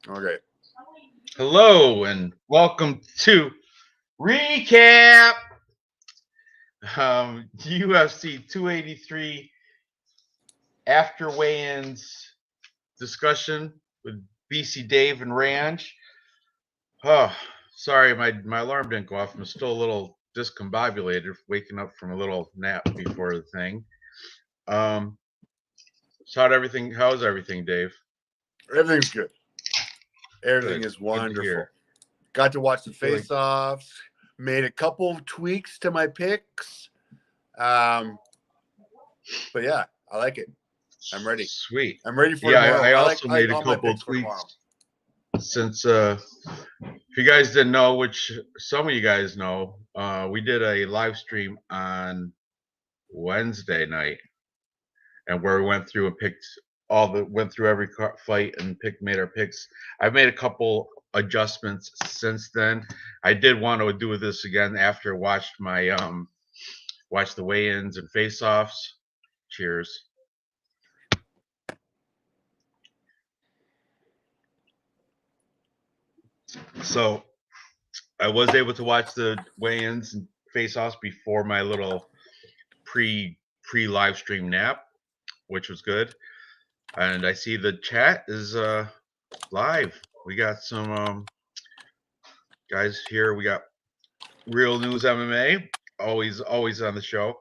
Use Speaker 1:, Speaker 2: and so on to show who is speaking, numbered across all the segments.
Speaker 1: Okay.
Speaker 2: Hello and welcome to Recap UFC 283 after weigh-ins discussion with BC Dave and Ranj. Oh, sorry, my alarm didn't go off. I'm still a little discombobulated, waking up from a little nap before the thing. Um, how's everything, Dave?
Speaker 1: Everything's good. Everything
Speaker 2: Good.
Speaker 1: is
Speaker 2: Good to
Speaker 1: wonderful.
Speaker 2: hear.
Speaker 1: Got to watch the
Speaker 2: Really
Speaker 1: face-offs. Made a couple tweaks to my picks. But yeah, I like it. I'm ready.
Speaker 2: sweet.
Speaker 1: I'm ready for
Speaker 2: Yeah,
Speaker 1: tomorrow.
Speaker 2: I
Speaker 1: I
Speaker 2: also
Speaker 1: like
Speaker 2: made a
Speaker 1: all my
Speaker 2: couple of
Speaker 1: picks for
Speaker 2: tweaks
Speaker 1: tomorrow.
Speaker 2: since if you guys didn't know, which some of you guys know, we did a live stream on Wednesday night, and where we went through and went through every fight and made our picks. I've made a couple adjustments since then. I did want to do this again after I watched my watch the weigh-ins and face-offs. Cheers. So I was able to watch the weigh-ins and face-offs before my little pre live stream nap, which was good. And I see the chat is live. We got some guys here. We got Real News MMA, always on the show.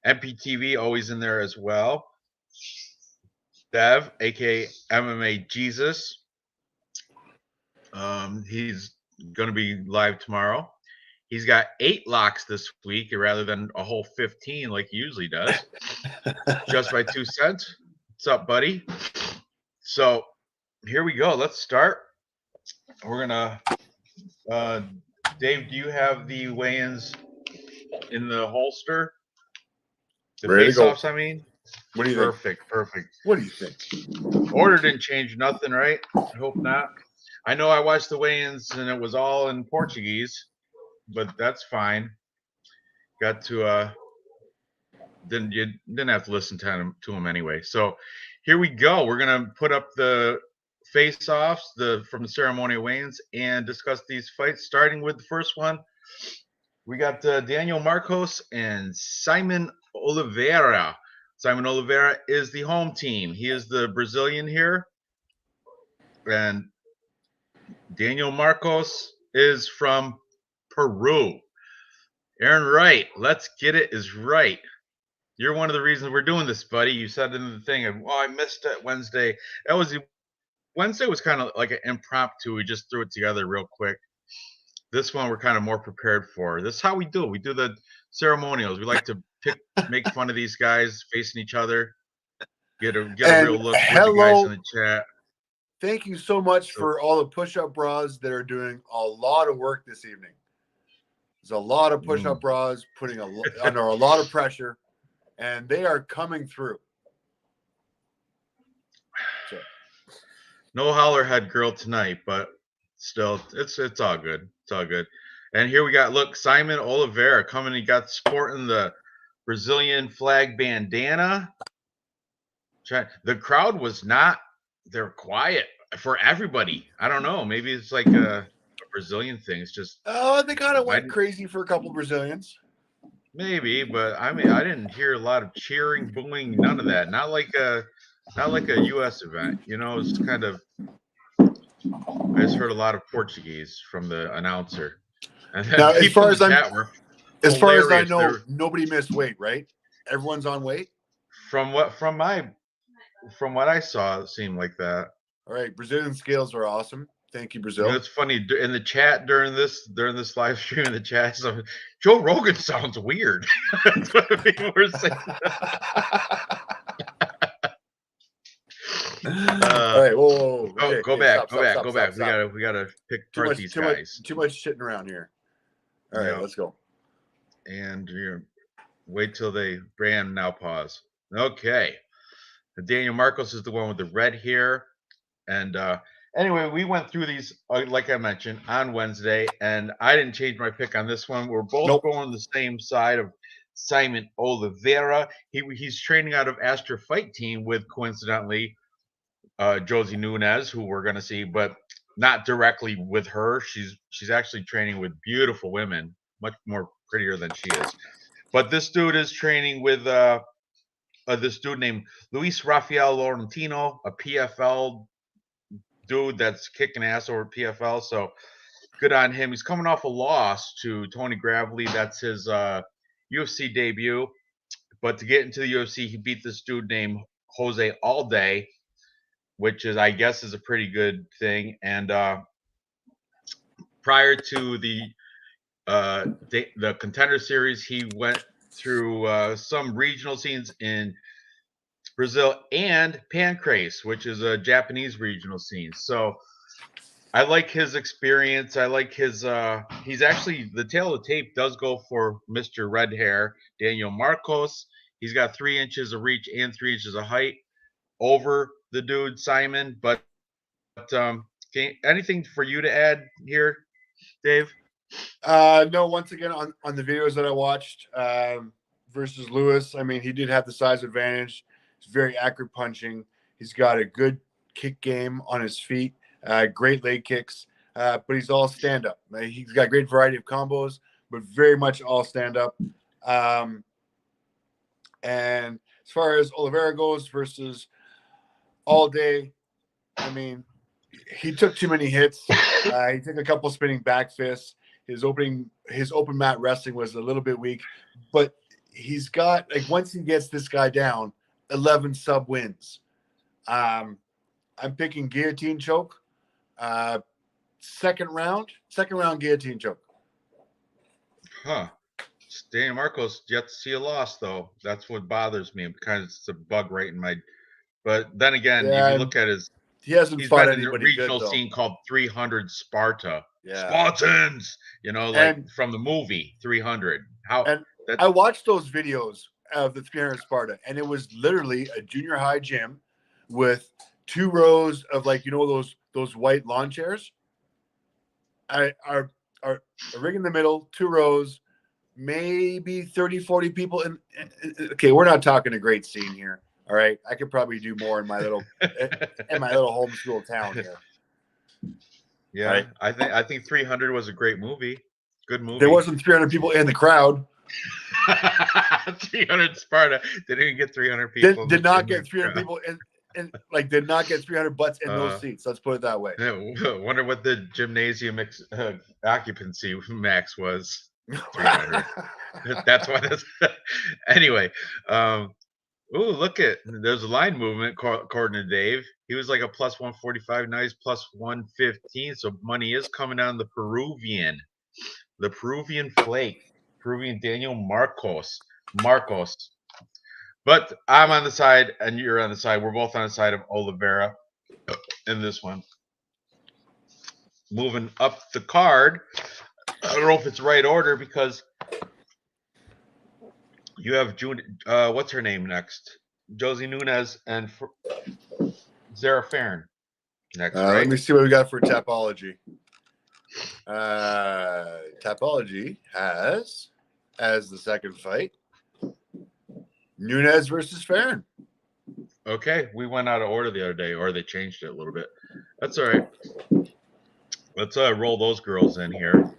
Speaker 2: MPTV always in there as well. Dev, aka MMA Jesus. He's gonna be live tomorrow. He's got 8 locks this week rather than a whole 15 like he usually does. Just by 2 cents. What's up, buddy? So here we go. Let's start. We're gonna Dave, do you have the weigh-ins in the holster? The
Speaker 1: Ready to go.
Speaker 2: face-offs, I mean?
Speaker 1: What do you
Speaker 2: Perfect.
Speaker 1: What do you think?
Speaker 2: Order didn't change nothing, right? I hope not. I know I watched the weigh-ins and it was all in Portuguese, but that's fine. Got to didn't have to listen to him anyway. So here we go. We're gonna put up the face-offs from the ceremonial weigh-ins and discuss these fights. Starting with the first one, we got Daniel Marcos and Simon Oliveira. Simon Oliveira is the home team. He is the Brazilian here, and Daniel Marcos is from Peru. Aaron Wright, let's get it is right. You're one of the reasons we're doing this, buddy. You said in the thing, I missed it Wednesday. Wednesday was kind of like an impromptu. We just threw it together real quick. This one we're kind of more prepared for. This is how we do it. We do the ceremonials. We like to make fun of these guys facing each other. Get a real look with the guys in the chat.
Speaker 1: Thank you so much for all the push-up bras that are doing a lot of work this evening. There's a lot of push-up bras putting under a lot of pressure, and they are coming through. So.
Speaker 2: No holler head girl tonight, but still, it's all good. It's all good. And here we got, Simon Oliveira coming. He got sporting the Brazilian flag bandana. The crowd was not. They're quiet for everybody. I don't know. Maybe it's like a Brazilian thing. It's just.
Speaker 1: They kind of went crazy for a couple Brazilians.
Speaker 2: Maybe, but I mean, I didn't hear a lot of cheering, booing, none of that. Not like a U.S. event. It's kind of. I just heard a lot of Portuguese from the announcer. And then
Speaker 1: now, as far as I know, nobody missed weight, right? Everyone's on weight.
Speaker 2: From what I saw, it seemed like that.
Speaker 1: All right, Brazilian scales are awesome. Thank you, Brazil.
Speaker 2: It's funny in the chat during this live stream in the chat. So Joe Rogan sounds weird. That's what people were saying.
Speaker 1: All right, whoa. Okay,
Speaker 2: go back. We gotta pick apart these guys.
Speaker 1: Too much shitting around here. All right, let's go.
Speaker 2: And wait till they brand now pause. Okay. Daniel Marcos is the one with the red hair. And anyway, we went through these, like I mentioned, on Wednesday, and I didn't change my pick on this one. We're both going the same side of Simon Oliveira. He's training out of Astra Fight Team with, coincidentally, Josie Nunez, who we're going to see. But not directly with her. She's actually training with beautiful women, much more prettier than she is. But this dude is training with this dude named Luis Rafael Laurentino, a PFL dude that's kicking ass over PFL. So good on him. He's coming off a loss to Tony Gravely. That's his UFC debut. But to get into the UFC, he beat this dude named Jose Alday, which is, I guess, is a pretty good thing. And prior to the Contender Series, he went through some regional scenes in Brazil and Pancrase, which is a Japanese regional scene. So I like his experience. I like his he's actually, the tail of the tape does go for Mr. Red Hair, Daniel Marcos. He's got 3 inches of reach and 3 inches of height over the dude Simon. But anything for you to add here, Dave?
Speaker 1: No, once again, on the videos that I watched versus Lewis, I mean, he did have the size advantage. He's very accurate punching. He's got a good kick game on his feet, great leg kicks, but he's all stand-up. He's got a great variety of combos, but very much all stand-up. And as far as Oliveira goes versus All Day, I mean, he took too many hits. He took a couple spinning back fists. His open mat wrestling was a little bit weak, but he's got, like, once he gets this guy down, 11 sub wins. I'm picking guillotine choke. Second round guillotine choke.
Speaker 2: Huh. Daniel Marcos yet to see a loss, though. That's what bothers me. Because it's a bug right in my. But then again, if you look at he's
Speaker 1: fought
Speaker 2: been in a regional
Speaker 1: good,
Speaker 2: scene called 300 Sparta.
Speaker 1: Yeah.
Speaker 2: Spartans, like from the movie 300.
Speaker 1: I watched those videos of the 300 Sparta, and it was literally a junior high gym with 2 rows of, like, those white lawn chairs. A ring in the middle, 2 rows, maybe 30, 40 people. Okay, we're not talking a great scene here. All right, I could probably do more in my little homeschool town here.
Speaker 2: Yeah, right? I think 300 was a great movie. Good movie.
Speaker 1: There wasn't 300 people in the crowd.
Speaker 2: 300 Sparta. They didn't get 300 people.
Speaker 1: Did not get 300 people and like did not get 300 butts in those seats. Let's put it that way.
Speaker 2: Wonder what the gymnasium occupancy max was. 300. That's why that's anyway. Ooh, look at, there's a line movement according to Dave. He was like a plus 145. Now he's plus 115. So money is coming on the Peruvian flake, Peruvian Daniel Marcos. But I'm on the side and you're on the side. We're both on the side of Oliveira in this one. Moving up the card. I don't know if it's right order because you have what's her name next? Josie Nunez and Zara Farron next, right?
Speaker 1: Let me see what we got for Tapology. Tapology has, as the second fight, Nunez versus Farron.
Speaker 2: Okay, we went out of order the other day, or they changed it a little bit. That's all right. Let's roll those girls in here.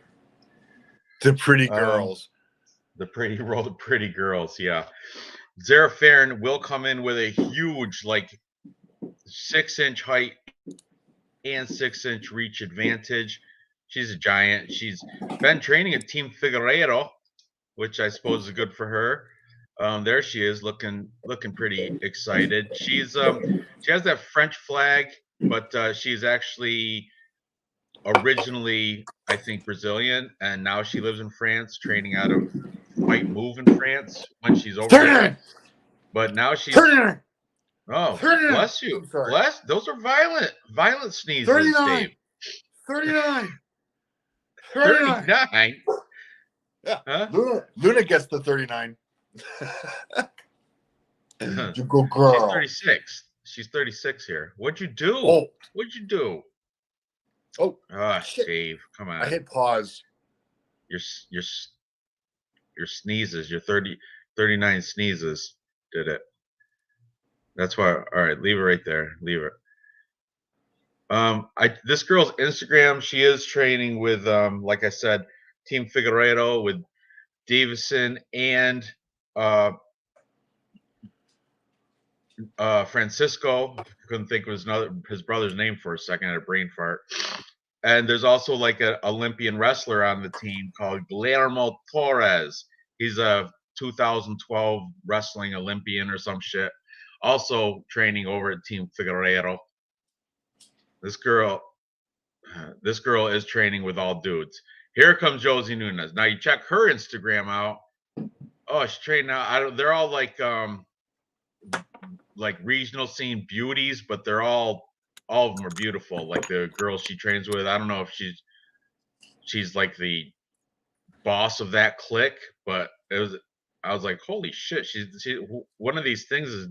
Speaker 1: The pretty girls.
Speaker 2: The pretty girls, yeah. Zara Farron will come in with a huge, like, 6-inch height and 6-inch reach advantage. She's a giant. She's been training at Team Figueiredo, which I suppose is good for her. There she is, looking pretty excited. She's she has that French flag, but she's actually originally, I think, Brazilian, and now she lives in France, training out of Fight Move in France when she's over there. But now she's oh, bless you, bless. Those are violent sneezes,
Speaker 1: 39.
Speaker 2: Dave.
Speaker 1: 39.
Speaker 2: 39.
Speaker 1: Yeah, huh? Luna gets the 39. You go, girl.
Speaker 2: She's 36. She's 36 here. What'd you do?
Speaker 1: Oh.
Speaker 2: What'd you do?
Speaker 1: Oh,
Speaker 2: Dave, come on.
Speaker 1: I hit pause.
Speaker 2: Your sneezes, your 39 sneezes did it. That's why. All right, leave it right there. Leave it. This girl's Instagram, she is training with like I said, Team Figueiredo with Davison and Francisco. Couldn't think of his brother's name for a second. I had a brain fart. And there's also like an Olympian wrestler on the team called Guillermo Torres. He's a 2012 wrestling Olympian or some shit. Also training over at Team Figueiredo. This girl is training with all dudes. Here comes Josie Nunez. Now you check her Instagram out. Oh, she's training out. They're all like regional scene beauties, but they're all of them are beautiful. Like the girl she trains with, I don't know if she's like the boss of that clique, but I was like, holy shit, she one of these kids is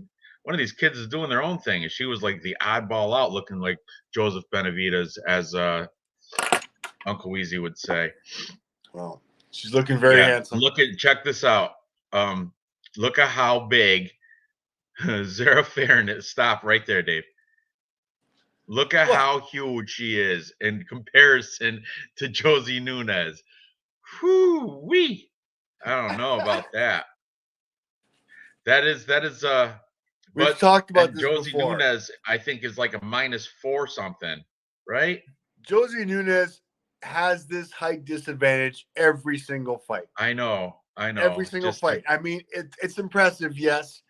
Speaker 2: doing their own thing, and she was like the oddball out, looking like Joseph Benavidez, as Uncle Weezy would say.
Speaker 1: Well, she's looking very handsome.
Speaker 2: Check this out. Look at how big Zara Farron is. Stop right there, Dave. Look at how huge she is in comparison to Josie Nunez. Whoo-wee. I don't know about that. That is
Speaker 1: We've talked about this
Speaker 2: Josie
Speaker 1: before.
Speaker 2: Nunez, I think, is like a -4 something, right?
Speaker 1: Josie Nunez has this height disadvantage every single fight.
Speaker 2: I know.
Speaker 1: Every single fight. I mean, it's impressive, yes.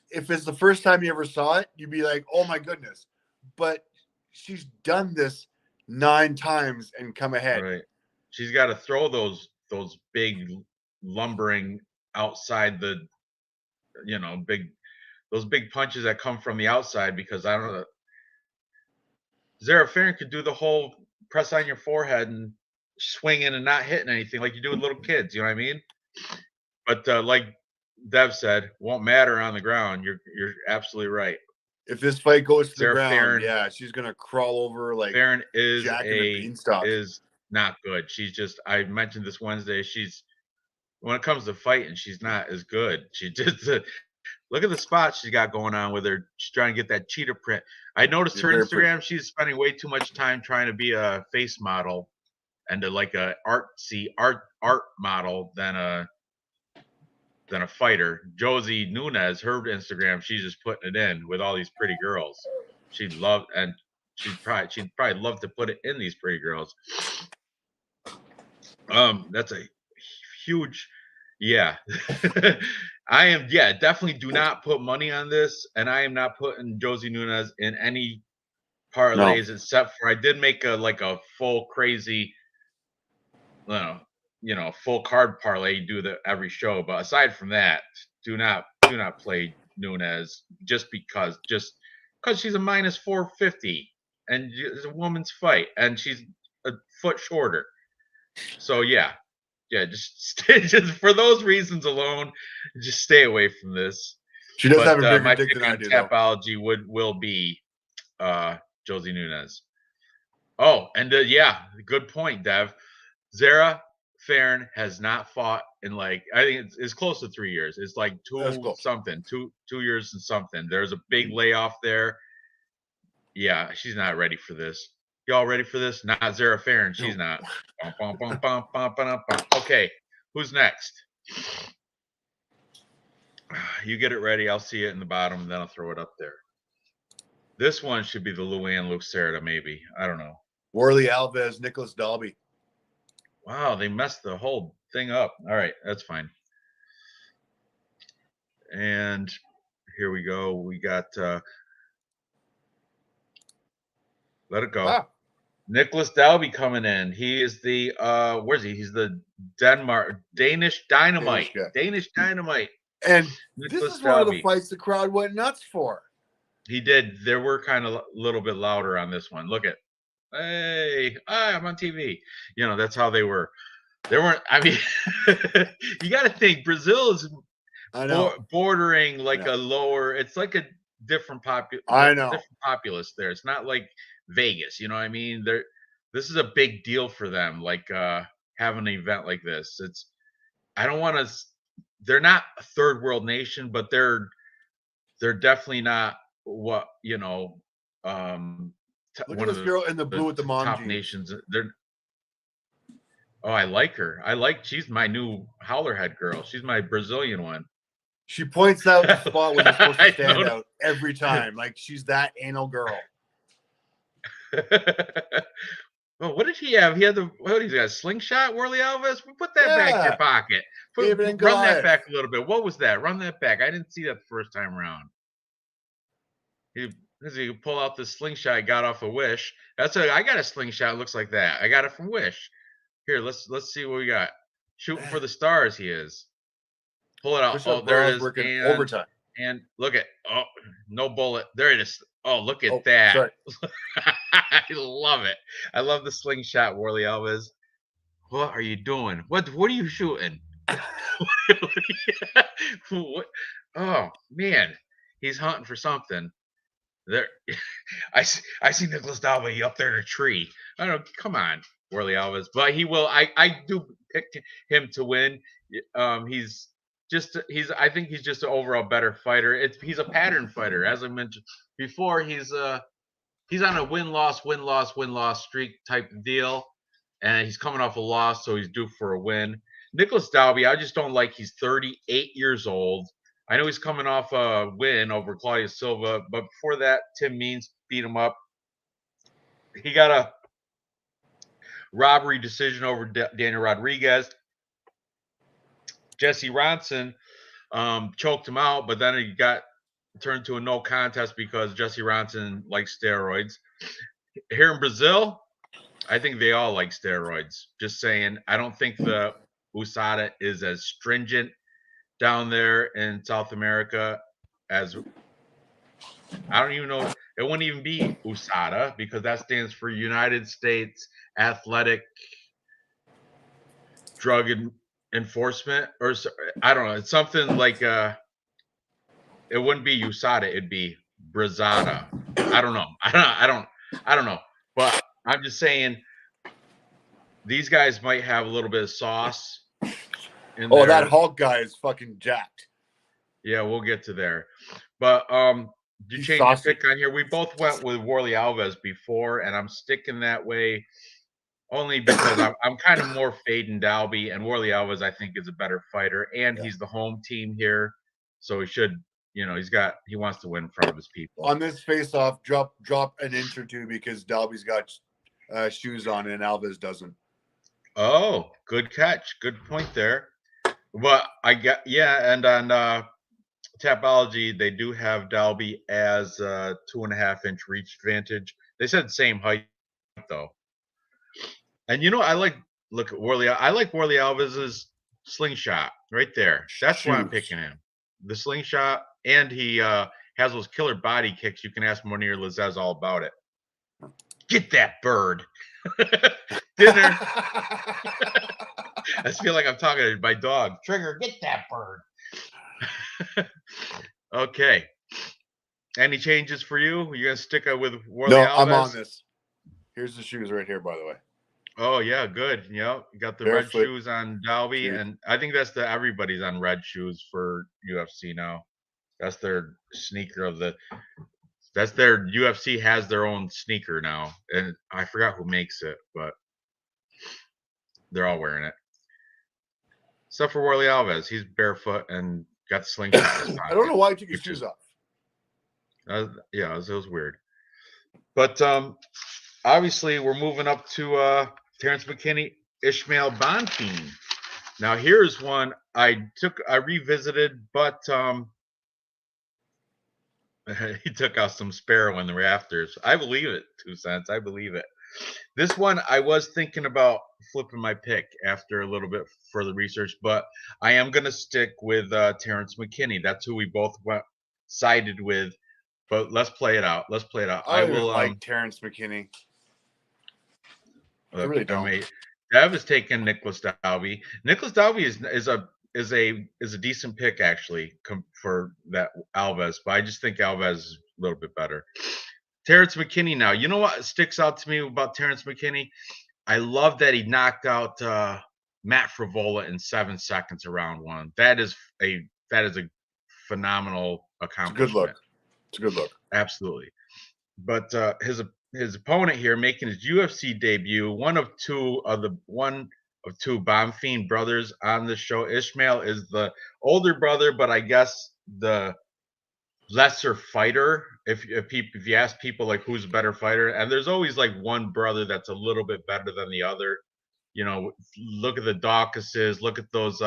Speaker 1: If it's the first time you ever saw it, you'd be like, oh my goodness. But she's done this 9 times and come ahead.
Speaker 2: Right. She's got to throw those big lumbering outside the, those big punches that come from the outside, because I don't know. Zara Farron could do the whole press on your forehead and swinging and not hitting anything like you do with little kids. You know what I mean? But like Dev said, won't matter on the ground. You're absolutely right.
Speaker 1: If this fight goes to
Speaker 2: Zara
Speaker 1: the ground,
Speaker 2: Farron,
Speaker 1: yeah, she's gonna crawl over like
Speaker 2: Farron is
Speaker 1: Jack in the Beanstalk.
Speaker 2: Is not good. She's just, I mentioned this Wednesday, when it comes to fighting, she's not as good. She just look at the spots she's got going on with her. She's trying to get that cheetah print. I noticed her Instagram, she's spending way too much time trying to be a face model and like a art model than a fighter. Josie Nunez, her Instagram, she's just putting it in with all these pretty girls. She'd probably love to put it in these pretty girls. That's a huge, yeah. I am, definitely do not put money on this, and I am not putting Josie Nunez in any parlays except for I did make a full crazy, full card parlay. You do every show, but aside from that, do not play Nunez just because she's a -450 and it's a woman's fight and she's a foot shorter. So just for those reasons alone, just stay away from this.
Speaker 1: She does have a bigger
Speaker 2: my
Speaker 1: dick
Speaker 2: pick
Speaker 1: than I
Speaker 2: on
Speaker 1: do.
Speaker 2: Tapology will be Josie Nunez. Oh, and good point, Dev. Zara Farron has not fought in I think it's close to 3 years. It's like 2 years and something. There's a big layoff there. Yeah, she's not ready for this. Y'all ready for this? Not Zara Farron. She's not. Okay, who's next? You get it ready. I'll see it in the bottom, and then I'll throw it up there. This one should be the Luann Lucerda, maybe. I don't know.
Speaker 1: Warley Alves, Nicholas Dalby.
Speaker 2: Wow, they messed the whole thing up. All right, that's fine. And here we go. We got let it go. Ah. Nicholas Dalby coming in. He is the where's he? He's the Danish Dynamite. Danish Dynamite.
Speaker 1: And Nicholas this is Dalby. One of the fights the crowd went nuts for.
Speaker 2: He did. There were kind of a little bit louder on this one. Look at, hey, I'm on TV. That's how they were. They weren't. I mean, you got to think Brazil is bordering like a lower. It's like a different different populace there. It's not like Vegas. You know what I mean? This is a big deal for them. Like having an event like this. I don't want to. They're not a third world nation, but they're definitely not what
Speaker 1: Look
Speaker 2: one
Speaker 1: at
Speaker 2: of
Speaker 1: this girl in the blue with the mom
Speaker 2: top
Speaker 1: jeans.
Speaker 2: nations. Oh, I like her. She's my new Howlerhead girl. She's my Brazilian one.
Speaker 1: She points out the spot where you're supposed to stand
Speaker 2: know.
Speaker 1: out every time. Like she's that anal girl.
Speaker 2: Well, what did he have? He had he's got a slingshot, Worley Alves? Put that back in your pocket. Run that back a little bit. What was that? Run that back. I didn't see that the first time around. He pull out the slingshot I got off of Wish. I got a slingshot. Looks like that. I got it from Wish. Here, let's see what we got. Shooting for the stars. He is. Pull it out. Oh, there it is. And
Speaker 1: overtime.
Speaker 2: And look at no bullet. There it is. Oh, look at that. I love it. I love the slingshot, Worley Alves. What are you doing? What are you shooting? What? Oh man, he's hunting for something. There, I see Nicholas Dalby up there in a tree. I don't know. Come on, Worley Alves, but he will. I do pick him to win. I think he's just an overall better fighter. He's a pattern fighter, as I mentioned before. He's on a win-loss streak type deal, and he's coming off a loss, so he's due for a win. Nicholas Dalby, I just don't like. He's 38 years old. I know he's coming off a win over Claudio Silva, but before that, Tim Means beat him up. He got a robbery decision over Daniel Rodriguez. Jesse Ronson choked him out, but then he got turned to a no contest because Jesse Ronson likes steroids. Here in Brazil, I think they all like steroids. Just saying, I don't think the USADA is as stringent down there in South America as I don't even know. It wouldn't even be USADA because that stands for United States Athletic Drug Enforcement, or I don't know. It's something like it wouldn't be USADA. It'd be Brazada. I don't know. I don't know. But I'm just saying these guys might have a little bit of sauce.
Speaker 1: That Hulk guy is fucking jacked.
Speaker 2: Yeah, we'll get to there. But you change your pick on here. We both went with Worley Alves before, and I'm sticking that way only because I'm kind of more fading Dalby, and Worley Alves I think is a better fighter, and he's the home team here, so he should, he wants to win in front of his people.
Speaker 1: On this face-off, drop an inch or two because Dalby's got shoes on and Alves doesn't.
Speaker 2: Oh, good catch. Good point there. But and on Tapology, they do have Dalby as 2.5-inch reach advantage. They said same height though. And look at Worley. I like Worley Alves' slingshot right there. That's why I'm picking him. The slingshot, and he has those killer body kicks. You can ask Monier Lazez all about it. Get that bird. Dinner. I feel like I'm talking to my dog. Trigger, get that bird. Okay. Any changes for you? You gonna stick with Worley Alves?
Speaker 1: I'm on this. Here's the shoes right here, by the way.
Speaker 2: Oh yeah, good. You got the red shoes on Dalby, and I think that's everybody's on red shoes for UFC now. That's their sneaker of the. That's their UFC has their own sneaker now, and I forgot who makes it, but they're all wearing it. Except for Worley Alves, he's barefoot and got the slingshot in his pocket.
Speaker 1: I don't know why he took his shoes off.
Speaker 2: It was weird. But obviously, we're moving up to Terrence McKinney, Ishmael Bonfim. Now, here's one I revisited, but he took out some sparrow in the rafters. I believe it, 2 cents. I believe it. This one, I was thinking about flipping my pick after a little bit further research, but I am going to stick with Terrence McKinney. That's who we both sided with. But let's play it out.
Speaker 1: I will like Terrence McKinney.
Speaker 2: I really don't. Dev is taking Nicholas Dalby. Nicholas Dalby is a decent pick actually for that Alves, but I just think Alves is a little bit better. Terrence McKinney now. You know what sticks out to me about Terrence McKinney? I love that he knocked out Matt Frivola in 7 seconds around 1. That is a phenomenal accomplishment.
Speaker 1: It's a good look.
Speaker 2: Absolutely. But his his opponent here making his UFC debut, one of two Bomb Fiend brothers on the show. Ishmael is the older brother, but I guess the lesser fighter. If you ask people like who's a better fighter, and there's always like one brother that's a little bit better than the other. You know, look at the Dawkuses, look at those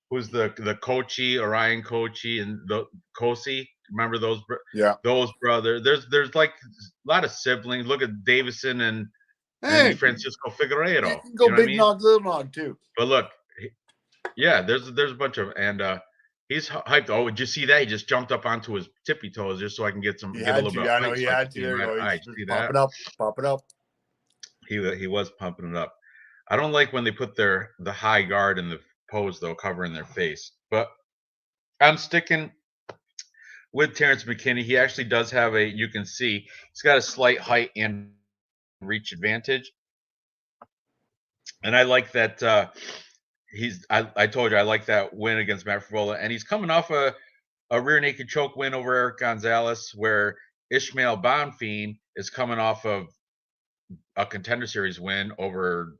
Speaker 2: who's the Kochi, Orion Kochi, and the Kosi. Remember those?
Speaker 1: Yeah,
Speaker 2: those brothers. There's like a lot of siblings. Look at Davison and Francisco Figueiredo.
Speaker 1: You can go
Speaker 2: you know
Speaker 1: big nog, little nog too.
Speaker 2: But look, yeah, there's a bunch of, and he's hyped. Oh, did you see that? He just jumped up onto his tippy toes just so I can get a little bit.
Speaker 1: I know he had to. There you go. He's popping up, popping up.
Speaker 2: He was pumping it up. I don't like when they put the high guard in the pose though, covering their face. But I'm sticking with Terrence McKinney. He actually does have you can see he's got a slight height and reach advantage, and I like that. I told you I like that win against Matt Favola, and he's coming off a rear naked choke win over Eric Gonzalez, where Ishmael Bonfiend is coming off of a Contender Series win over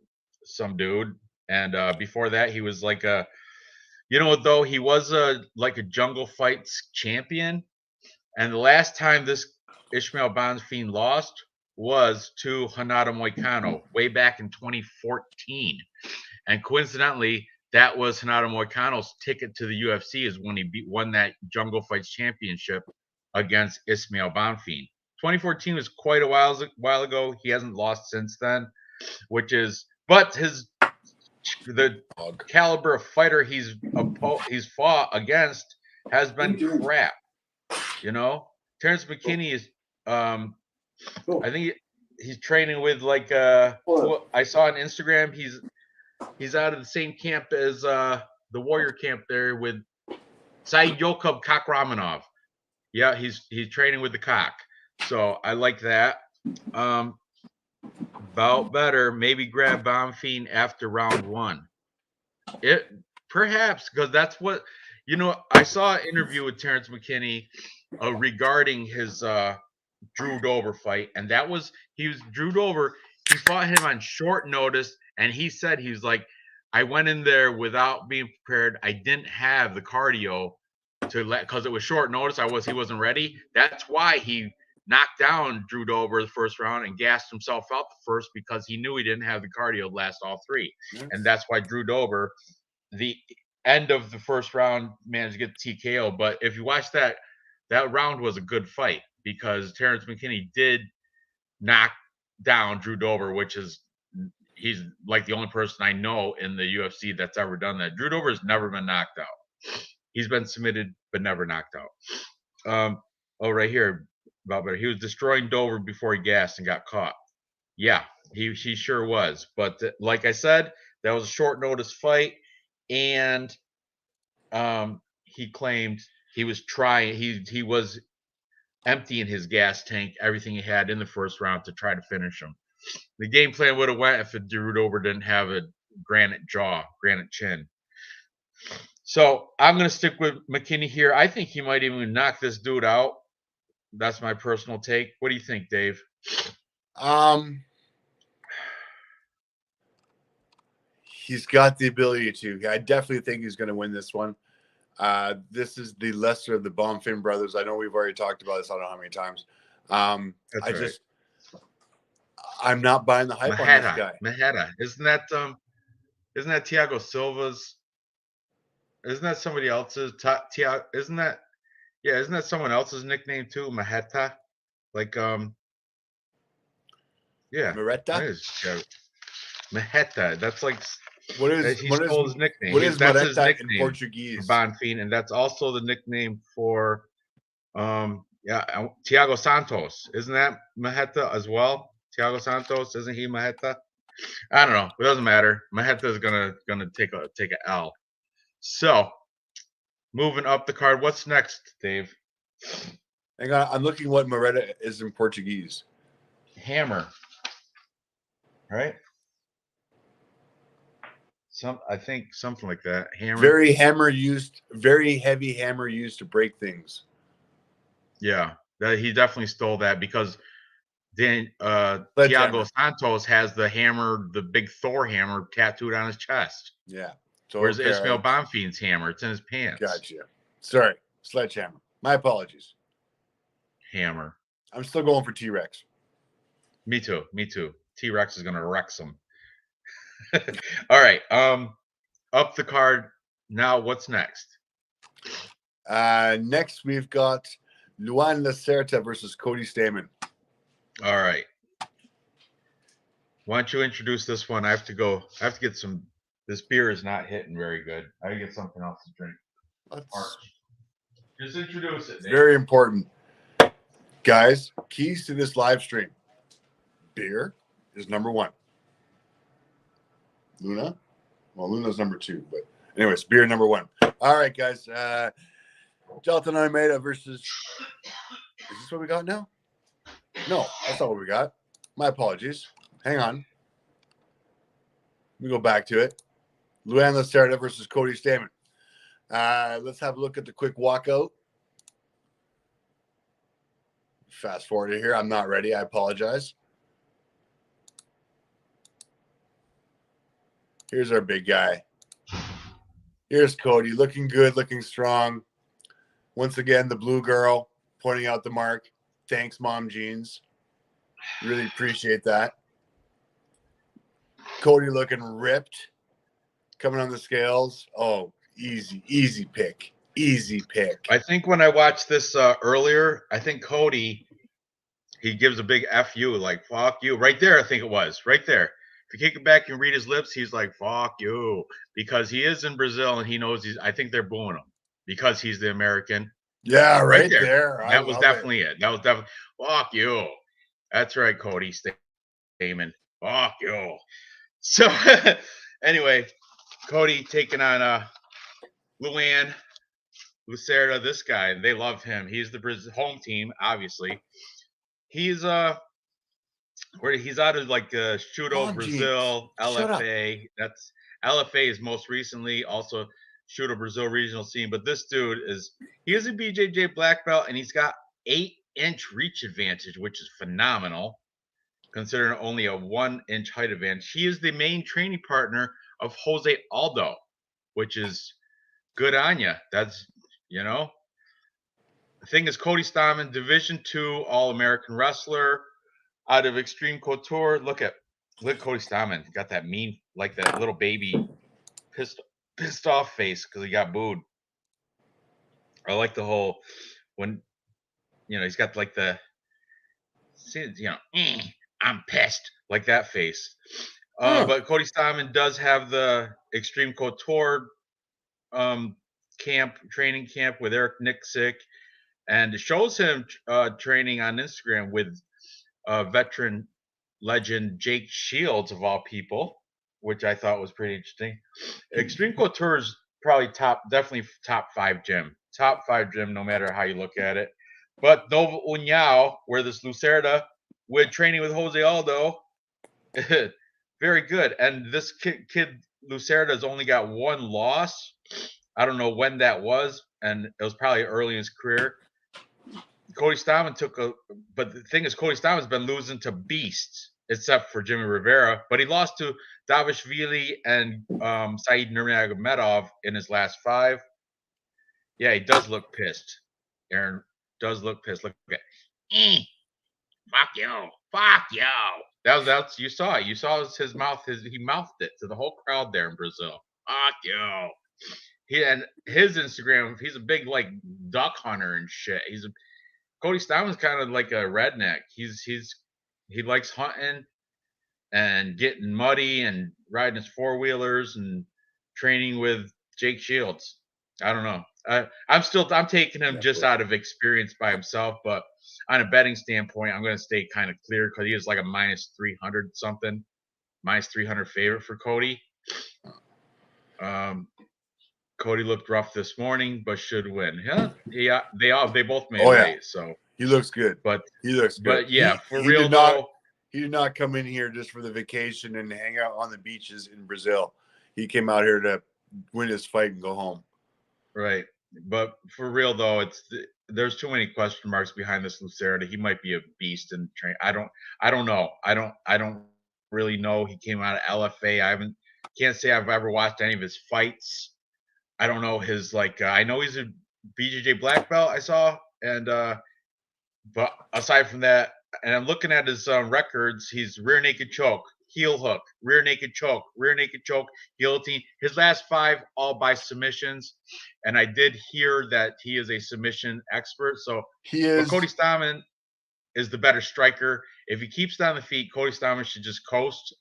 Speaker 2: some dude, and before that he was like though he was like a Jungle Fights champion, and the last time this Ishmael Bonfiend lost was to Renato Moicano way back in 2014, and coincidentally that was Renato Moicano's ticket to the UFC, is when he won that Jungle Fights championship against Ishmael Bonfiend. 2014 was quite a while ago. He hasn't lost since then, but the caliber of fighter he's fought against has been crap. You know, Terrence McKinney is I think he's training with like I saw on Instagram he's out of the same camp as the Warrior camp there with Said Yokub Kakramanov. Yeah, he's training with the Cock. So I like that. About better, maybe grab Bonfiend after round 1. It perhaps, because that's what I saw an interview with Terrence McKinney regarding his Drew Dober fight, and Drew Dober. He fought him on short notice, and he said he was like, I went in there without being prepared. I didn't have the cardio because it was short notice. He wasn't ready. That's why he knocked down Drew Dober the first round and gassed himself out the first, because he knew he didn't have the cardio to last all 3. Yes. And that's why Drew Dober, the end of the first round, managed to get the TKO. But if you watch that round was a good fight, because Terrence McKinney did knock down Drew Dober, he's like the only person I know in the UFC that's ever done that. Drew Dober has never been knocked out. He's been submitted but never knocked out. Right here. He was destroying Dover before he gassed and got caught. Yeah, he sure was. But like I said, that was a short notice fight, and he claimed he was trying. He was emptying his gas tank, everything he had in the first round, to try to finish him. The game plan would have went if Drew Dober didn't have a granite jaw, granite chin. So I'm going to stick with McKinney here. I think he might even knock this dude out. That's my personal take. What do you think, Dave?
Speaker 1: He's got the ability to. I definitely think he's going to win this one. This is the lesser of the Bonfiend brothers. I know we've already talked about this. I don't know how many times. I'm not buying the hype on this guy.
Speaker 2: Maheta. Isn't that Thiago Silva's? Isn't that somebody else's? Isn't that someone else's nickname too? Maheta, like
Speaker 1: Maretta.
Speaker 2: Maheta. That's like
Speaker 1: his nickname. What is
Speaker 2: that's
Speaker 1: Maretta
Speaker 2: his nickname
Speaker 1: in Portuguese?
Speaker 2: Bonfiend, and that's also the nickname for Thiago Santos. Isn't that Maheta as well? Thiago Santos, isn't he Maheta? I don't know. It doesn't matter. Maheta is gonna take a L. So, moving up the card, what's next, Dave?
Speaker 1: Hang on, I'm looking what Maretta is in Portuguese.
Speaker 2: Hammer, right? I think something like that. Hammer.
Speaker 1: Very heavy hammer used to break things.
Speaker 2: Yeah, he definitely stole that, because then
Speaker 1: Sledgehammer.
Speaker 2: Thiago Santos has the hammer, the big Thor hammer tattooed on his chest.
Speaker 1: Yeah. So
Speaker 2: Where's
Speaker 1: okay,
Speaker 2: Ismail Bonfim's hammer? It's in his pants.
Speaker 1: Gotcha. Sorry, Sledgehammer. My apologies.
Speaker 2: Hammer.
Speaker 1: I'm still going for T-Rex.
Speaker 2: Me too. Me too. T-Rex is gonna wreck some. All right. Up the card. Now what's next?
Speaker 1: Next we've got Luan Lacerda versus Cody Stamann.
Speaker 2: All right. Why don't you introduce this one? I have to go. I have to get some. This beer is not hitting very good. I gotta get something else to drink. Just introduce it.
Speaker 1: Very important. Guys, keys to this live stream. Beer is number 1. Luna? Well, Luna's number 2, but anyways, beer number 1. All right, guys. Jonathan Almeida versus... Is this what we got now? No, that's not what we got. My apologies. Hang on. Let me go back to it. Luan Lacerda versus Cody Stamann. Let's have a look at the quick walkout. Fast forward here. I'm not ready. I apologize. Here's our big guy. Here's Cody, looking good, looking strong. Once again, the blue girl pointing out the mark. Thanks, Mom Jeans. Really appreciate that. Cody looking ripped. Coming on the scales. Oh, easy pick. Easy pick.
Speaker 2: I think when I watched this earlier, I think Cody, he gives a big F you, like, fuck you. Right there, I think it was. Right there. If you kick it back and read his lips, he's like, fuck you. Because he is in Brazil and he knows I think they're booing him because he's the American.
Speaker 1: Yeah, right there.
Speaker 2: That was definitely it. That was definitely, fuck you. That's right, Cody Stamann. Fuck you. So, anyway, Cody taking on Luan Lacerda, this guy. They love him. He's the home team, obviously. He's he's out of like Judo Brazil, LFA. That's LFA is most recently also Judo Brazil regional scene. But this dude he is a BJJ black belt and he's got 8-inch reach advantage, which is phenomenal considering only a 1-inch height advantage. He is the main training partner of Jose Aldo, which is good on you. That's, you know, the thing is Cody Stamann, Division II All-American wrestler out of Extreme Couture. Look at Cody Stamann. Got that mean, like that little baby pissed off face because he got booed. I like the whole when, you know, he's got like the, you know, I'm pissed, like that face. But Cody Stamann does have the Extreme Couture training camp with Eric Nixick, and it shows him training on Instagram with veteran legend Jake Shields, of all people, which I thought was pretty interesting. Extreme Couture is probably definitely top 5 gym. Top 5 gym, no matter how you look at it. But Nova União, where this Lacerda, with training with Jose Aldo, very good. And this kid Lacerda has only got 1 loss. I don't know when that was, and it was probably early in his career. Cody Stamann but the thing is, Cody Stamann's been losing to beasts, except for Jimmy Rivera. But he lost to Davishvili and Said Nurmagomedov in his last 5. Yeah, he does look pissed. Aaron does look pissed. Look at fuck you, fuck you. That's you saw it. You saw his mouth. He mouthed it to the whole crowd there in Brazil. Fuck you. And his Instagram, he's a big like duck hunter and shit. Cody Stamann's kind of like a redneck. He likes hunting and getting muddy and riding his 4-wheelers and training with Jake Shields. I don't know. I'm taking him just out of experience by himself, but on a betting standpoint, I'm going to stay kind of clear because he is like a minus 300 something, minus 300 favorite for Cody. Cody looked rough this morning, but should win. Yeah, they both made weight, so
Speaker 1: he looks good.
Speaker 2: But
Speaker 1: he looks good.
Speaker 2: But yeah, for real though,
Speaker 1: he did not come in here just for the vacation and hang out on the beaches in Brazil. He came out here to win his fight and go home.
Speaker 2: Right. But for real though, there's too many question marks behind this Lucerda. He might be a beast in train. I don't know. I don't really know. He came out of LFA. Can't say I've ever watched any of his fights. I don't know his I know he's a BJJ black belt I saw, and but aside from that, and I'm looking at his records, he's rear naked choke, heel hook, rear naked choke, guillotine. His last 5 all by submissions, and I did hear that he is a submission expert. So
Speaker 1: he is.
Speaker 2: But Cody Stamann is the better striker. If he keeps it on the feet, Cody Stamann should just coast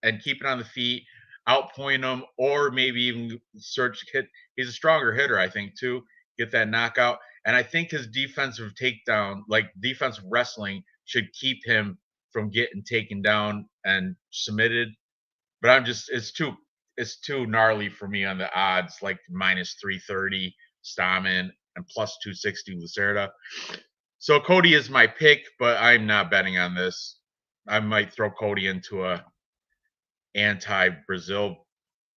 Speaker 2: and keep it on the feet, outpoint him, or maybe even search hit. He's a stronger hitter, I think, too. Get that knockout. And I think his defensive takedown, defensive wrestling, should keep him from getting taken down and submitted. But it's too gnarly for me on the odds, like minus 330 Stamann and plus 260 Lucerda. So Cody is my pick, but I'm not betting on this. I might throw Cody into a anti-Brazil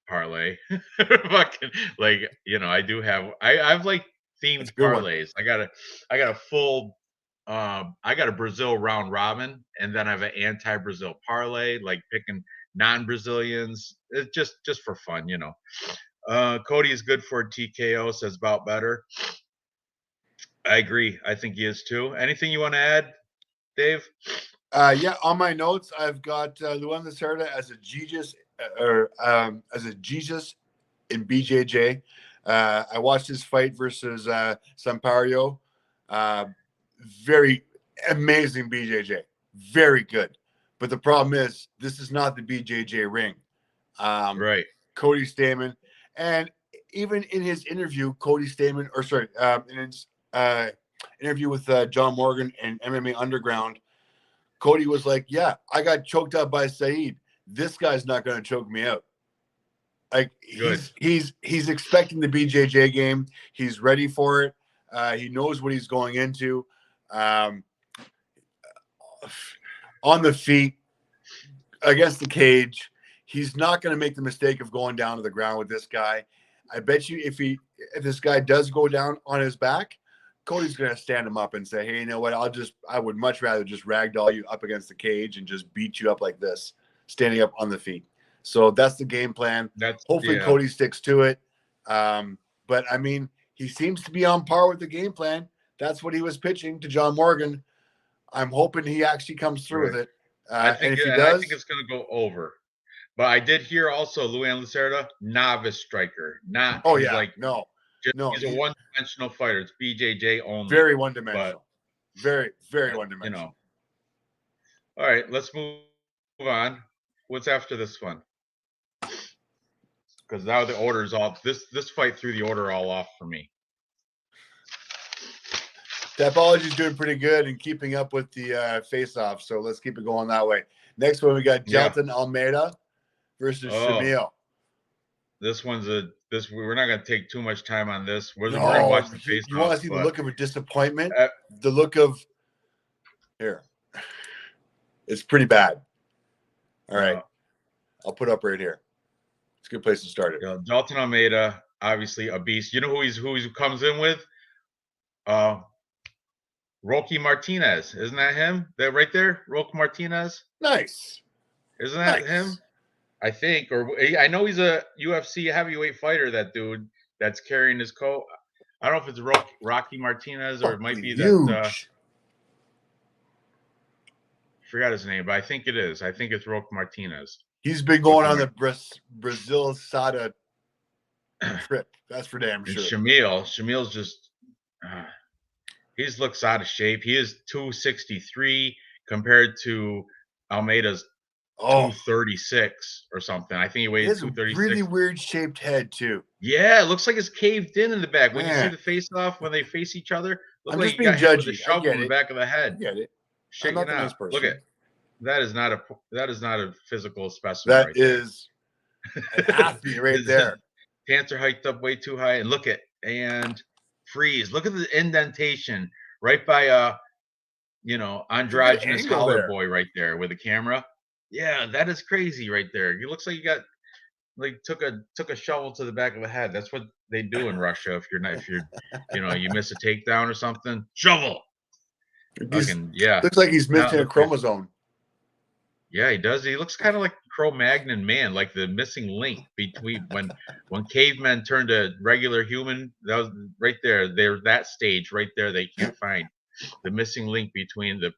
Speaker 2: parlay. Fucking I do have I've themed parlays. I got a full I got a Brazil round robin, and then I have an anti-Brazil parlay, picking non-Brazilians. It's just for fun, Cody is good for a TKO, says about better. I agree. I think he is too. Anything you want to add, Dave?
Speaker 1: Yeah, on my notes, I've got Luan Lacerda as a Jesus in BJJ. I watched his fight versus Sampaio. Very amazing BJJ. Very good. But the problem is, this is not the BJJ ring.
Speaker 2: Right.
Speaker 1: Cody Stamann. And even in his interview, in his interview with John Morgan and MMA Underground, Cody was like, yeah, I got choked out by Saeed. This guy's not going to choke me out. He's expecting the BJJ game. He's ready for it. He knows what he's going into. On the feet, against the cage, he's not going to make the mistake of going down to the ground with this guy. I bet you if this guy does go down on his back, Cody's going to stand him up and say, hey, you know what? I would much rather just ragdoll you up against the cage and just beat you up like this, standing up on the feet. So that's the game plan. Hopefully Cody sticks to it. But I mean, he seems to be on par with the game plan. That's what he was pitching to John Morgan. I'm hoping he actually comes through with it.
Speaker 2: I think it's going to go over. But I did hear also Luan Lacerda, novice striker. No. He's a one-dimensional fighter. It's BJJ only.
Speaker 1: Very one-dimensional. Very, very one-dimensional.
Speaker 2: All right, let's move on. What's after this one? Because now the order's off. This fight threw the order all off for me.
Speaker 1: Tapology's doing pretty good and keeping up with the face-off, so let's keep it going that way. Next one, we got Jelton Almeida versus Shamil.
Speaker 2: This one's we're not going to take too much time on this. We're going to watch the face-off.
Speaker 1: You want to see the look of a disappointment? The look of here. It's pretty bad. All right. I'll put up right here. It's a good place to start it.
Speaker 2: Jelton Almeida, obviously a beast. You know who he comes in with? Roque Martinez. Isn't that him? That right there? Roque Martinez?
Speaker 1: Nice.
Speaker 2: Isn't that him? I think. Or I know he's a UFC heavyweight fighter, that dude that's carrying his coat. I don't know if it's Rocky Martinez or it might be
Speaker 1: huge.
Speaker 2: That. Forgot his name, but I think it is. I think it's Roque Martinez.
Speaker 1: He's been going on the Brazil Sada trip. That's for damn sure.
Speaker 2: And Shamil's just he's looks out of shape. He is 263 compared to Almeida's 236 or something. I think he weighs 236.
Speaker 1: Really weird shaped head too.
Speaker 2: Yeah, it looks like it's caved in the back. When you see the face off when they face each other,
Speaker 1: I'm just being judgy.
Speaker 2: With a shovel in the back of the head.
Speaker 1: I get it.
Speaker 2: Shaking out. Nice person. Look at that is not a physical specimen.
Speaker 1: That is an athlete right there.
Speaker 2: Pants are hiked up way too high, and look at freeze. Look at the indentation right by androgynous collar boy right there with the camera. Yeah, that is crazy right there. It looks like you got took a shovel to the back of the head. That's what they do in Russia. If you're, you miss a takedown or something, shovel. Fucking yeah.
Speaker 1: Looks like he's missing a
Speaker 2: Look here.
Speaker 1: chromosome.
Speaker 2: Yeah, he does. He looks kind of like Cro-Magnon man, like the missing link between when cavemen turned to regular human. That was right there. They're that stage right there. They can't find the missing link between the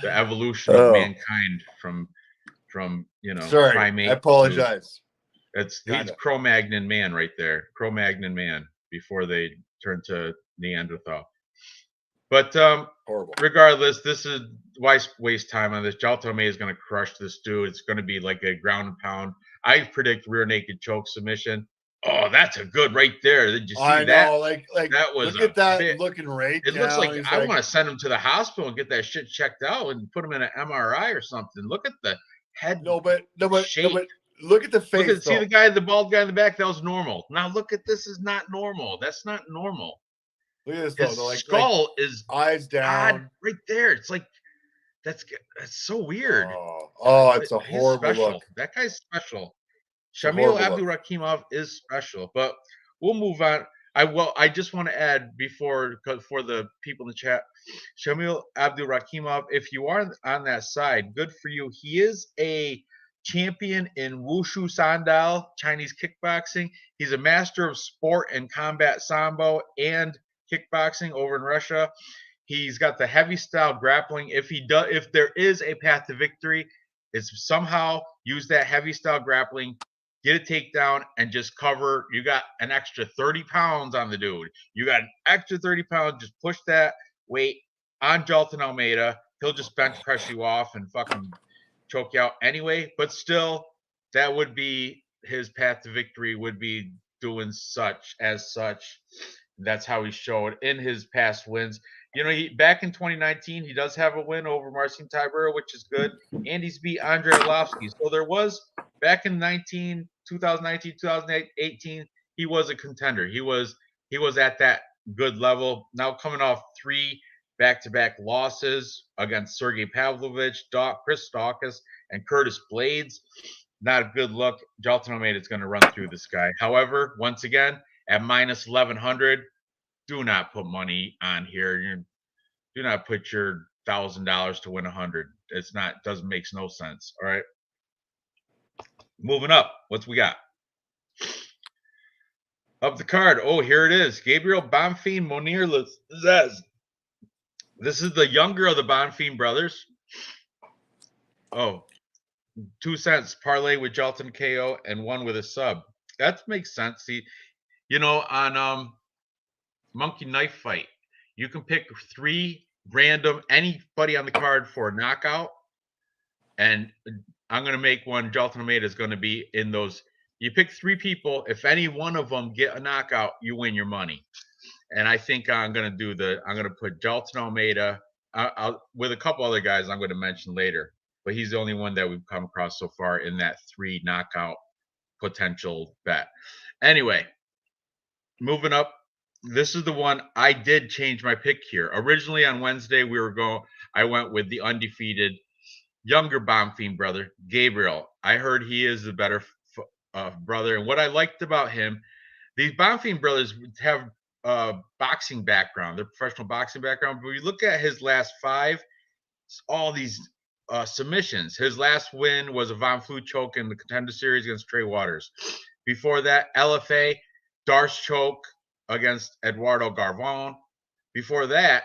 Speaker 2: evolution of mankind from
Speaker 1: Sorry,
Speaker 2: primate.
Speaker 1: I apologize.
Speaker 2: He's Cro-Magnon man right there. Cro-Magnon man before they turned to Neanderthal. But
Speaker 1: horrible.
Speaker 2: Regardless, this is why waste time on this. Jailton Almeida is going to crush this dude. It's going to be like a ground and pound. I predict rear naked choke submission. Oh, that's a good right there. Did you see that?
Speaker 1: I know, like
Speaker 2: that was
Speaker 1: look at that looking right.
Speaker 2: It looks like I want to send him to the hospital and get that shit checked out and put him in an MRI or something. Look at the head.
Speaker 1: No, but look at the face.
Speaker 2: See the bald guy in the back. That was normal. Now look at this. Is not normal. That's not normal.
Speaker 1: Look at this
Speaker 2: His
Speaker 1: though.
Speaker 2: skull is
Speaker 1: eyes down
Speaker 2: right there. It's like that's so weird.
Speaker 1: It's a horrible look.
Speaker 2: That guy's special. Shamil Abdurakhimov is special, but we'll move on. I just want to add for the people in the chat, Shamil Abdurakhimov, if you are on that side, good for you. He is a champion in Wushu Sandal, Chinese kickboxing. He's a master of sport and combat sambo and kickboxing over in Russia. He's got the heavy style grappling. If there is a path to victory, it's somehow use that heavy style grappling, get a takedown, and just cover. You got an extra 30 pounds on the dude. You got an extra 30 pounds. Just push that weight on Jailton Almeida. He'll just bench press you off and fucking choke you out anyway. But still, that would be his path to victory, would be doing such. That's how he showed in his past wins. Back in 2019, he does have a win over Marcin Tybura, which is good. And he's beat Andrei Arlovsky. So there was, back in 2019, 2018, he was a contender. He was at that good level. Now coming off 3 back-to-back losses against Sergey Pavlovich, Chris Daukaus, and Curtis Blades. Not a good look. Jailton Almeida is going to run through this guy. However, once again, at minus 1,100, do not put money on here. Do not put your $1,000 to win 100. Makes no sense. All right. Moving up. What's we got? Up the card. Oh, here it is. Gabriel Bonfim, Monir Lazez. This is the younger of the Bonfim brothers. Oh, 2 cents parlay with Jailton KO and 1 with a sub. That makes sense. See, on Monkey Knife Fight, you can pick 3 random, anybody on the card for a knockout, and I'm going to make one. Jailton Almeida is going to be in those. You pick 3 people. If any one of them get a knockout, you win your money. And I think I'm going to put Jailton Almeida with a couple other guys I'm going to mention later, but he's the only one that we've come across so far in that 3 knockout potential bet. Anyway, moving up. This is the one I did change my pick here. Originally on Wednesday, I went with the undefeated younger Bonfim brother, Gabriel. I heard he is the better brother. And what I liked about him, these Bonfim brothers have a boxing background. They're professional boxing background. But we look at his last 5, all these submissions. His last win was a Von Flue choke in the Contender Series against Trey Waters. Before that, LFA, Darce choke against Eduardo Garvon. Before that,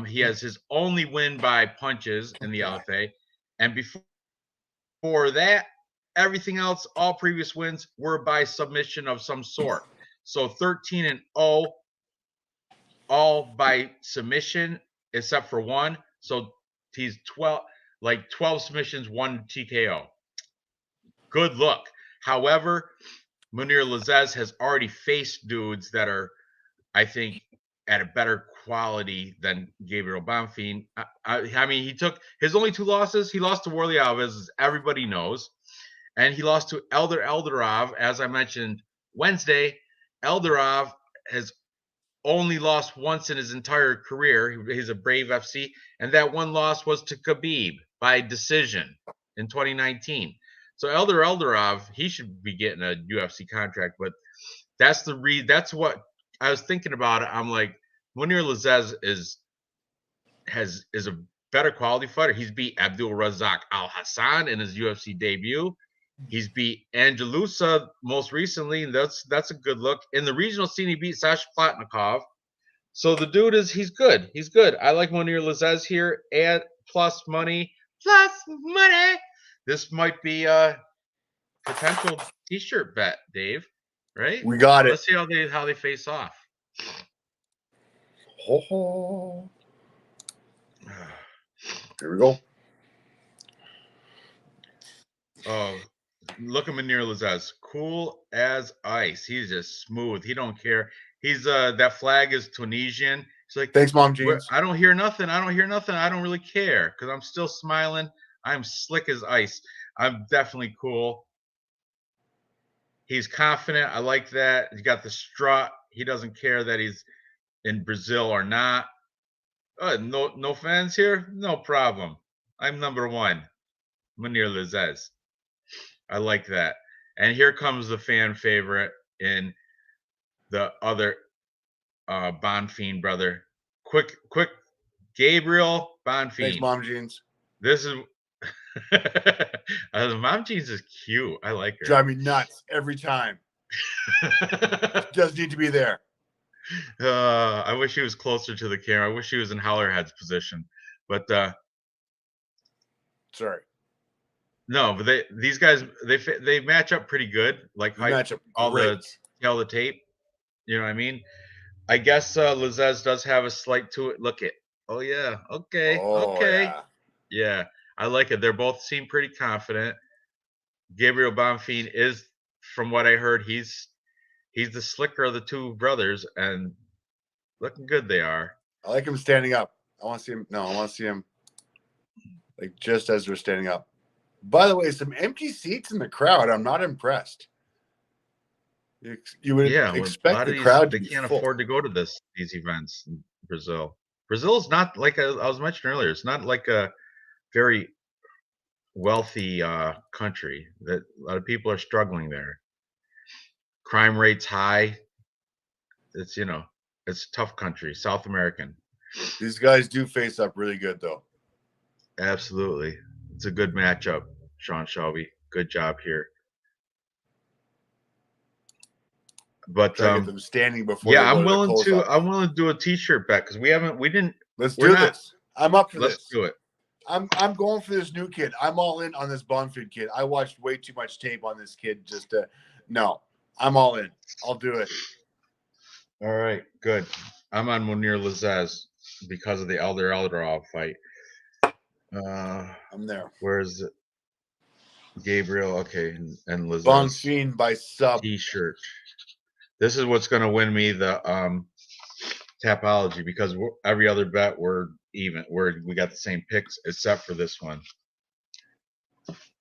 Speaker 2: he has his only win by punches in the LFA. And before that, everything else, all previous wins were by submission of some sort. So 13-0, all by submission, except for 1. So he's 12 submissions, 1 TKO. Good look. However, Munir Lazez has already faced dudes that are, I think, at a better quality than Gabriel Bonfim. I mean, he took his only 2 losses. He lost to Warley Alves, as everybody knows. And he lost to Elder Eldarov, as I mentioned Wednesday. Eldarov has only lost once in his entire career. He's a Brave FC. And that one loss was to Khabib by decision in 2019. So Eldarov, he should be getting a UFC contract, but that's what I was thinking about it. I'm like, Munir Lazzez is a better quality fighter. He's beat Abdul Razak Al Hassan in his UFC debut. He's beat Angelusa most recently, and that's a good look. In the regional scene, he beat Sasha Platnikov. So the dude he's good. He's good. I like Munir Lazzez here, and plus money. This might be a potential t-shirt bet, Dave. Right?
Speaker 1: We got it.
Speaker 2: Let's see how they face off.
Speaker 1: Oh. Here we go.
Speaker 2: Oh, look at Munir Lazzez. Cool as ice. He's just smooth. He don't care. He's that flag is Tunisian. He's like,
Speaker 1: thanks, Mom Jeans.
Speaker 2: I don't hear nothing. I don't hear nothing. I don't really care because I'm still smiling. I'm slick as ice. I'm definitely cool. He's confident. I like that. He's got the strut. He doesn't care that he's in Brazil or not. No fans here? No problem. I'm number one. Munir Lazzez. I like that. And here comes the fan favorite in the other Bonfim brother. Quick, Gabriel Bonfim.
Speaker 1: Thanks, Mom Jeans.
Speaker 2: This is Mom Jeans is cute. I like her.
Speaker 1: Drive me nuts every time. Does need to be there.
Speaker 2: I wish he was closer to the camera. I wish he was in Hollerhead's position. But
Speaker 1: sorry.
Speaker 2: No, but these guys they match up pretty good. Like
Speaker 1: match up
Speaker 2: all
Speaker 1: great.
Speaker 2: the tape. You know what I mean? I guess Lazzez does have a slight to it. Look it. Oh yeah. Okay.
Speaker 1: Oh,
Speaker 2: okay. Yeah. I like it. They're both seem pretty confident. Gabriel Bonfim is, from what I heard, he's the slicker of the two brothers, and looking good they are.
Speaker 1: I like him standing up. I want to see him. No, I want to see him like just as they're standing up. By the way, some empty seats in the crowd. I'm not impressed. You would expect the crowd to be
Speaker 2: can't
Speaker 1: full.
Speaker 2: afford to go to these events in Brazil. Brazil is not like I was mentioning earlier. It's not like a very wealthy country. That a lot of people are struggling there. Crime rates high. It's it's a tough country. South American.
Speaker 1: These guys do face up really good though.
Speaker 2: Absolutely. It's a good matchup, Sean Shelby. Good job here. But
Speaker 1: get them standing before.
Speaker 2: Yeah, I'm willing to do a t-shirt bet because we didn't.
Speaker 1: Let's do this. I'm up for this.
Speaker 2: Let's do it.
Speaker 1: I'm going for this new kid. I'm all in on this Bonfim kid. I watched way too much tape on this kid just to. No, I'm all in. I'll do it.
Speaker 2: All right, good. I'm on Munir Lazzez because of the Eldarov fight.
Speaker 1: I'm there.
Speaker 2: Where's it? Gabriel? Okay, and Lazzez.
Speaker 1: Bonfim by sub
Speaker 2: t-shirt. This is what's going to win me the Tapology because every other bet we're even. We got the same picks except for this one.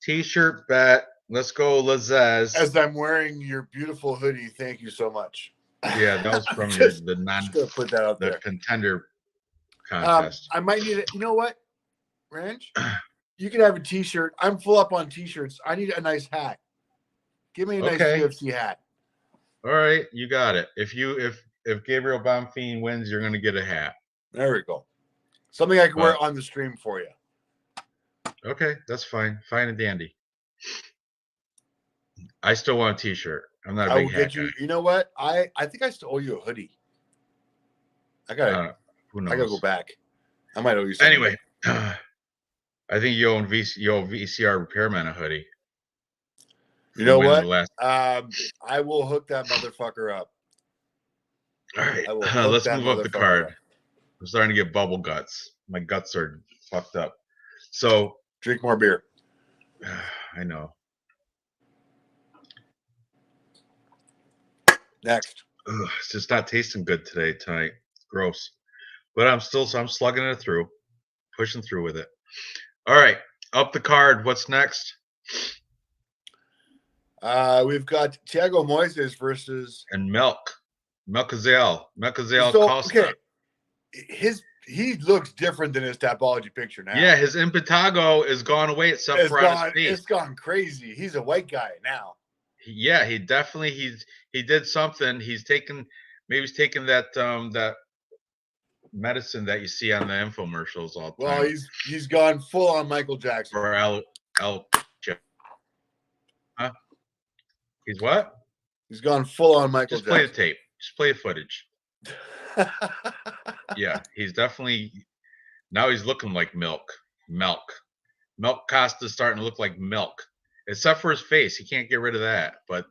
Speaker 2: T-shirt bet. Let's go, Lazzez.
Speaker 1: As I'm wearing your beautiful hoodie, thank you so much.
Speaker 2: Yeah, that was from
Speaker 1: just put that out there.
Speaker 2: Contender contest.
Speaker 1: I might need it. You know what, Ranch? You can have a T-shirt. I'm full up on T-shirts. I need a nice hat. Give me a nice UFC hat.
Speaker 2: All right, you got it. If Gabriel Bonfim wins, you're going to get a hat.
Speaker 1: There we go. Something I can wear on the stream for you.
Speaker 2: Okay, that's fine. Fine and dandy. I still want a T-shirt. I'm not a big hat guy.
Speaker 1: You know what? I think I still owe you a hoodie. I gotta go back. I might owe you something.
Speaker 2: Anyway, I think you owe VCR Repairman a hoodie.
Speaker 1: You know what? I will hook that motherfucker up.
Speaker 2: All right, let's move up the card. I'm starting to get bubble guts. My guts are fucked up. So
Speaker 1: drink more beer.
Speaker 2: I know.
Speaker 1: Next.
Speaker 2: It's just not tasting good tonight. Gross. But I'm slugging it through. Pushing through with it. All right. Up the card. What's next?
Speaker 1: We've got Thiago Moises versus
Speaker 2: Melchizedek Costa.
Speaker 1: Okay. he looks different than his Tapology picture now.
Speaker 2: Yeah, his impetigo is gone away except for on his face.
Speaker 1: It's gone crazy. He's a white guy now.
Speaker 2: Yeah, he definitely he did something. He's taken that that medicine that you see on the infomercials all the time.
Speaker 1: Well, he's gone full on Michael Jackson.
Speaker 2: For huh? He's what?
Speaker 1: He's gone full on Michael
Speaker 2: Just play the
Speaker 1: Jackson.
Speaker 2: tape. Just play the footage. Yeah, he's definitely now he's looking like milk. Milk Costa's starting to look like milk. Except for his face. He can't get rid of that. But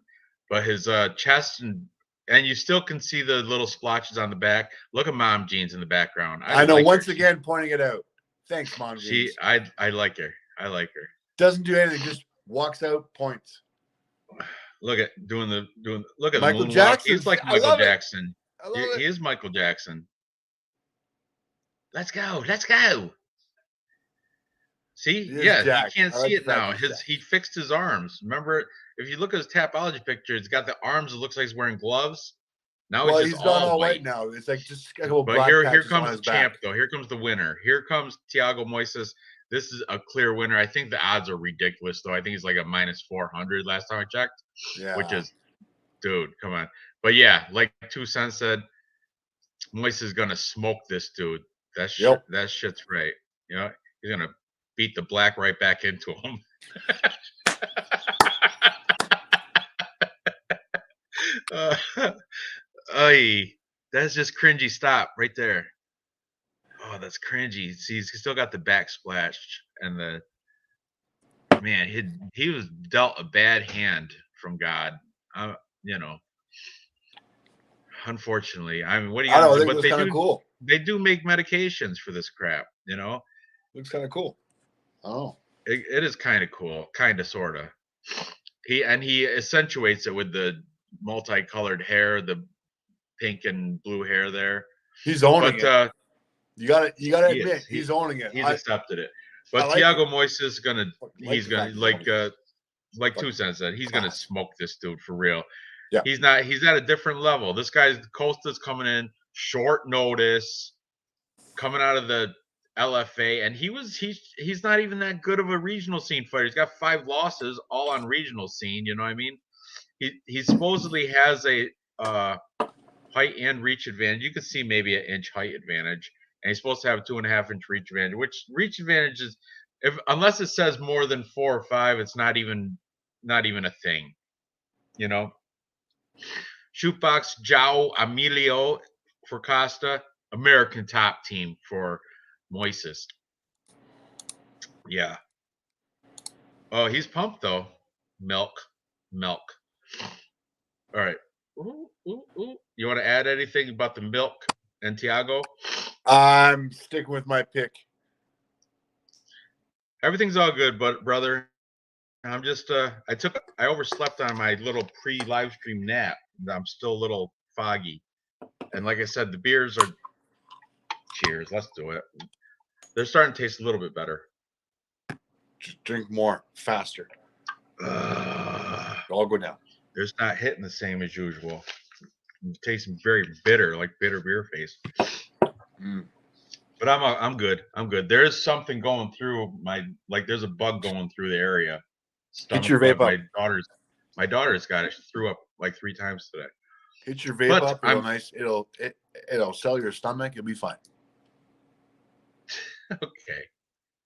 Speaker 2: his chest and you still can see the little splotches on the back. Look at Mom Jeans in the background.
Speaker 1: I know, like once again pointing it out. Thanks, Mom Jeans.
Speaker 2: I like her. I like her.
Speaker 1: Doesn't do anything, just walks out, points.
Speaker 2: Look at look at
Speaker 1: Michael Jackson.
Speaker 2: He's like Michael Jackson. He is Michael Jackson. Let's go. Let's go. See? Yeah, you can't see it now. He fixed his arms. Remember, if you look at his Tapology picture, he's got the arms. It looks like he's wearing gloves. Now he's just all white
Speaker 1: now. It's like just a
Speaker 2: couple black patches. But here comes the champ, though. Here comes the winner. Here comes Thiago Moises. This is a clear winner. I think the odds are ridiculous, though. I think he's like a -400 last time I checked.
Speaker 1: Yeah.
Speaker 2: Which is, dude, come on. But yeah, like 2 Cents said, Moises is gonna smoke this dude. That shit's right. You know, he's gonna beat the black right back into him. That's just cringy. Stop right there. Oh, that's cringy. See, he's still got the backsplash and the man. He was dealt a bad hand from God. You know. Unfortunately, I mean, what do you?
Speaker 1: I don't know. I think it's kind of cool.
Speaker 2: They do make medications for this crap. You know.
Speaker 1: Looks kind of cool. Oh.
Speaker 2: It is kind of cool, kind of, sort of. He accentuates it with the multicolored hair, the pink and blue hair there.
Speaker 1: He's owning it. You gotta admit, he's owning it.
Speaker 2: He's accepted it. But Thiago Moises is gonna, like 2 Cents said, he's gonna smoke this dude for real.
Speaker 1: Yeah.
Speaker 2: He's at a different level. This guy's Costa's coming in short notice, coming out of the LFA, and he's not even that good of a regional scene fighter. He's got 5 losses, all on regional scene. You know what I mean? He supposedly has a height and reach advantage. You can see maybe an inch height advantage, and he's supposed to have a 2.5-inch reach advantage. Which reach advantage is, unless it says more than 4 or 5, it's not even a thing. You know. Shootbox João Emilio for Costa, American top team for Moises. Yeah. Oh, he's pumped though. Milk. All right. Ooh. You want to add anything about the milk and Thiago?
Speaker 1: I'm sticking with my pick.
Speaker 2: Everything's all good, but brother, I'm just I overslept on my little pre-live stream nap. I'm still a little foggy. And like I said, the beers are cheers. Let's do it. They're starting to taste a little bit better.
Speaker 1: Just drink more, faster. All go down.
Speaker 2: They're just not hitting the same as usual. It tastes very bitter, like bitter beer face. But I'm good. There is something going through there's a bug going through the area.
Speaker 1: Hit your vape up.
Speaker 2: My daughter's got it. She threw up like 3 times today.
Speaker 1: Hit your vape up. It'll sell your stomach. It'll be fine.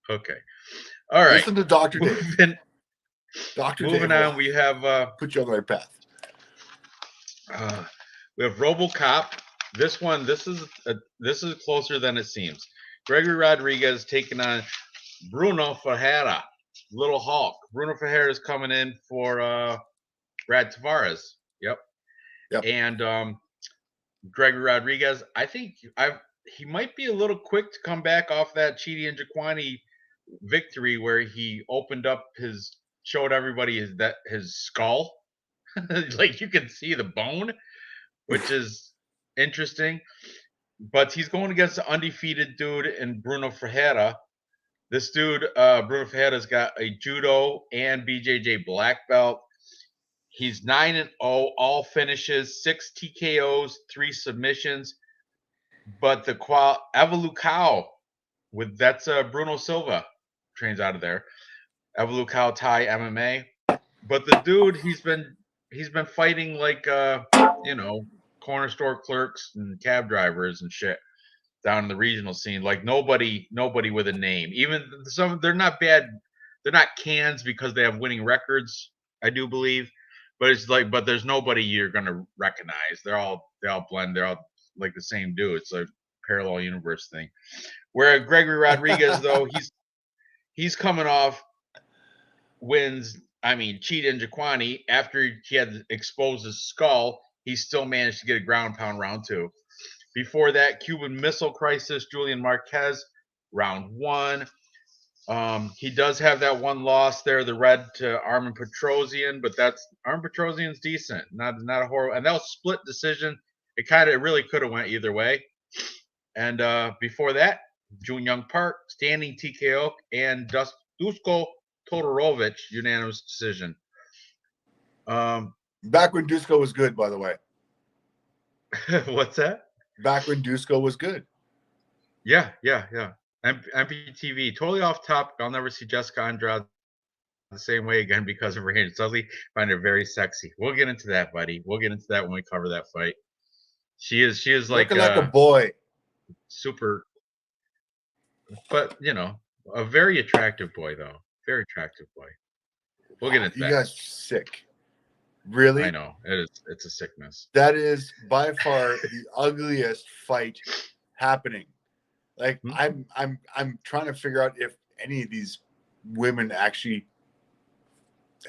Speaker 2: Okay. All right.
Speaker 1: Listen to Dr. Dave.
Speaker 2: Moving on, we have
Speaker 1: put you on the right path.
Speaker 2: We have RoboCop. This is closer than it seems. Gregory Rodriguez taking on Bruno Ferreira, Little Hulk. Bruno Ferreira is coming in for Brad Tavares. Yep. And Gregory Rodriguez, I think he might be a little quick to come back off that Chidi and Jaquani victory where he showed everybody his skull. Like you can see the bone, which is interesting. But he's going against the undefeated dude in Bruno Ferreira. This dude, Bruno Ferreira's got a judo and BJJ black belt. He's 9-0, all finishes, 6 TKOs, 3 submissions. But the Evolucao with that's Bruno Silva trains out of there. Evolucao Thai MMA. But the dude, he's been fighting like you know, corner store clerks and cab drivers and shit down in the regional scene. Like nobody with a name. Even some, they're not bad. They're not cans because they have winning records, I do believe. But it's like, but there's nobody you're gonna recognize. They all blend. They're all like the same dude. It's a parallel universe thing. Where Gregory Rodriguez, though, he's coming off wins. I mean, Cheetah and Jaquani, after he had exposed his skull, he still managed to get a ground pound round 2. Before that, Cuban Missile Crisis, Julian Marquez, round 1. He does have that one loss there, the red to Armin Petrosian, but that's Armin Petrosian's decent, not a horrible. And that was split decision. It really could have went either way. And before that, Jun Young Park, standing TKO, and Dusko Todorovic, unanimous decision.
Speaker 1: Back when Dusko was good, by the way.
Speaker 2: What's that?
Speaker 1: Back when Dusko was good.
Speaker 2: Yeah. MPTV, totally off topic. I'll never see Jessica Andrade the same way again because of her age. Suddenly find her very sexy. We'll get into that, buddy. We'll get into that when we cover that fight. She is
Speaker 1: looking like a boy.
Speaker 2: Super, but you know, a very attractive boy though. Very attractive boy. We'll get into that.
Speaker 1: You guys are sick. Really?
Speaker 2: I know. It's a sickness.
Speaker 1: That is by far the ugliest fight happening. Like I'm trying to figure out if any of these women actually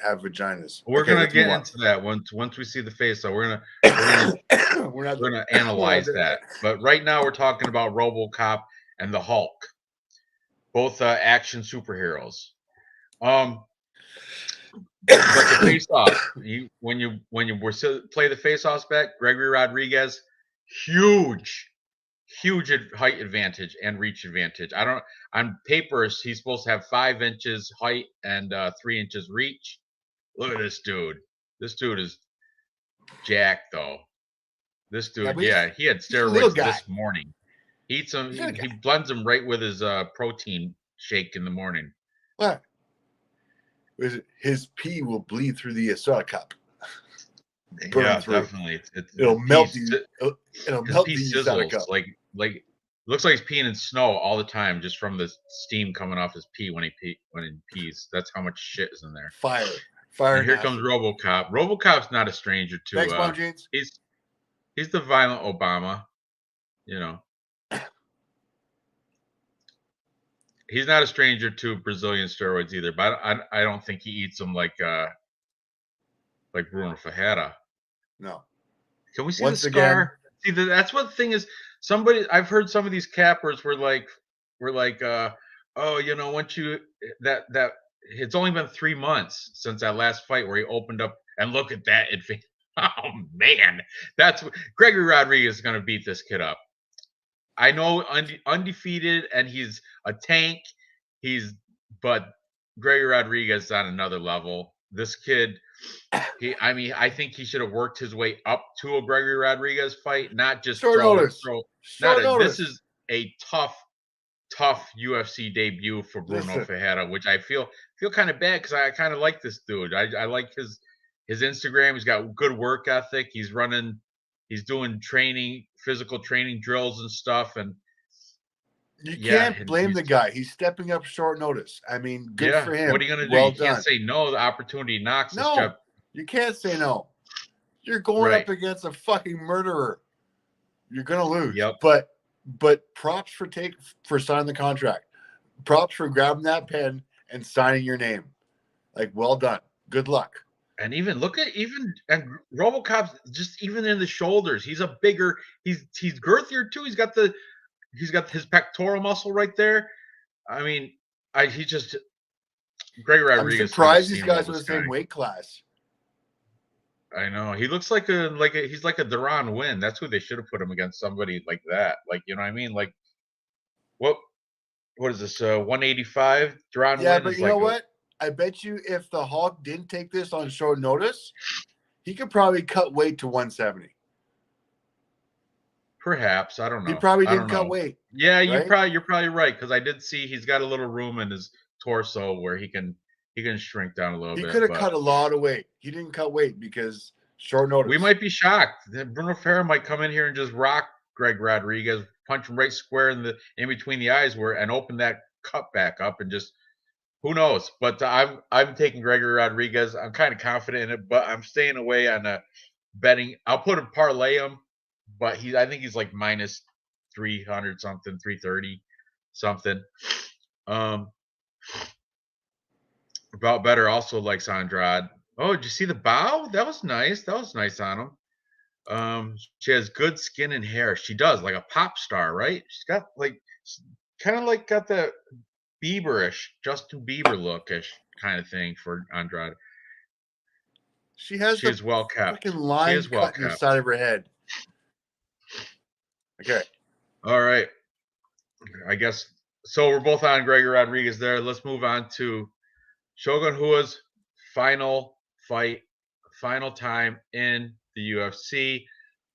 Speaker 1: have vaginas.
Speaker 2: We're gonna get into that once we see the face. So we're gonna analyze that. But right now we're talking about RoboCop and the Hulk, both action superheroes. But the face off, when you play the face offs back, Gregory Rodriguez, huge height advantage and reach advantage. On paper he's supposed to have 5 inches height and 3 inches reach. Look at this dude. This dude is jacked though. This dude, he had steroids this morning. He eats them. He blends them right with his protein shake in the morning.
Speaker 1: What? His pee will bleed through the soda cup.
Speaker 2: Yeah, definitely.
Speaker 1: It'll melt it'll melt the soda cup.
Speaker 2: Like looks like he's peeing in snow all the time, just from the steam coming off his pee when he pees. That's how much shit is in there.
Speaker 1: Fire.
Speaker 2: And here comes RoboCop. RoboCop's not a stranger to.
Speaker 1: Thanks, Mom Jeans.
Speaker 2: He's the violent Obama, you know. He's not a stranger to Brazilian steroids either, but I don't think he eats them like Bruno Ferreira.
Speaker 1: No.
Speaker 2: Can we see the scar? See, that's what the thing is. I've heard some of these cappers were like, oh, you know, once you that it's only been 3 months since that last fight where he opened up, and look at that advantage. Oh man, that's what Gregory Rodriguez is going to beat this kid up. I know undefeated, and he's a tank. But Gregory Rodriguez is on another level. This kid, I think he should have worked his way up to a Gregory Rodriguez fight, not just This is a tough UFC debut for Bruno Ferreira, which I feel kind of bad because I kind of like this dude. I like his Instagram. He's got good work ethic. He's doing physical training drills and stuff, and
Speaker 1: you can't blame the guy. He's stepping up short notice. I mean, good for him.
Speaker 2: What are you gonna do? You can't say no. The opportunity knocks.
Speaker 1: No, you can't say no. You're going up against a fucking murderer. You're gonna lose.
Speaker 2: Yep.
Speaker 1: But props for signing the contract. Props for grabbing that pen and signing your name. Like, well done. Good luck.
Speaker 2: And even look at and RoboCop's just even in the shoulders. He's he's girthier too. He's got his pectoral muscle right there. I mean, Gregory Rodriguez.
Speaker 1: I'm surprised these guys are the same weight class.
Speaker 2: I know. He looks like he's like a Duran Win. That's who they should have put him against, somebody like that. Like, you know what I mean? Like, what is this? 185 Duran Win.
Speaker 1: Yeah, but you know what? I bet you if the Hulk didn't take this on short notice, he could probably cut weight to 170.
Speaker 2: Perhaps. I don't
Speaker 1: He
Speaker 2: know.
Speaker 1: probably
Speaker 2: I
Speaker 1: didn't
Speaker 2: don't
Speaker 1: cut
Speaker 2: know.
Speaker 1: weight,
Speaker 2: Yeah,
Speaker 1: right?
Speaker 2: you're probably right, because I did see he's got a little room in his torso where he can shrink down a little
Speaker 1: He could
Speaker 2: bit,
Speaker 1: have
Speaker 2: but
Speaker 1: cut a lot of weight. He didn't cut weight because short
Speaker 2: we
Speaker 1: notice.
Speaker 2: might be shocked. Bruno Ferrer might come in here and just rock Greg Rodriguez, punch him right square in between the eyes and open that cut back up, and just who knows. But I'm taking Gregory Rodriguez. I'm kind of confident in it, but I'm staying away on betting. I'll put him parlay him, but I think he's like minus 300 something, 330 something. About better also likes Andrade. Oh, did you see the bow? That was nice. That was nice on him. She has good skin and hair. She does, like a pop star, right? She's got like kind of like got the Bieberish, Justin Bieber lookish kind of thing for Andrade.
Speaker 1: She has
Speaker 2: She
Speaker 1: the
Speaker 2: is well kept.
Speaker 1: freaking
Speaker 2: She
Speaker 1: line
Speaker 2: is well
Speaker 1: cut in the
Speaker 2: kept.
Speaker 1: side of her head. Okay.
Speaker 2: All right. I guess so. We're both on Gregor Rodriguez there. Let's move on to Shogun Rua's final fight, final time in the UFC.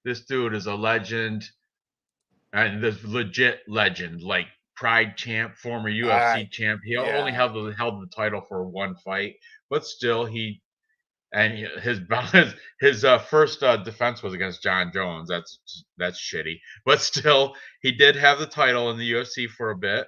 Speaker 2: This dude is a legend, and this legit legend, like Pride champ, former UFC champ. He only
Speaker 1: Yeah.
Speaker 2: held the title for one fight, but still his first defense was against John Jones. That's shitty, but still he did have the title in the UFC for a bit.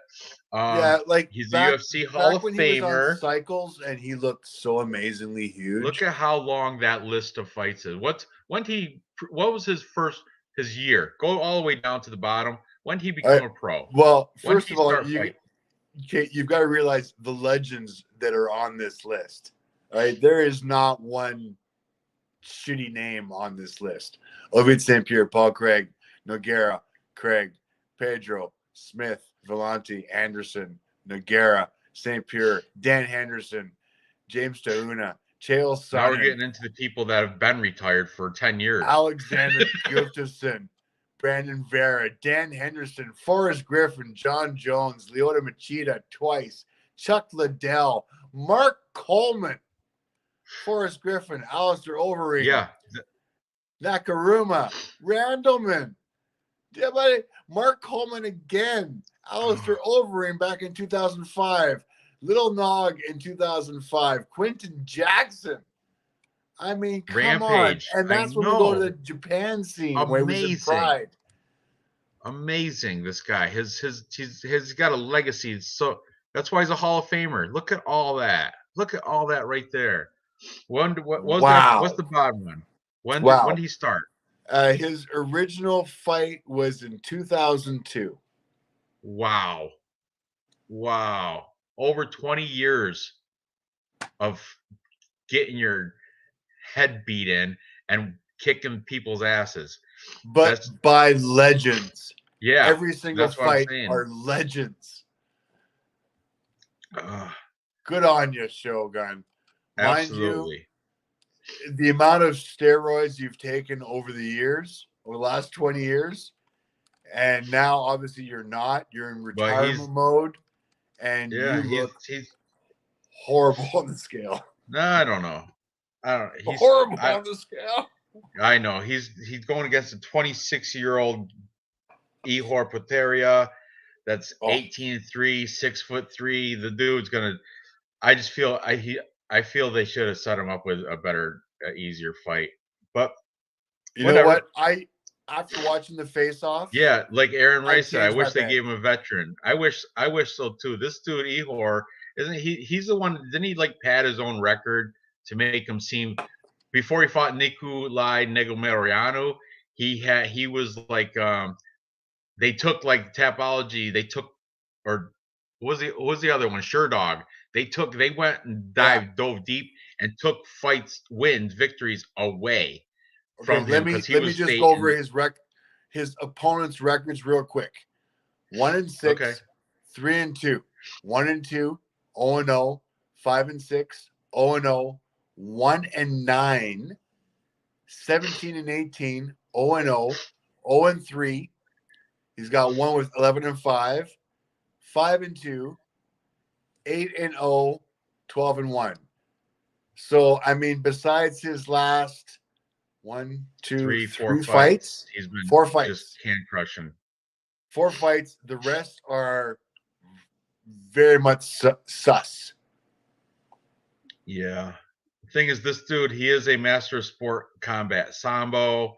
Speaker 1: Yeah, like
Speaker 2: He's a
Speaker 1: back
Speaker 2: UFC Hall
Speaker 1: back
Speaker 2: of
Speaker 1: when he was on
Speaker 2: Famer.
Speaker 1: cycles and he looked so amazingly
Speaker 2: Look
Speaker 1: huge.
Speaker 2: at how long that list of fights is. What was his year? Go all the way down to the bottom. When did he become a pro?
Speaker 1: Well,
Speaker 2: When did
Speaker 1: first
Speaker 2: he
Speaker 1: of all,
Speaker 2: start fighting?
Speaker 1: you've got to realize the legends that are on this list. Right? There is not one shitty name on this list. Ovid St. Pierre, Paul Craig, Noguera, Craig, Pedro, Smith, Vellante, Anderson, Noguera, St. Pierre, Dan Henderson, James Tauna, Chael
Speaker 2: Now we're
Speaker 1: Sonnen,
Speaker 2: getting into the people that have been retired for 10 years.
Speaker 1: Alexander Gustafsson, Brandon Vera, Dan Henderson, Forrest Griffin, John Jones, Lyoto Machida twice, Chuck Liddell, Mark Coleman, Forrest Griffin, Alistair Overeem,
Speaker 2: Yeah.
Speaker 1: Nakaruma, Randleman, Mark Coleman again, Alistair Overeem back in 2005, Little Nog in 2005, Quentin Jackson. I mean, come
Speaker 2: Rampage.
Speaker 1: on. And that's when we go to the Japan scene where he was in Pride.
Speaker 2: Amazing, this guy. He's got a legacy. So that's why he's a Hall of Famer. Look at all that. Look at all that right there. What's the bottom one? When did he start?
Speaker 1: His original fight was in 2002.
Speaker 2: Wow. Over 20 years of getting your head beat in and kicking people's asses.
Speaker 1: But by legends.
Speaker 2: Yeah.
Speaker 1: Every single fight are legends. Good on you, Shogun.
Speaker 2: Absolutely.
Speaker 1: Mind you, the amount of steroids you've taken over the last 20 years, and now obviously you're in retirement mode, and you look horrible on the scale.
Speaker 2: No, I don't know. He's
Speaker 1: horrible on the scale.
Speaker 2: I know. He's going against a 26-year-old Ihor Potieria that's 18-3, 6'3". The dude's gonna. I just feel I feel they should have set him up with a better, easier fight. But
Speaker 1: you know what? After watching the face-off,
Speaker 2: yeah, like Aaron Rice said, I wish they gave him a veteran. I wish so too. This dude Ihor, isn't he? He's the one. Didn't he like pad his own record to make him seem? Before he fought Nikolai Negomereanu, he was like they took like Tapology. They took, or what was the other one? Sherdog. They went and dove deep and took victories away from him because he was.
Speaker 1: Let me just go over his opponent's records real quick. 1-6, 3-2, 1-2, 0-0, 5-6, 0-0, 1-9, 17-18, 0-0, 0-3. He's got one with 11-5, 5-2, 8-0, 12-1. So I mean, besides his last 1, 2,
Speaker 2: Three,
Speaker 1: 3
Speaker 2: 4
Speaker 1: fights.
Speaker 2: He's been
Speaker 1: 4
Speaker 2: just
Speaker 1: fights.
Speaker 2: can crushing.
Speaker 1: 4 fights. The rest are very much sus.
Speaker 2: Yeah. The thing is, this dude, he is a master of sport combat. Sambo.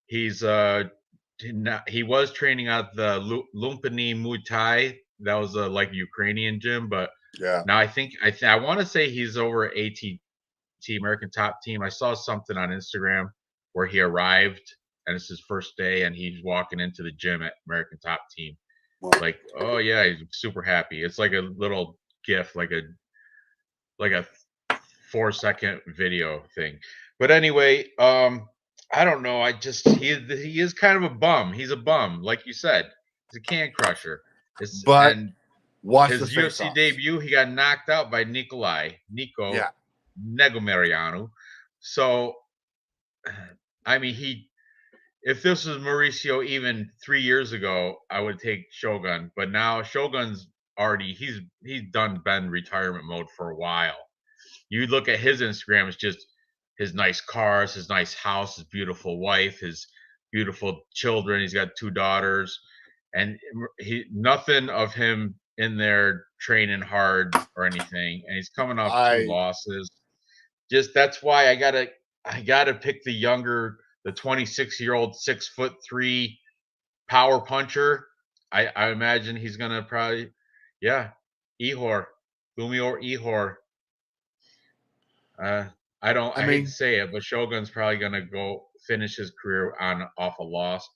Speaker 2: He's he was training at the Lumpini Muay Thai. That was a like Ukrainian gym, but
Speaker 1: Yeah.
Speaker 2: now I want to say he's over at ATT, American Top Team. I saw something on Instagram where he arrived and it's his first day and he's walking into the gym at American Top Team. Like, oh yeah, he's super happy. It's like a little gif, like a 4-second video thing. But anyway, I don't know. He is kind of a bum. He's a bum, like you said. He's a can crusher.
Speaker 1: But
Speaker 2: And
Speaker 1: watch the
Speaker 2: his UFC
Speaker 1: face-offs.
Speaker 2: debut, he got knocked out by Nico
Speaker 1: Yeah.
Speaker 2: Negomariano. So, I mean, if this was Mauricio even 3 years ago, I would take Shogun. But now Shogun's already he's been retirement mode for a while. You look at his Instagram, it's just his nice cars, his nice house, his beautiful wife, his beautiful children. He's got 2 daughters, and nothing of him in there training hard or anything. And he's coming off 2 losses. Just that's why I gotta pick the younger, the 26-year-old 6'3" power puncher. I imagine he's gonna probably, yeah, Ihor, Bumi or Ihor. I hate to say it, but Shogun's probably gonna go finish his career off a loss.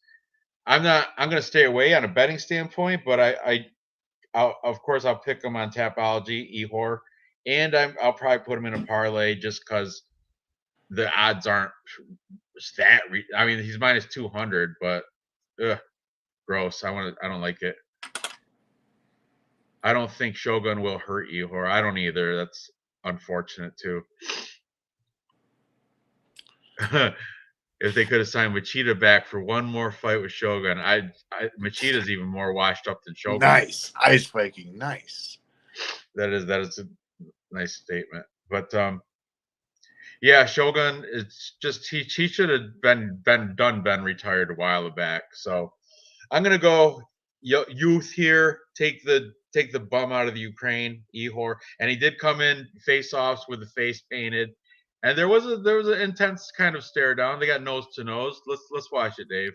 Speaker 2: I'm gonna stay away on a betting standpoint, but of course I'll pick him on Tapology, Ehor, and I'll probably put him in a parlay just because the odds aren't that. I mean, he's minus 200, but gross. I don't like it. I don't think Shogun will hurt Ehor. I don't either. That's unfortunate too. If they could have signed Machida back for one more fight with Shogun, Machida's even more washed up than Shogun.
Speaker 1: Nice ice Viking, nice.
Speaker 2: That is a nice statement. But yeah, Shogun. It's just he should have been retired a while back. So I'm gonna go youth here. Take the bum out of the Ukraine, Ihor, and he did come in face-offs with the face painted. And there was an intense kind of stare down. They got nose to nose. Let's watch it, Dave.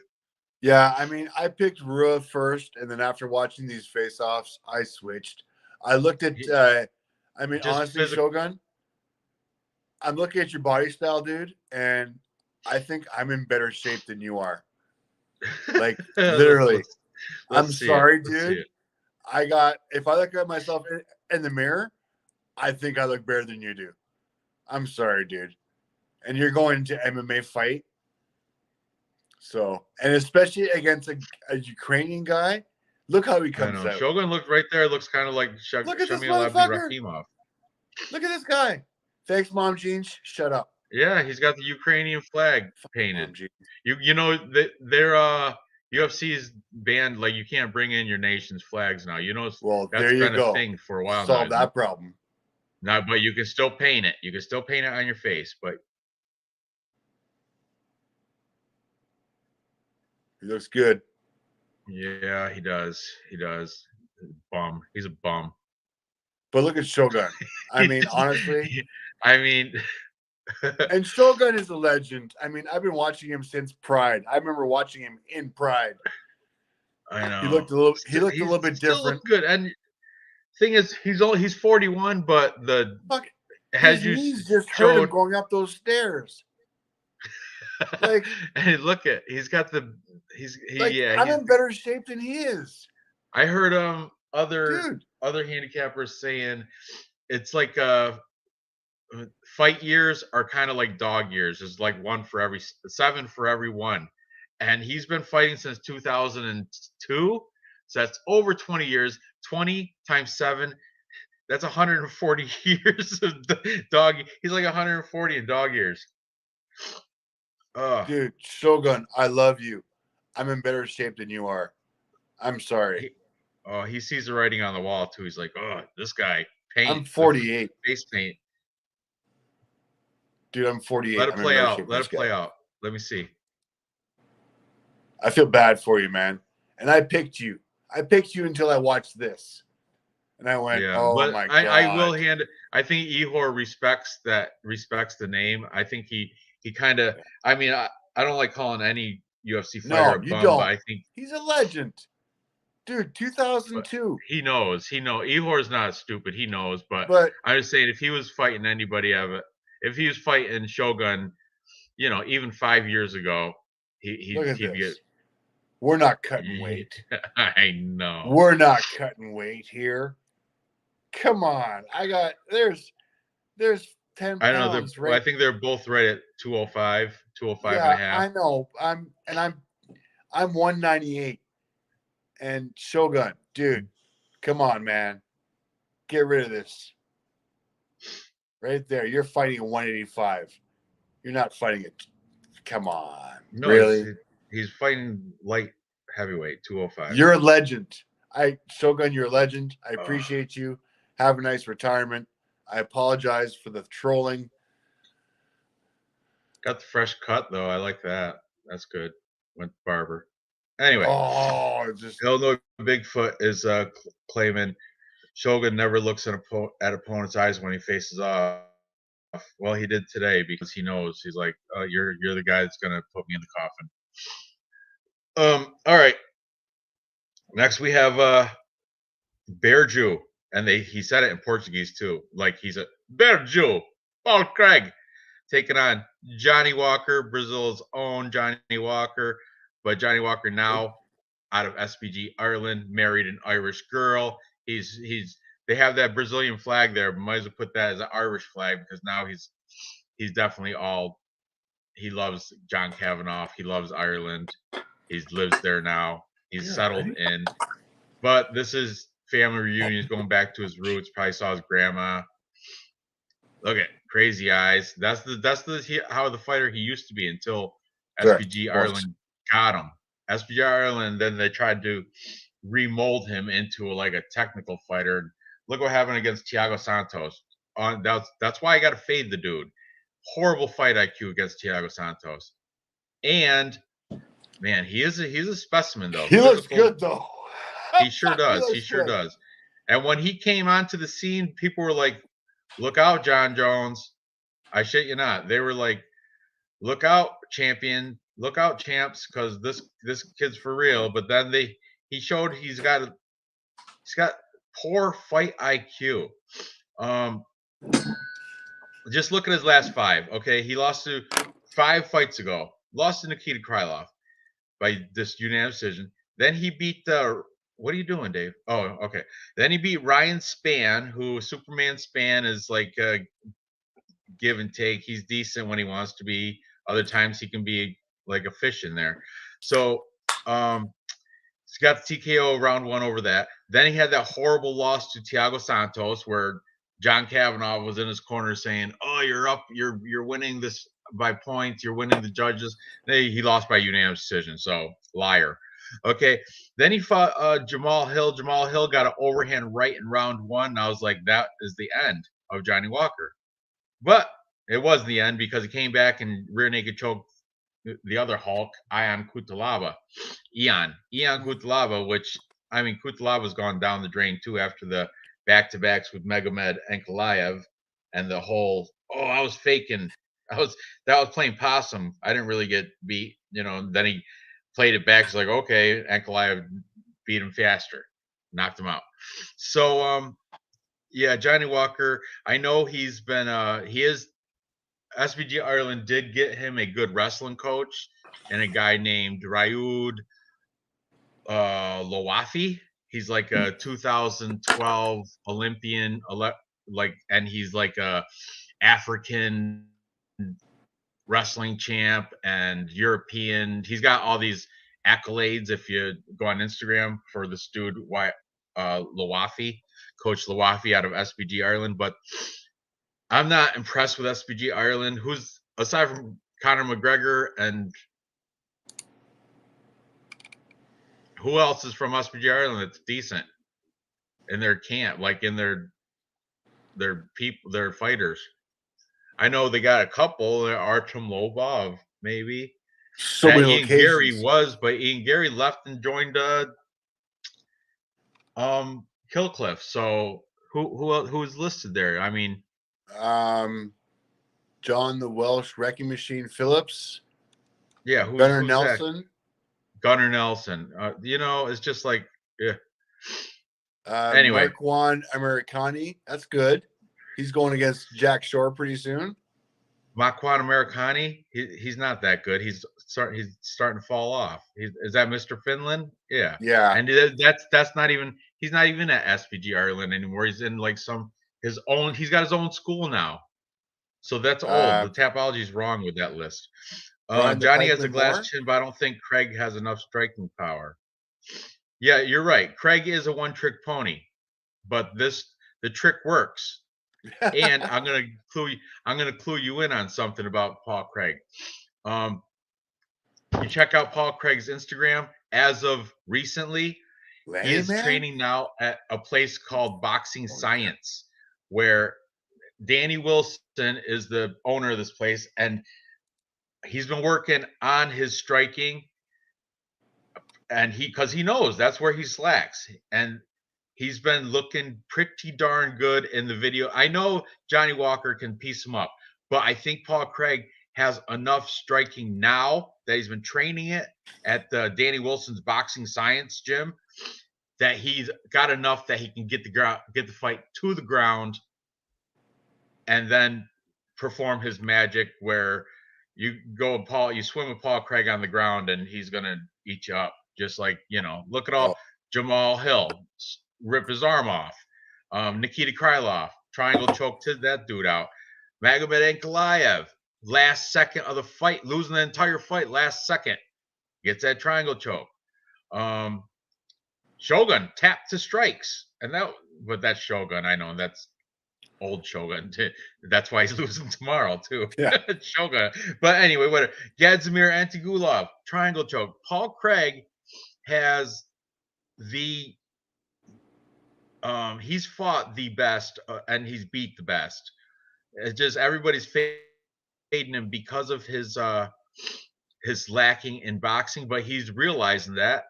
Speaker 1: Yeah, I mean, I picked Rua first, and then after watching these face-offs, I switched. I looked at, honestly, Shogun, I'm looking at your body style, dude, and I think I'm in better shape than you are. Like, literally. I'm sorry, dude. If I look at myself in the mirror, I think I look better than you do. I'm sorry, dude. And you're going to MMA fight. So, and especially against a Ukrainian guy, look how he comes out.
Speaker 2: Shogun looked right there. Looks kind of like
Speaker 1: Look at this motherfucker. Look at this guy. Thanks, Mom Jeans. Shut up.
Speaker 2: Yeah, he's got the Ukrainian flag painted. You know their UFC's banned, like you can't bring in your nation's flags now. You know, that's been a thing for a while.
Speaker 1: Solve that problem.
Speaker 2: No, but you can still paint it. You can still paint it on your face, but
Speaker 1: he looks good.
Speaker 2: Yeah, he does. He does. Bum. He's a bum.
Speaker 1: But look at Shogun. I mean, honestly.
Speaker 2: I mean,
Speaker 1: and Shogun is a legend. I mean, I've been watching him since Pride. I remember watching him in Pride.
Speaker 2: I know.
Speaker 1: He looked a little bit different.
Speaker 2: Good. And thing is, he's 41, but
Speaker 1: his knees just hurt him going up those stairs. Like,
Speaker 2: and he's got I'm
Speaker 1: in better shape than he is.
Speaker 2: I heard other handicappers saying it's like fight years are kind of like dog years. It's like 7 for every one. And he's been fighting since 2002. So that's over 20 years. 20 times 7, that's 140 years of dog. He's like 140 in dog years.
Speaker 1: Dude, Shogun, I love you. I'm in better shape than you are. I'm sorry.
Speaker 2: He sees the writing on the wall too. He's like, oh, this guy paint.
Speaker 1: I'm 48.
Speaker 2: Face paint.
Speaker 1: Dude, I'm 48.
Speaker 2: Let it play out. Let it play out. Let me see.
Speaker 1: I feel bad for you, man. And I picked you. I picked you until I watched this. And I went,
Speaker 2: Yeah,
Speaker 1: oh
Speaker 2: but
Speaker 1: my
Speaker 2: I will
Speaker 1: God.
Speaker 2: hand it. I think Ihor respects the name. I think he kind of. I mean, I don't like calling any UFC fighter
Speaker 1: No,
Speaker 2: a
Speaker 1: you
Speaker 2: bum, but
Speaker 1: don't.
Speaker 2: I think
Speaker 1: He's a legend. Dude,
Speaker 2: but
Speaker 1: 2002.
Speaker 2: he knows. Ihor's not stupid. He knows. But
Speaker 1: But
Speaker 2: I'm just saying, if he was fighting anybody of it, if he was fighting Shogun, even 5 years ago,
Speaker 1: look at
Speaker 2: he'd get.
Speaker 1: this. We're not cutting weight.
Speaker 2: I know.
Speaker 1: We're not cutting weight here. Come on. There's 10
Speaker 2: I know
Speaker 1: pounds,
Speaker 2: I
Speaker 1: right?
Speaker 2: think they're both right at 205, 205 and a
Speaker 1: Yeah,
Speaker 2: half.
Speaker 1: I know. I'm 198. And Shogun, dude, come on, man. Get rid of this. Right there. You're fighting at 185. You're not fighting it. Come on.
Speaker 2: No,
Speaker 1: Really?
Speaker 2: he's fighting light heavyweight, 205.
Speaker 1: You're a legend. Shogun, you're a legend. I
Speaker 2: Ugh.
Speaker 1: appreciate you. Have a nice retirement. I apologize for the trolling.
Speaker 2: Got the fresh cut though. I like that. That's good. Went barber. Anyway, Illinois Bigfoot is claiming Shogun never looks at opponent's eyes when he faces off. Well, he did today because he knows. He's like, you're the guy that's gonna put me in the coffin. All right. Next we have Bear Jew, and he said it in Portuguese too. Like he's a Bear Jew, Paul Craig, taking on Johnny Walker, Brazil's own Johnny Walker, but Johnny Walker now out of SPG Ireland, married an Irish girl. They have that Brazilian flag there. Might as well put that as an Irish flag because now he's definitely he loves John Kavanagh. He loves Ireland. He lives there now. He's settled in. But this is family reunions going back to his roots. Probably saw his grandma. Look at crazy eyes. That's how the fighter he used to be until SPG Ireland got him. SPG Ireland, then they tried to remold him into like a technical fighter. Look what happened against Thiago Santos. That's why I got to fade the dude. Horrible fight IQ against Thiago Santos. And man, he's a specimen though.
Speaker 1: He looks good though.
Speaker 2: He sure does. He sure does. And when he came onto the scene, people were like, "Look out, John Jones." I shit you not. They were like, "Look out, champion. Look out, champs, because this kid's for real." But then he showed he's got poor fight IQ. Just look at his last 5. Okay, he lost to 5 fights ago. Lost to Nikita Krylov by this unanimous decision. Then he beat what are you doing, Dave? Oh, okay. Then he beat Ryan Spann, who Superman Spann is like give and take. He's decent when he wants to be. Other times he can be like a fish in there. So he's got the TKO round 1 over that. Then he had that horrible loss to Thiago Santos where John Kavanagh was in his corner saying, "Oh, you're up. You're winning this by points. You're winning the judges." He lost by unanimous decision. So liar. Okay. Then he fought Jamal Hill. Jamal Hill got an overhand right in round 1. And I was like, that is the end of Johnny Walker. But it was the end because he came back and rear naked choked the other Hulk, Ion Cutelaba. Ion Cutelaba, which, I mean, Kutelava's gone down the drain too after the back-to-backs with Megamed and Kalaev and the whole, I was faking. That was playing possum. I didn't really get beat, then he played it back. It's like, okay, Ankalaev beat him faster, knocked him out. So, yeah, Johnny Walker, I know he's been, SVG Ireland did get him a good wrestling coach and a guy named Ryud Lowafi. He's like a 2012 Olympian, and he's like a African wrestling champ and European. He's got all these accolades. If you go on Instagram for this dude, Lowafi, Coach Lowafi out of SPG Ireland. But I'm not impressed with SPG Ireland. Who's aside from Conor McGregor and who else is from SPG Ireland that's decent in their camp, like in their people, their fighters? I know they got a couple. Artem Lobov. maybe.
Speaker 1: So
Speaker 2: That
Speaker 1: many
Speaker 2: Ian Gary
Speaker 1: locations.
Speaker 2: was, but Ian Gary left and joined Killcliff. So who's listed there? I mean,
Speaker 1: John the Welsh Wrecking Machine Phillips.
Speaker 2: yeah,
Speaker 1: Gunnar
Speaker 2: who's that?
Speaker 1: Nelson.
Speaker 2: Gunnar Nelson. You know, it's just like, yeah. Anyway,
Speaker 1: Marquand Americani. That's good. He's going against Jack Shore pretty soon.
Speaker 2: Marquand Americani. He's not that good. He's starting to fall off. Is that Mr. Finland? Yeah.
Speaker 1: Yeah.
Speaker 2: And that's not even. He's not even at SPG Ireland anymore. He's in like his own. He's got his own school now. So that's old. The Tapology is wrong with that list. Johnny has a glass chin, but I don't think Craig has enough striking power. Yeah, you're right. Craig is a one-trick pony, but the trick works. And I'm gonna clue you in on something about Paul Craig. You check out Paul Craig's Instagram. As of recently, he is training now at a place called Boxing Science, where Danny Wilson is the owner of this place, and he's been working on his striking, and because he knows that's where he slacks, and he's been looking pretty darn good in the video. I know Johnny Walker can piece him up, but I think Paul Craig has enough striking now that he's been training it at the Danny Wilson's Boxing Science gym, that he's got enough that he can get the fight to the ground and then perform his magic where you swim with Paul Craig on the ground and he's gonna eat you up. Just like, look at all Jamal Hill, rip his arm off. Nikita Krylov, triangle choke to that dude out. Magomed Ankalaev, last second of the fight, losing the entire fight, last second, gets that triangle choke. Shogun tapped to strikes, but that's Shogun. I know that's old Shogun. That's why he's losing tomorrow too.
Speaker 1: Yeah.
Speaker 2: Shogun. But anyway, whatever. Gadzimir Antigulov, triangle choke. Paul Craig has he's fought the best and he's beat the best. It's just everybody's fading him because of his lacking in boxing, but he's realizing that.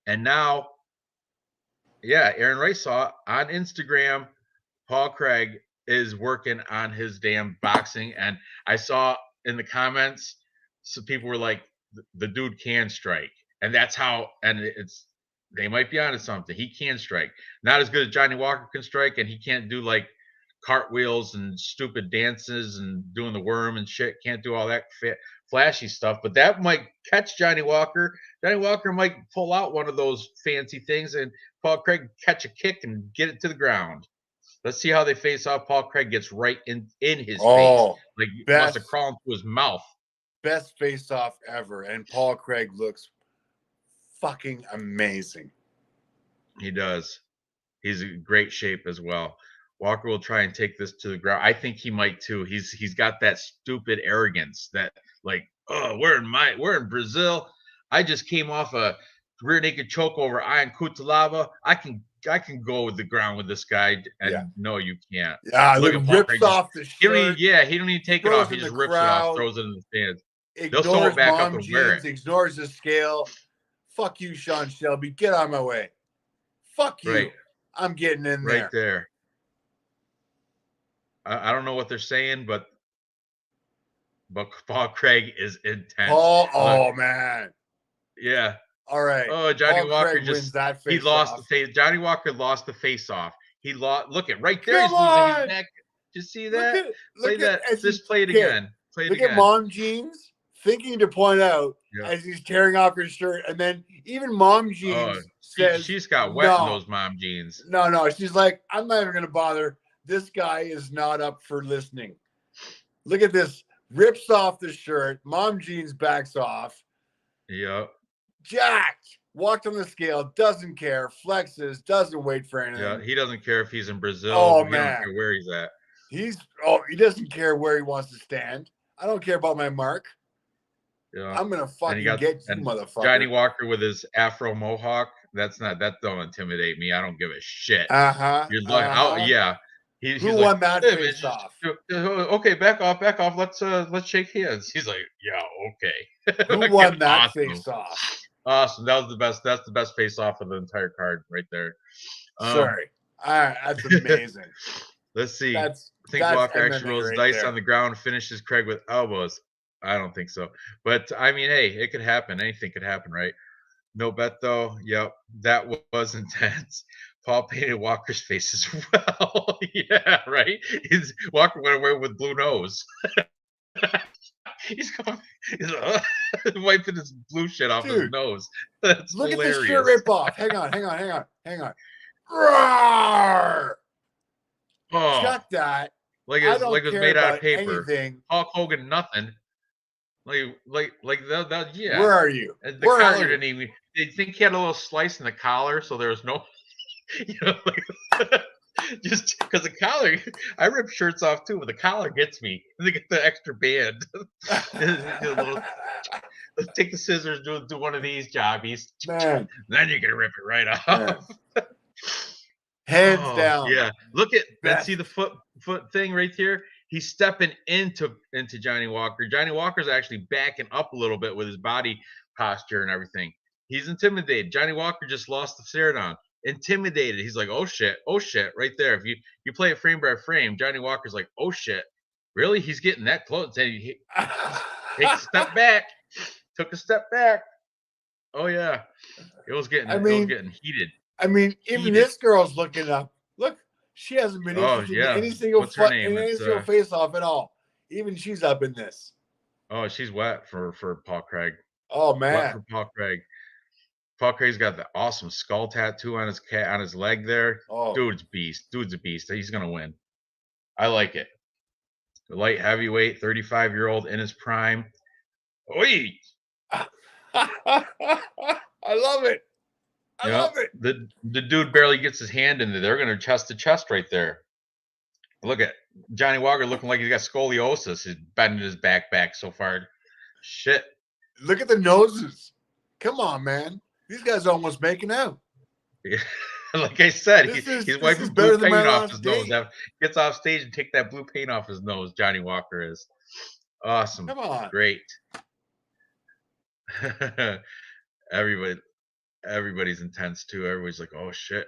Speaker 2: And now, yeah, Aaron Rice saw on Instagram, Paul Craig is working on his damn boxing, and I saw in the comments some people were like, the dude can strike, and that's how, and they might be onto something. He can strike, not as good as Johnny Walker can strike, and he can't do like cartwheels and stupid dances and doing the worm and shit. Can't do all that flashy stuff, but that might catch Johnny Walker. Johnny Walker might pull out one of those fancy things, and Paul Craig catch a kick and get it to the ground. Let's see how they face off. Paul Craig gets right in his face. Like he wants to crawl into his mouth.
Speaker 1: Best face-off ever. And Paul Craig looks fucking amazing.
Speaker 2: He does. He's in great shape as well. Walker will try and take this to the ground. I think he might too. He's got that stupid arrogance that like, oh, we're in Brazil. I just came off a rear naked choke over Ian Cutelaba. I can go with the ground with this guy, and no, you can't.
Speaker 1: Yeah, look, rips off the shirt.
Speaker 2: He don't even take it off. He just rips it off, throws it in the stands. They'll sew it back up and wear it.
Speaker 1: Ignores the scale. Fuck you, Sean Shelby. Get out of my way. Fuck you. Right. I'm getting in there.
Speaker 2: Right there. I don't know what they're saying, but Paul Craig is intense.
Speaker 1: Oh man.
Speaker 2: Yeah.
Speaker 1: All right.
Speaker 2: Oh, Johnny Walker just Johnny Walker lost the face-off. He lost. Look at right there. He's losing his neck. Did you see that? Play that. Just play it again.
Speaker 1: Look at Mom Jeans thinking to point out as he's tearing off his shirt, and then even Mom Jeans says
Speaker 2: she's got wet in those Mom Jeans.
Speaker 1: No. She's like, I'm not even going to bother. This guy is not up for listening. Look at this. Rips off the shirt. Mom Jeans backs off.
Speaker 2: Yep.
Speaker 1: Jacked, walked on the scale, doesn't care, flexes, doesn't wait for anything.
Speaker 2: Yeah, he doesn't care if he's in Brazil.
Speaker 1: Oh,
Speaker 2: he
Speaker 1: man.
Speaker 2: Don't care where he's at.
Speaker 1: He doesn't care where he wants to stand. I don't care about my mark. Yeah. I'm gonna fucking get you, motherfucker.
Speaker 2: Johnny Walker with his Afro mohawk. That don't intimidate me. I don't give a shit. You're like, oh yeah.
Speaker 1: Who won that face off?
Speaker 2: Okay, back off. Let's shake hands. He's like, yeah, okay.
Speaker 1: Who won that
Speaker 2: Awesome.
Speaker 1: face-off?
Speaker 2: Awesome. That was the best. That's the best face-off of the entire card right there.
Speaker 1: Sorry. All right, that's amazing.
Speaker 2: Let's see.
Speaker 1: That's
Speaker 2: I think Walker actually
Speaker 1: MMA
Speaker 2: rolls
Speaker 1: right
Speaker 2: dice
Speaker 1: there.
Speaker 2: on the ground, finishes Craig with elbows. I don't think so. But I mean, hey, it could happen. Anything could happen, right? No bet though. Yep, that was intense. Paul painted Walker's face as well. Yeah, right. Walker went away with blue nose. He's wiping his blue shit off his nose. That's
Speaker 1: look
Speaker 2: hilarious.
Speaker 1: at this shirt rip off. Hang on. Roar!
Speaker 2: Oh,
Speaker 1: Chuck that.
Speaker 2: like
Speaker 1: I
Speaker 2: it's
Speaker 1: don't
Speaker 2: like it's
Speaker 1: care
Speaker 2: made out
Speaker 1: about
Speaker 2: of paper.
Speaker 1: anything.
Speaker 2: Hulk Hogan, nothing. Like that. Yeah.
Speaker 1: Where are you?
Speaker 2: And the collar didn't even. They think he had a little slice in the collar, so there was no. You know, like, just because the collar, I rip shirts off too, but the collar gets me. They get the extra band. Let's take the scissors, do one of these jobbies.
Speaker 1: Man.
Speaker 2: Then you can rip it right off.
Speaker 1: Hands down.
Speaker 2: Yeah. Look at let's see the foot thing right here. He's stepping into Johnny Walker. Johnny Walker's actually backing up a little bit with his body posture and everything. He's intimidated. Johnny Walker just lost the stare down. Intimidated. He's like, oh shit, right there. If you play it frame by frame, Johnny Walker's like, oh shit, really? He's getting that close. And he takes a step back. Took a step back. Oh yeah, it was getting heated.
Speaker 1: I mean, even this girl's looking up. Look, she hasn't been interested in any single single face off at all. Even she's up in this.
Speaker 2: Oh, she's wet for Paul Craig.
Speaker 1: Oh man,
Speaker 2: wet for Paul Craig. Paul Craig's got the awesome skull tattoo on his leg there.
Speaker 1: Oh,
Speaker 2: dude's a beast. He's gonna win. I like it. The light heavyweight, 35-year-old in his prime. Oi!
Speaker 1: I love it. I love it.
Speaker 2: The dude barely gets his hand in there. They're gonna chest to chest right there. Look at Johnny Walker looking like he's got scoliosis. He's bending his back so far. Shit.
Speaker 1: Look at the noses. Come on, man. These guys are almost making out.
Speaker 2: Yeah. Like I said, he's wiping blue paint off his nose. Gets off stage and take that blue paint off his nose. Johnny Walker is awesome.
Speaker 1: Come on.
Speaker 2: Great. Everybody's intense too. Everybody's like, oh shit.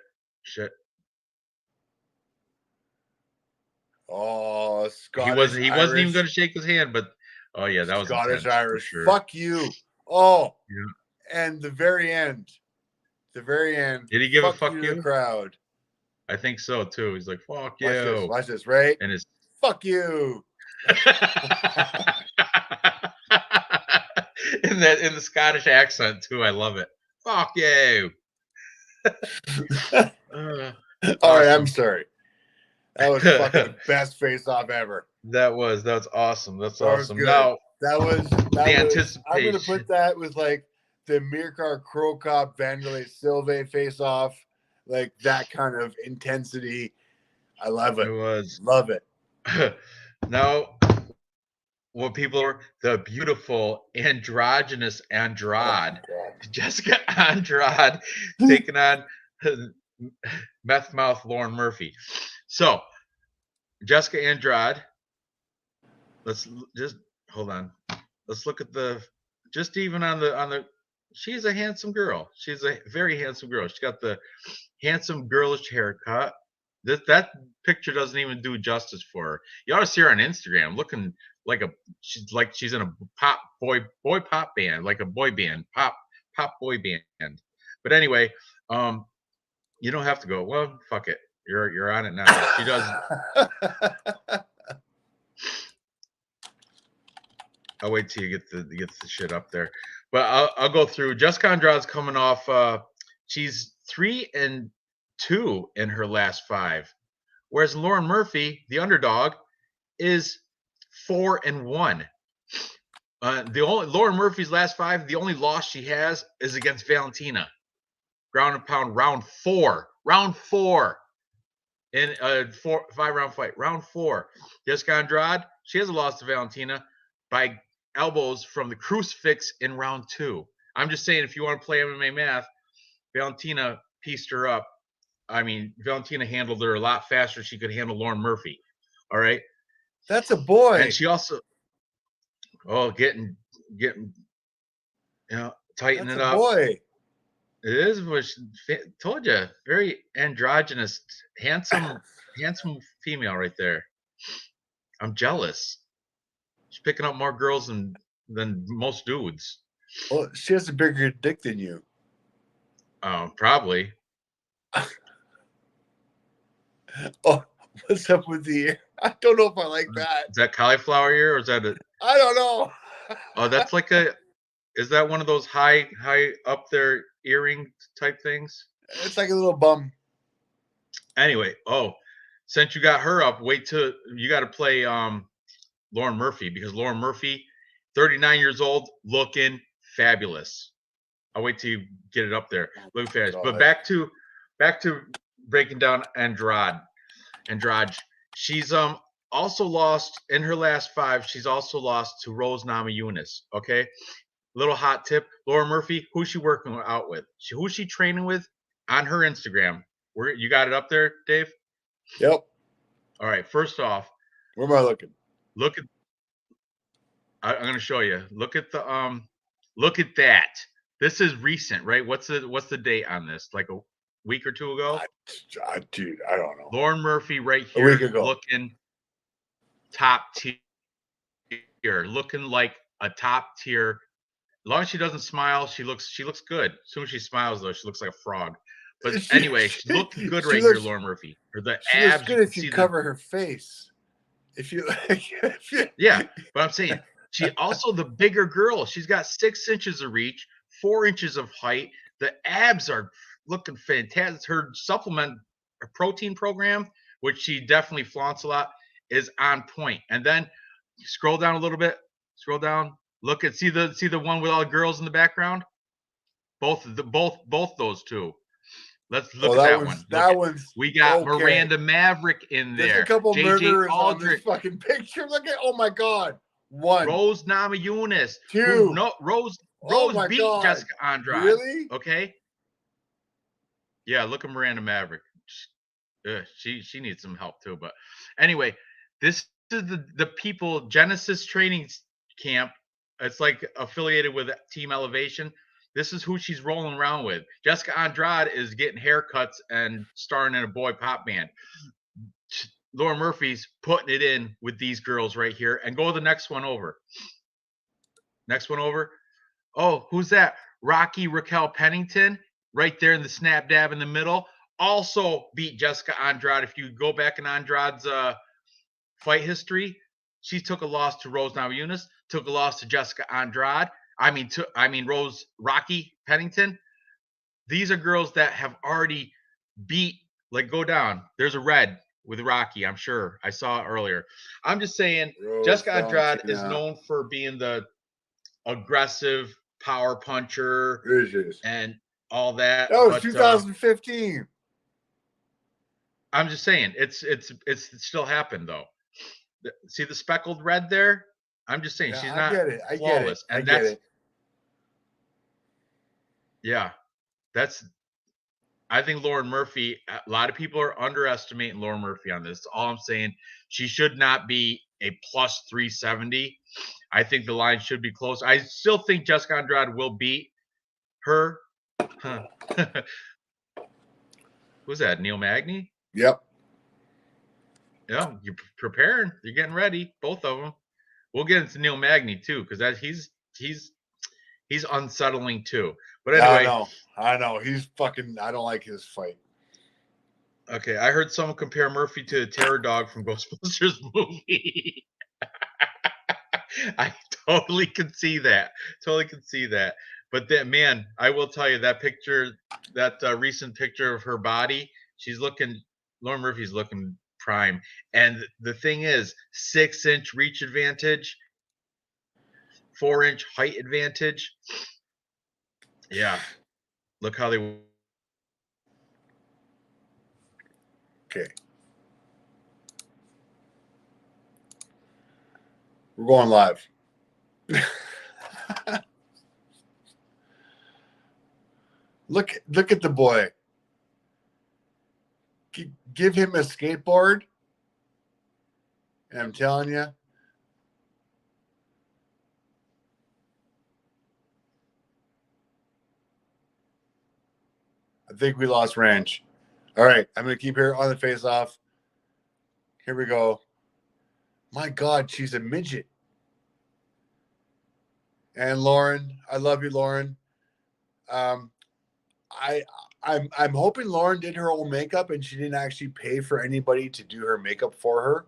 Speaker 1: Oh, Scottish
Speaker 2: he wasn't even going to shake his hand, but oh yeah, that was
Speaker 1: Scottish Irish. Sure. Fuck you. Oh, yeah. And the very end. Did
Speaker 2: he give a fuck you
Speaker 1: to the crowd?
Speaker 2: I think so too. He's like, fuck
Speaker 1: you. Watch this, right?
Speaker 2: And his
Speaker 1: fuck you.
Speaker 2: in the Scottish accent too. I love it. Fuck you.
Speaker 1: All right, I'm sorry. That was fucking the best face off ever.
Speaker 2: That was awesome. That's awesome. Now
Speaker 1: that was
Speaker 2: anticipation.
Speaker 1: I'm gonna put that with like the Mirkar Krokop Vanderlei Silva face off, like that kind of intensity. I love it. Love it.
Speaker 2: Now, what people are the beautiful androgynous Andrade, Jessica Andrade, taking on meth mouth Lauren Murphy. So, Jessica Andrade. Let's just hold on. Let's look at she's a handsome girl. She's a very handsome girl. She's got the handsome girlish haircut. That picture doesn't even do justice for her. You ought to see her on Instagram looking like she's in a boy pop band, like a boy band, pop boy band. But anyway, you don't have to go, well, fuck it. You're on it now. She does. I'll wait till you get the shit up there. But I'll go through. Jessica Andrade's coming off. She's 3-2 in her last 5, whereas Lauren Murphy, the underdog, is 4-1. Lauren Murphy's last 5, the only loss she has is against Valentina, ground and pound, round 4 in a 5-round fight. Round 4, Jessica Andrade, she has a loss to Valentina by elbows from the crucifix in round 2. I'm just saying, if you want to play MMA math, Valentina pieced her up. I mean, Valentina handled her a lot faster than she could handle Lauren Murphy. All right.
Speaker 1: That's a boy.
Speaker 2: And she also, getting getting, tightening
Speaker 1: That's
Speaker 2: it
Speaker 1: a
Speaker 2: up.
Speaker 1: boy.
Speaker 2: It is, which told you, very androgynous, handsome female right there. I'm jealous. She's picking up more girls than most dudes.
Speaker 1: Well, she has a bigger dick than you.
Speaker 2: Probably.
Speaker 1: Oh, what's up with the ear? I don't know if I like that.
Speaker 2: Is that cauliflower ear or is that
Speaker 1: I don't know.
Speaker 2: Oh, that's like is that one of those high up there earring type things?
Speaker 1: It's like a little bum.
Speaker 2: Anyway, since you got her up, wait till you got to play Lauren Murphy, because Lauren Murphy, 39 years old, looking fabulous. I'll wait till you get it up there. Look fast. But back to breaking down Andrade. She's also lost in her last 5. She's also lost to Rose Namajunas. Okay. Little hot tip. Lauren Murphy, who's she working out with? Who's she training with on her Instagram? You got it up there, Dave?
Speaker 1: Yep.
Speaker 2: All right. First off,
Speaker 1: where am I looking?
Speaker 2: Look at. I'm going to show you. Look at the Look at that. This is recent, right? What's the date on this? Like a week or 2 ago?
Speaker 1: Dude, I don't know.
Speaker 2: Lauren Murphy right here,
Speaker 1: a week ago.
Speaker 2: looking top tier, looking like a top tier. As long as she doesn't smile, she looks good. As soon as she smiles, though, she looks like a frog. But anyway, she's looking good right here, Lauren Murphy. The
Speaker 1: she
Speaker 2: abs.
Speaker 1: Looks good if you cover her face.
Speaker 2: Yeah, but I'm saying she also the bigger girl. She's got 6 inches of reach, 4 inches of height. The abs are looking fantastic. Her supplement, her protein program, which she definitely flaunts a lot, is on point. And then scroll down a little bit. Scroll down. Look at see the one with all the girls in the background. Both those two. Let's look at that one.
Speaker 1: That one's.
Speaker 2: We got Miranda Maverick in there.
Speaker 1: There's a couple murderers on this fucking picture. Look at. Oh my god. 1.
Speaker 2: Rose Namajunas.
Speaker 1: 2.
Speaker 2: Rose beat god. Jessica Andrade.
Speaker 1: Really?
Speaker 2: Okay. Yeah, look at Miranda Maverick. She needs some help too. But anyway, this is the people Genesis Training Camp. It's like affiliated with Team Elevation. This is who she's rolling around with. Jessica Andrade is getting haircuts and starring in a boy pop band. Lauren Murphy's putting it in with these girls right here. And go to the next one over. Next one over. Oh, who's that? Raquel Pennington, right there in the snap dab in the middle. Also beat Jessica Andrade. If you go back in Andrade's fight history, she took a loss to Rose Namajunas, took a loss to Jessica Andrade. Rocky Pennington. These are girls that have already beat, like go down. There's a red with Rocky, I'm sure. I saw it earlier. I'm just saying, Jessica Andrade is known for being the aggressive power puncher and all that.
Speaker 1: That was 2015.
Speaker 2: I'm just saying, it's still happened though. See the speckled red there? I'm just saying she's not flawless.
Speaker 1: I get it.
Speaker 2: Yeah, I think Lauren Murphy, a lot of people are underestimating Lauren Murphy on this. All I'm saying, she should not be a plus 370. I think the line should be close. I still think Jessica Andrade will beat her. Who's that? Neil Magny?
Speaker 1: Yep.
Speaker 2: Yeah, you're preparing. You're getting ready. Both of them. We'll get into Neil Magny too, because he's unsettling too. But anyway,
Speaker 1: I know. He's fucking. I don't like his fight.
Speaker 2: Okay, I heard someone compare Murphy to the terror dog from Ghostbusters movie. I totally can see that. But then, man, I will tell you that picture, that recent picture of her body, Lauren Murphy's looking prime. And the thing is, 6-inch reach advantage, 4-inch height advantage. Yeah. Look how they.
Speaker 1: Okay. We're going live. Look at the boy. Give him a skateboard. And I'm telling you, I think we lost Ranj. All right, I'm going to keep her on the face-off. Here we go. My God, she's a midget. And Lauren, I love you, Lauren. I'm hoping Lauren did her own makeup and she didn't actually pay for anybody to do her makeup for her,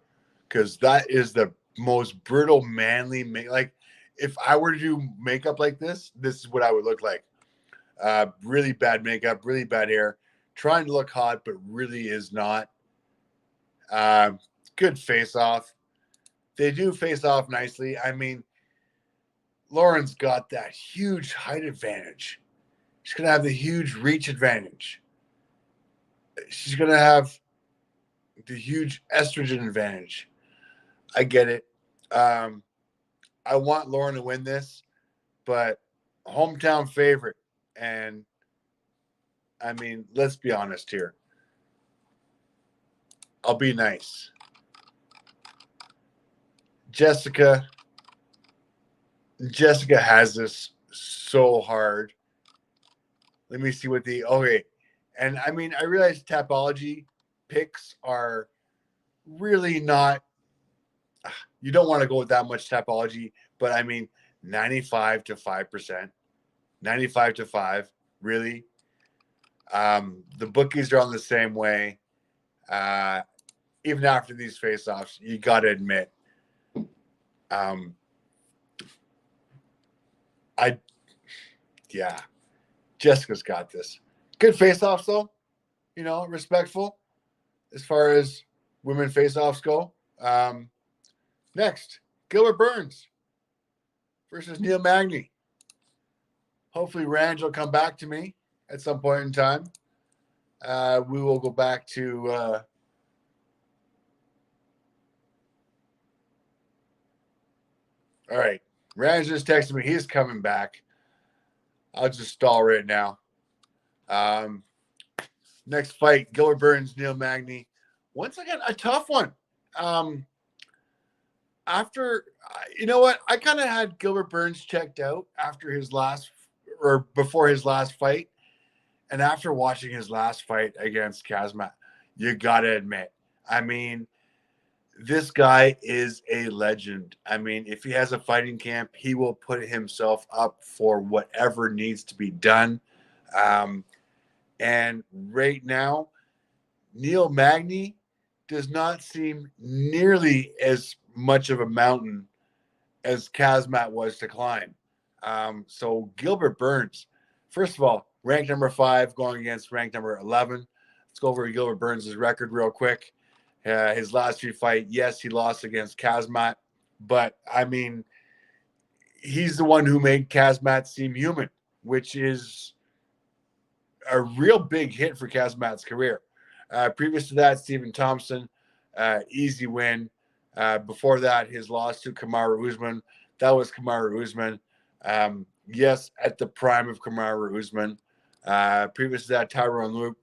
Speaker 1: because that is the most brutal manly like if I were to do makeup like this is what I would look like. Really bad makeup, really bad hair, trying to look hot but really is not. Good face off. They do face off nicely. I mean, Lauren's got that huge height advantage. She's going to have the huge reach advantage. She's going to have the huge estrogen advantage. I get it. I want Lauren to win this, but hometown favorite. And I mean, let's be honest here. I'll be nice. Jessica has this so hard. Let me see what okay. And I mean, I realize Tapology picks are really not, you don't want to go with that much Tapology, but I mean, 95 to 5%, 95 to 5, really. The bookies are on the same way. Even after these face-offs, you got to admit, Jessica's got this. Good face-offs, though. You know, respectful as far as women face-offs go. Next, Gilbert Burns versus Neil Magny. Hopefully, Ranj will come back to me at some point in time. We will go back to all right. Ranj just texted me. He's coming back. I'll just stall right now. Next fight, Gilbert Burns, Neil Magny. Once again, a tough one. After, you know what? I kind of had Gilbert Burns checked out after his last, or before his last fight. And after watching his last fight against Kazmat, you got to admit, I mean, this guy is a legend. I mean, if he has a fighting camp, he will put himself up for whatever needs to be done. And right now, Neil Magny does not seem nearly as much of a mountain as Kazmat was to climb. So Gilbert Burns, first of all, ranked number 5 going against ranked number 11. Let's go over Gilbert Burns' record real quick. His last 3 fights, yes, he lost against Kazmat, but I mean, he's the one who made Kazmat seem human, which is a real big hit for Kazmat's career. Previous to that, Stephen Thompson, easy win. Before that, his loss to Kamaru Usman. That was Kamaru Usman. Yes, at the prime of Kamaru Usman. Previous to that, Tyron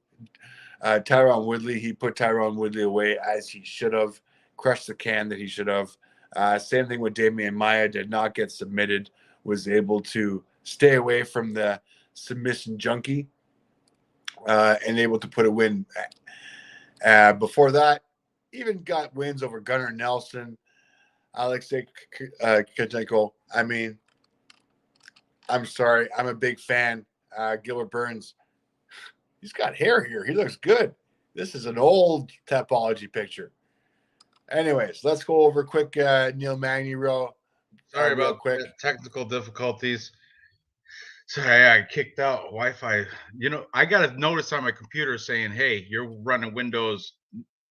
Speaker 1: Woodley, he put Tyron Woodley away as he should have, crushed the can that he should have. Same thing with Damian Maia, did not get submitted, was able to stay away from the submission junkie, and able to put a win. Before that, even got wins over Gunnar Nelson, Alexei Kuchenko. I mean, I'm sorry, I'm a big fan. Gilbert Burns, he's got hair here. He looks good. This is an old Tapology picture. Anyways, let's go over quick Neil Magny real.
Speaker 2: Sorry about
Speaker 1: quick
Speaker 2: technical difficulties. Sorry, I kicked out Wi-Fi. You know, I got a notice on my computer saying, "Hey, you're running Windows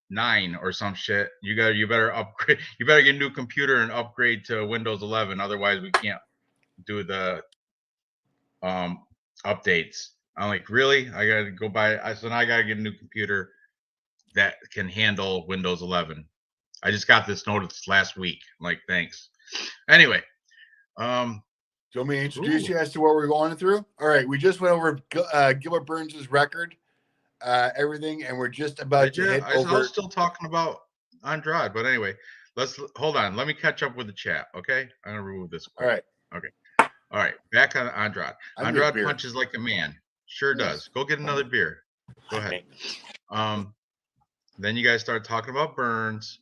Speaker 2: 9 or some shit. You better upgrade. You better get a new computer and upgrade to Windows 11. Otherwise, we can't do the updates." I'm like, really? I gotta go buy. So now I gotta get a new computer that can handle Windows 11. I just got this notice last week. I'm like, thanks. Anyway,
Speaker 1: do you want me to introduce you as to what we're going through? All right, we just went over Gilbert Burns' record, everything, and we're just about to hit over.
Speaker 2: I was still talking about Andrade, but anyway, let's hold on. Let me catch up with the chat, okay? I'm gonna remove this quick.
Speaker 1: All right.
Speaker 2: Okay. All right, back on Andrade. Andrade punches like a man, Sure does. Go get another beer. Go ahead. Then you guys start talking about Burns.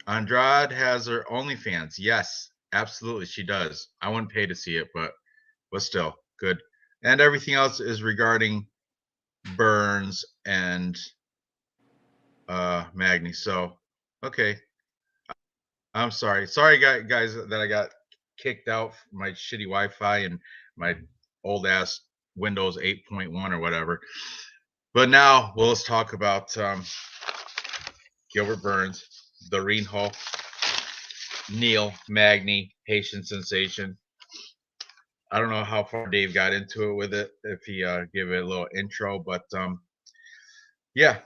Speaker 2: Andrade has her OnlyFans. Yes, absolutely, she does. I wouldn't pay to see it, but still good. And everything else is regarding Burns and Magny. So, okay. I'm sorry. Sorry, guys, that I got kicked out from my shitty Wi-Fi and my old ass Windows 8.1 or whatever. But now, well, let's talk about Gilbert Burns, the Reinhold, Neil Magny, Haitian sensation. I don't know how far Dave got into it with it, if he gave it a little intro, but yeah,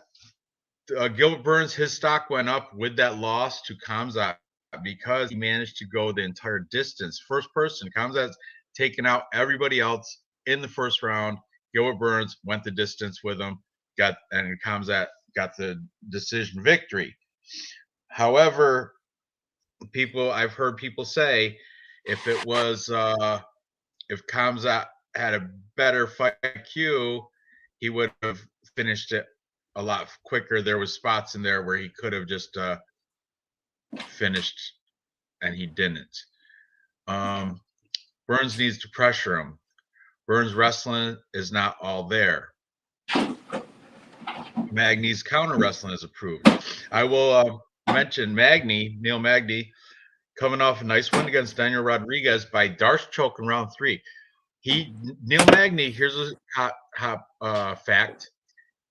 Speaker 2: Gilbert Burns, his stock went up with that loss to Khamzat because he managed to go the entire distance. First person, Khamzat's taken out everybody else in the first round. Gilbert Burns went the distance with him, and Khamzat got the decision victory. However, I've heard people say if it was if Khamzat had a better fight IQ, he would have finished it a lot quicker. There was spots in there where he could have just finished, and he didn't. Burns needs to pressure him. Burns' wrestling is not all there. Magny's counter wrestling is approved. I will mention Neil Magny, coming off a nice win against Daniel Rodriguez by Darce choke in round 3. Neil Magny, here's a hot fact,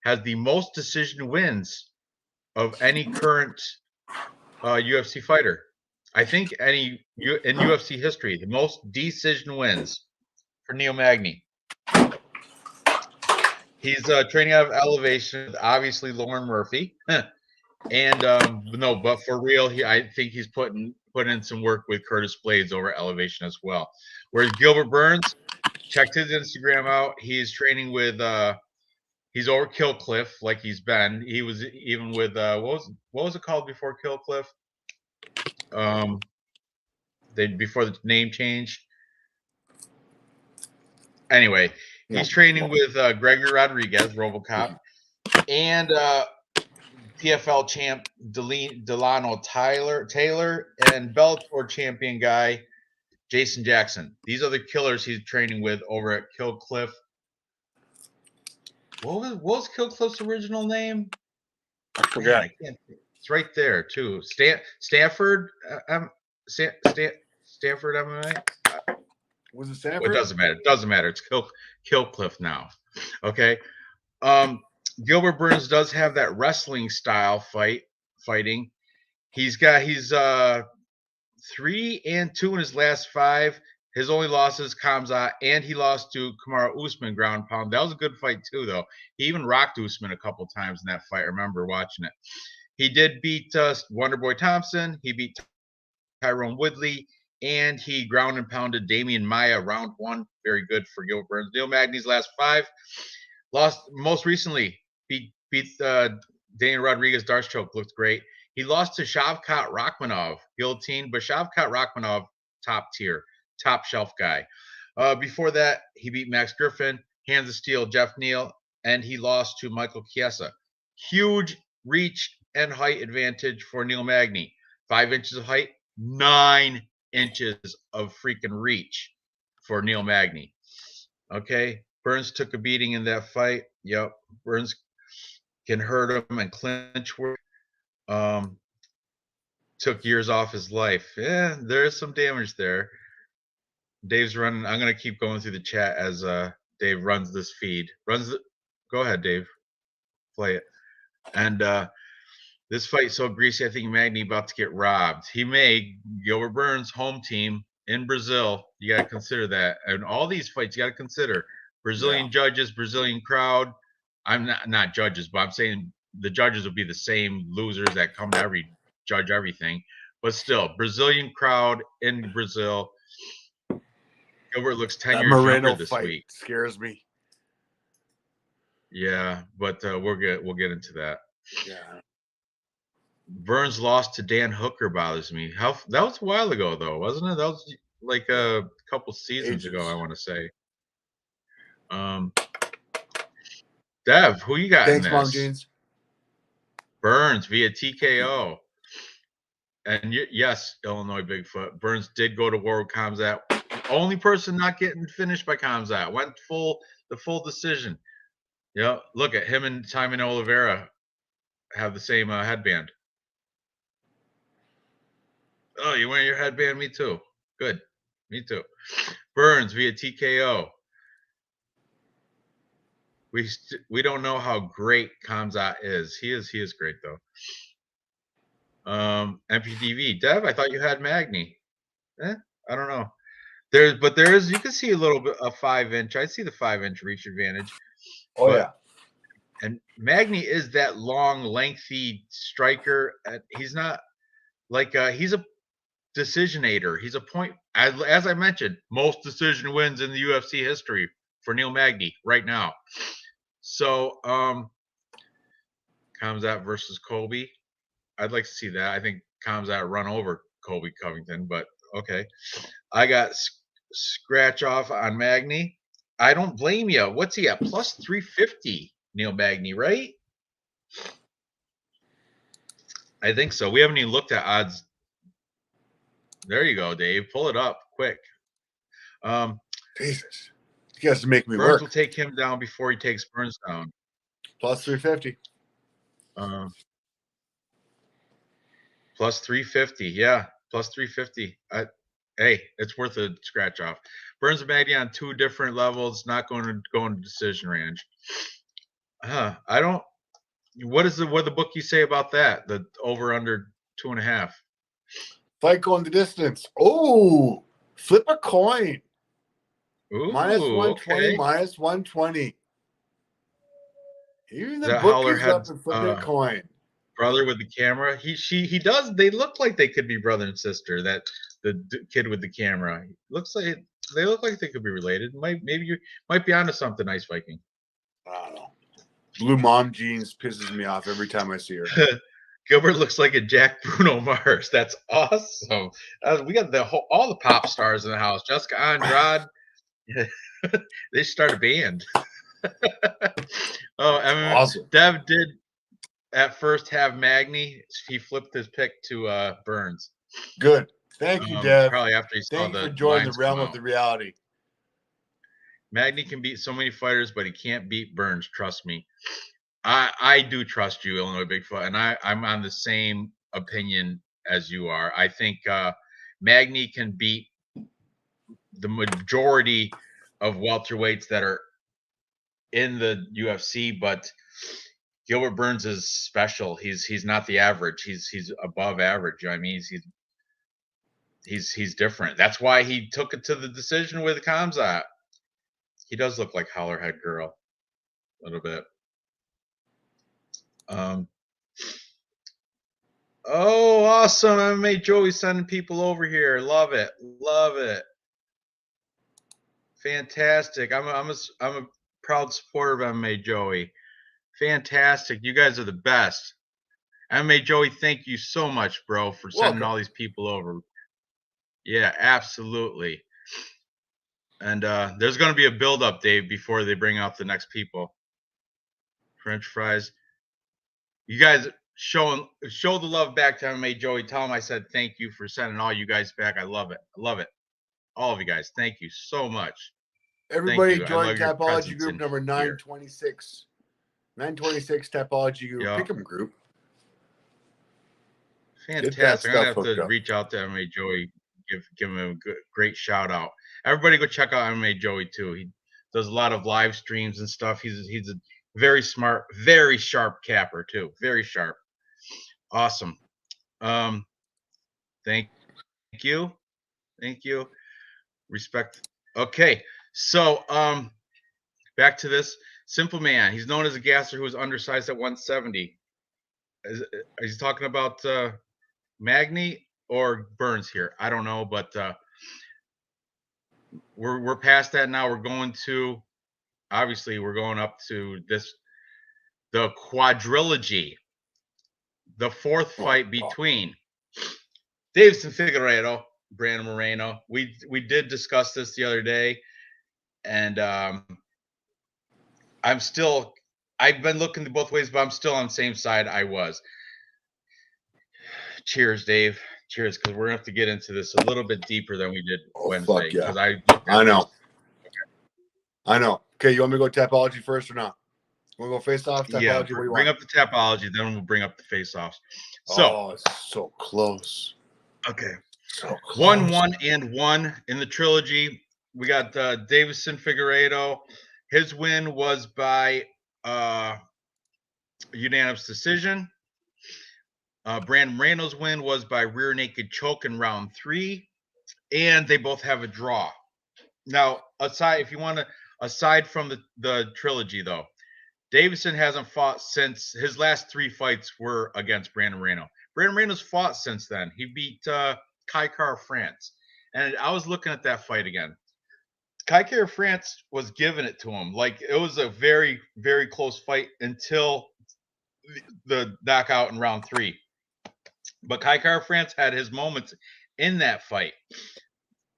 Speaker 2: has the most decision wins of any current UFC fighter. I think in UFC history, the most decision wins for Neil Magny. He's training out of Elevation, obviously Lauren Murphy, and no, but for real, I think he's put in some work with Curtis Blades over Elevation as well. Whereas Gilbert Burns, checked his Instagram out. He's training with he's over Kill Cliff like he's been. He was even with what was it called before Kill Cliff? Before the name change. Anyway, he's training with Gregory Rodriguez, RoboCop, and PFL champ Delano Taylor, and Bellator champion guy Jason Jackson. These are the killers he's training with over at Kill Cliff. What was Kill Cliff's original name?
Speaker 3: I forgot.
Speaker 2: Man, it's right there too. Stanford Stanford MMA.
Speaker 1: Was it Stanford?
Speaker 2: Well, it doesn't matter. It doesn't matter. It's Kill Cliff now. Okay. Gilbert Burns does have that wrestling style fighting. He's 3-2 in his last 5. His only losses, Khamzat, and he lost to Kamaru Usman ground pound. That was a good fight too, though. He even rocked Usman a couple times in that fight. I remember watching it. He did beat Wonderboy Thompson. He beat Tyrone Woodley, and he ground and pounded Damian Maia round 1. Very good for Gilbert Burns. Neil Magny's last 5. Lost most recently. Beat Daniel Rodriguez Darce choke. Looked great. He lost to Shavkat Rakhmonov, guillotine, but Shavkat Rakhmonov, top tier, top shelf guy. Before that, he beat Max Griffin, hands of steel, Jeff Neal, and he lost to Michael Chiesa. Huge reach and height advantage for Neil Magny. 5 inches of height, 9 inches of freaking reach for Neil Magny. Okay, Burns took a beating in that fight. Yep, Burns can hurt him and clinch work. Took years off his life. Yeah, there is some damage there. Dave's running. I'm gonna keep going through the chat as Dave runs this feed. Go ahead, Dave. Play it. And this fight's so greasy, I think Magny about to get robbed. He may. Gilbert Burns, home team in Brazil. You gotta consider that. And all these fights, you gotta consider Brazilian judges, Brazilian crowd. I'm not judges, but I'm saying the judges will be the same losers that come to judge everything. But still, Brazilian crowd in Brazil. Gilbert looks 10 years younger this week.
Speaker 1: Scares me.
Speaker 2: Yeah, but we'll get into that.
Speaker 1: Yeah.
Speaker 2: Burns lost to Dan Hooker bothers me. That was a while ago though, wasn't it? like a couple seasons ago,
Speaker 1: Ages.
Speaker 2: I want to say. Dev, who you got
Speaker 1: Thanks,
Speaker 2: in
Speaker 1: Mom
Speaker 2: this?
Speaker 1: Jeans.
Speaker 2: Burns via TKO. And yes, Illinois Bigfoot. Burns did go to war with Kamzat. Only person not getting finished by Kamzat. Went the full decision. Yeah, look at him and Timon Oliveira have the same headband. Oh, you wearing your headband? Me too. Good. Me too. Burns via TKO. We don't know how great Kamzat is. He is great though. MPDV. Dev, I thought you had Magny. I don't know. There is you can see a little bit of 5-inch. I see the 5-inch reach advantage.
Speaker 1: Oh yeah.
Speaker 2: And Magny is that long, lengthy striker. He's not like he's a decisionator. He's a point, as I mentioned, most decision wins in the UFC history for Neil Magny right now. So Kamzat versus Colby. I'd like to see that. I think Kamzat run over Colby Covington, but okay. I got scratch off on Magny. I don't blame you. What's he at? Plus 350, Neil Magny, right? I think so. We haven't even looked at odds. There you go, Dave. Pull it up quick.
Speaker 1: Jesus. He has to make me
Speaker 2: Burns
Speaker 1: work.
Speaker 2: will take him down before he takes Burns down.
Speaker 1: Plus 350.
Speaker 2: Plus 350. Yeah, plus 350. Hey, it's worth a scratch off. Burns and Magny on 2 different levels, not going to go into decision range. I don't. What the bookies say about that? The over under 2.5.
Speaker 1: Fight going the distance. Oh, flip a coin.
Speaker 2: Ooh,
Speaker 1: minus 120,
Speaker 2: okay.
Speaker 1: minus 120. Even the
Speaker 2: That
Speaker 1: bookies
Speaker 2: Howler
Speaker 1: up and flipping a coin.
Speaker 2: Brother with the camera. He does. They look like they could be brother and sister. That the kid with the camera looks like they look like they could be related. Maybe you might be onto something, Ice Viking.
Speaker 1: I don't know. Blue Mom Jeans pisses me off every time I see her.
Speaker 2: Gilbert looks like a Jack Bruno Mars. That's awesome. We got all the pop stars in the house. Jessica Andrade. They start a band. Oh, I mean,
Speaker 1: awesome.
Speaker 2: Dev did at first have Magny. He flipped his pick to Burns.
Speaker 1: Good. Thank you, Dev.
Speaker 2: Probably after he saw the
Speaker 1: for joining the
Speaker 2: lines
Speaker 1: realm
Speaker 2: come
Speaker 1: of the
Speaker 2: out.
Speaker 1: reality.
Speaker 2: Magny can beat so many fighters, but he can't beat Burns. Trust me. I do trust you, Illinois Bigfoot, and I'm on the same opinion as you are. I think Magny can beat the majority of welterweights that are in the UFC, but Gilbert Burns is special. He's not the average. He's above average. I mean, he's different. That's why he took it to the decision with Kamzat. He does look like Hollerhead Girl a little bit. Oh, awesome! MMA Joey sending people over here. Love it, love it. Fantastic. I'm a proud supporter of MMA Joey. Fantastic. You guys are the best. MMA Joey, thank you so much, bro, for sending all these people over. Yeah, absolutely. And there's going to be a build-up, Dave, before they bring out the next people. French fries. You guys show the love back to MMA Joey. Tell him I said thank you for sending all you guys back. I love it. I love it. All of you guys. Thank you so much.
Speaker 1: Everybody join Tapology Group number 926. 926 Tapology Group Pick'em Group.
Speaker 2: Fantastic. I'm going to have to reach out to MMA Joey, give him a great shout out. Everybody go check out MMA Joey too. He does a lot of live streams and stuff. He's a very smart, very sharp capper too. Very sharp. Awesome. Thank you. Thank you. Respect. Okay. So back to this. Simple Man. He's known as a gasser who was undersized at 170. Is he talking about Magny or Burns here? I don't know, but we're past that now. We're going to we're going up to the quadrilogy, the fourth fight between Davidson Figueiredo Brandon Moreno. We did discuss this the other day, and I've been looking both ways, but I'm still on the same side I was. Cheers, Dave. Cheers, because we're gonna have to get into this a little bit deeper than we did Wednesday.
Speaker 1: Fuck yeah.
Speaker 2: Because I
Speaker 1: know. I know. Okay, you want me to go Tapology first or not? Want to go face off? Tapology?
Speaker 2: Yeah,
Speaker 1: what do you
Speaker 2: bring
Speaker 1: want?
Speaker 2: up the Tapology, then we'll bring up the face-offs. So,
Speaker 1: it's so close.
Speaker 2: Okay.
Speaker 1: So close.
Speaker 2: 1, 1, and 1 in the trilogy. We got Davison Figueiredo. His win was by unanimous decision. Brandon Moreno's win was by rear naked choke in round 3, and they both have a draw. Now, aside from the trilogy though, Davison hasn't fought since his last 3 fights were against Brandon Moreno. Brandon Moreno's fought since then. He beat Kai Kara-France. And I was looking at that fight again. Kai Kara-France was giving it to him. Like, it was a very, very close fight until the knockout in round 3. But Kai Kara-France had his moments in that fight.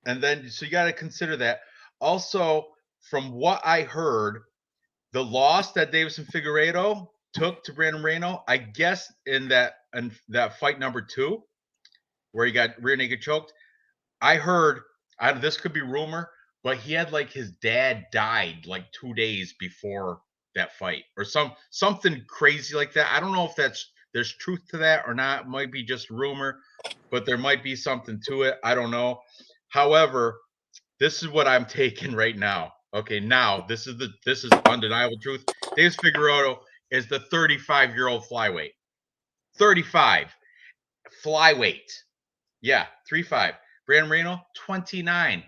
Speaker 2: And then, so you got to consider that. Also, from what I heard, the loss that Davison Figueiredo took to Brandon Moreno, I guess in that fight number 2, where he got rear naked choked, I heard, this could be rumor, but he had like his dad died like 2 days before that fight, or something crazy like that. I don't know if there's truth to that or not. It might be just rumor, but there might be something to it. I don't know. However, this is what I'm taking right now. Okay, now this is undeniable truth. Davis Figueiredo is the 35-year-old flyweight. 35 flyweight. Yeah, 35. Brandon Moreno, 29,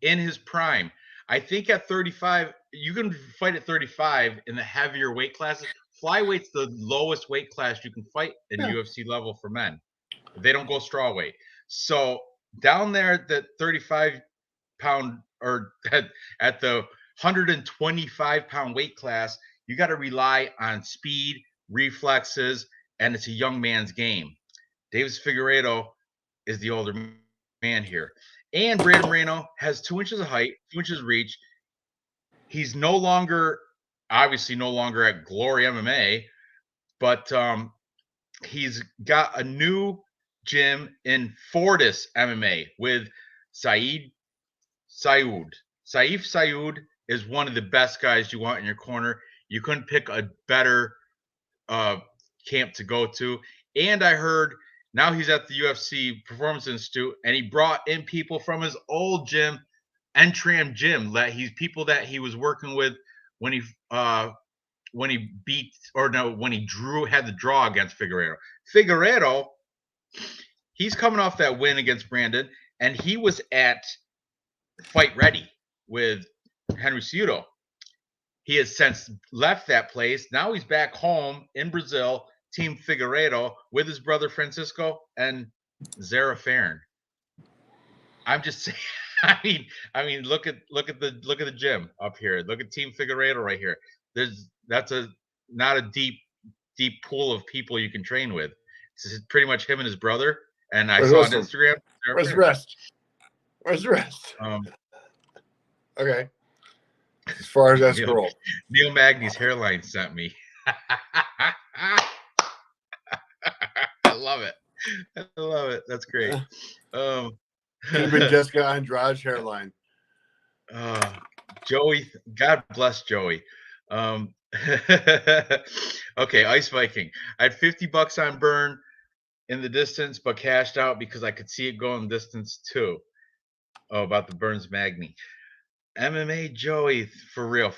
Speaker 2: in his prime. I think at 35, you can fight at 35 in the heavier weight classes. Flyweight's the lowest weight class you can fight in UFC level for men. They don't go strawweight. So down there at the 35-pound or at the 125-pound weight class, you got to rely on speed, reflexes, and it's a young man's game. Davis Figueiredo is the older man here. And Brandon Moreno has 2 inches of height, 2 inches of reach. He's obviously no longer at Glory MMA, but he's got a new gym in Fortis MMA with Saif Saud. Saif Saud is one of the best guys you want in your corner. You couldn't pick a better camp to go to. And I heard now he's at the UFC Performance Institute, and he brought in people from his old gym, Entram Gym, that he's people that he was working with when he had the draw against Figueiredo. Figueiredo, he's coming off that win against Brandon, and he was at Fight Ready with Henry Cejudo. He has since left that place. Now he's back home in Brazil, Team Figueiredo, with his brother Francisco and Zara Farron. I'm just saying. I mean, look at the gym up here. Look at Team Figueiredo right here. That's not a deep pool of people you can train with. This is pretty much him and his brother. And I saw on Instagram.
Speaker 1: Where's the rest? Where's the rest? Okay. As far as that scroll.
Speaker 2: Neil Magny's hairline sent me. I love it. That's great.
Speaker 1: Could have been Jessica Andrade's hairline.
Speaker 2: Joey, God bless Joey. Okay, Ice Viking. I had $50 on burn in the distance, but cashed out because I could see it going distance too. Oh, about the Burns Magny. MMA Joey, for real.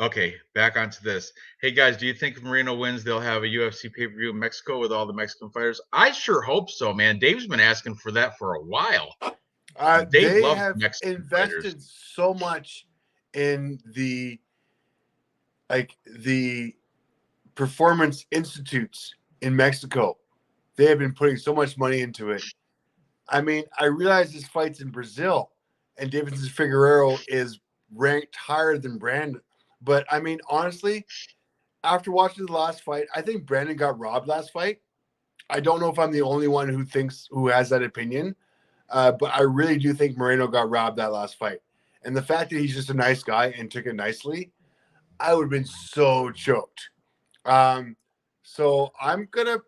Speaker 2: Okay, back onto this. Hey guys, do you think if Moreno wins, they'll have a UFC pay-per-view in Mexico with all the Mexican fighters? I sure hope so, man. Dave's been asking for that for a while.
Speaker 1: They have invested fighters so much in the performance institutes in Mexico. They have been putting so much money into it. I mean, I realize this fight's in Brazil, and Davison Figueiredo is ranked higher than Brandon. But, I mean, honestly, after watching the last fight, I think Brandon got robbed last fight. I don't know if I'm the only one who has that opinion, but I really do think Moreno got robbed that last fight. And the fact that he's just a nice guy and took it nicely, I would have been so choked. So I'm going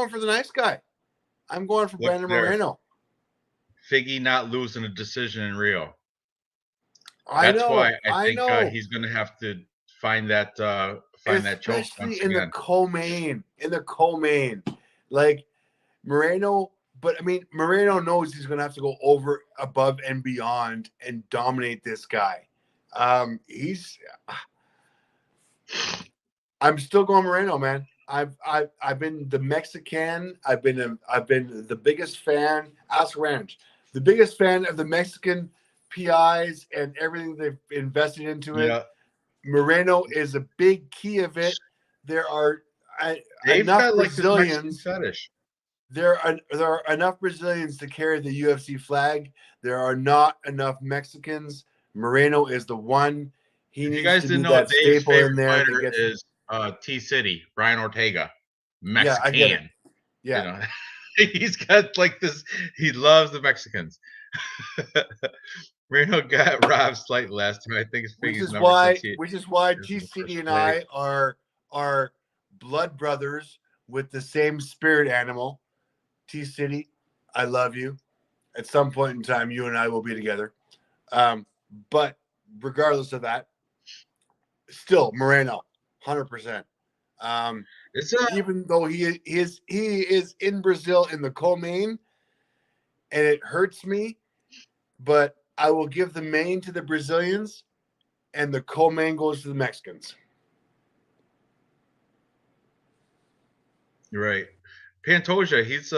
Speaker 1: for the nice guy. I'm going for
Speaker 2: Look
Speaker 1: Brandon
Speaker 2: there.
Speaker 1: Moreno.
Speaker 2: Figgy not losing a decision in Rio.
Speaker 1: I
Speaker 2: That's
Speaker 1: know.
Speaker 2: why I think
Speaker 1: know.
Speaker 2: He's going to have to find that choke once
Speaker 1: Especially in
Speaker 2: again.
Speaker 1: the co-main. Like Moreno, but I mean, Moreno knows he's going to have to go over, above, and beyond and dominate this guy. I'm still going Moreno, man. I've been the Mexican. I've been the biggest fan. Ask Ranj, the biggest fan of the Mexican PIs and everything they've invested into it. Moreno is a big key of it. There are enough Brazilians.
Speaker 2: Like fetish.
Speaker 1: There are enough Brazilians to carry the UFC flag. There are not enough Mexicans. Moreno is the one. He needs to be that staple in there.
Speaker 2: That gets... is T City, Brian Ortega, Mexican.
Speaker 1: Yeah, I get it. Yeah,
Speaker 2: you know, he's got like this. He loves the Mexicans. Moreno got robbed slightly last time. I think it's
Speaker 1: which is why T City and I are blood brothers with the same spirit animal. T City, I love you. At some point in time, you and I will be together. But regardless of that, still Moreno, 100%. Even though he is in Brazil in the co-main, and it hurts me, but I will give the main to the Brazilians, and the co-main goes to the Mexicans.
Speaker 2: You're right. Pantoja, he's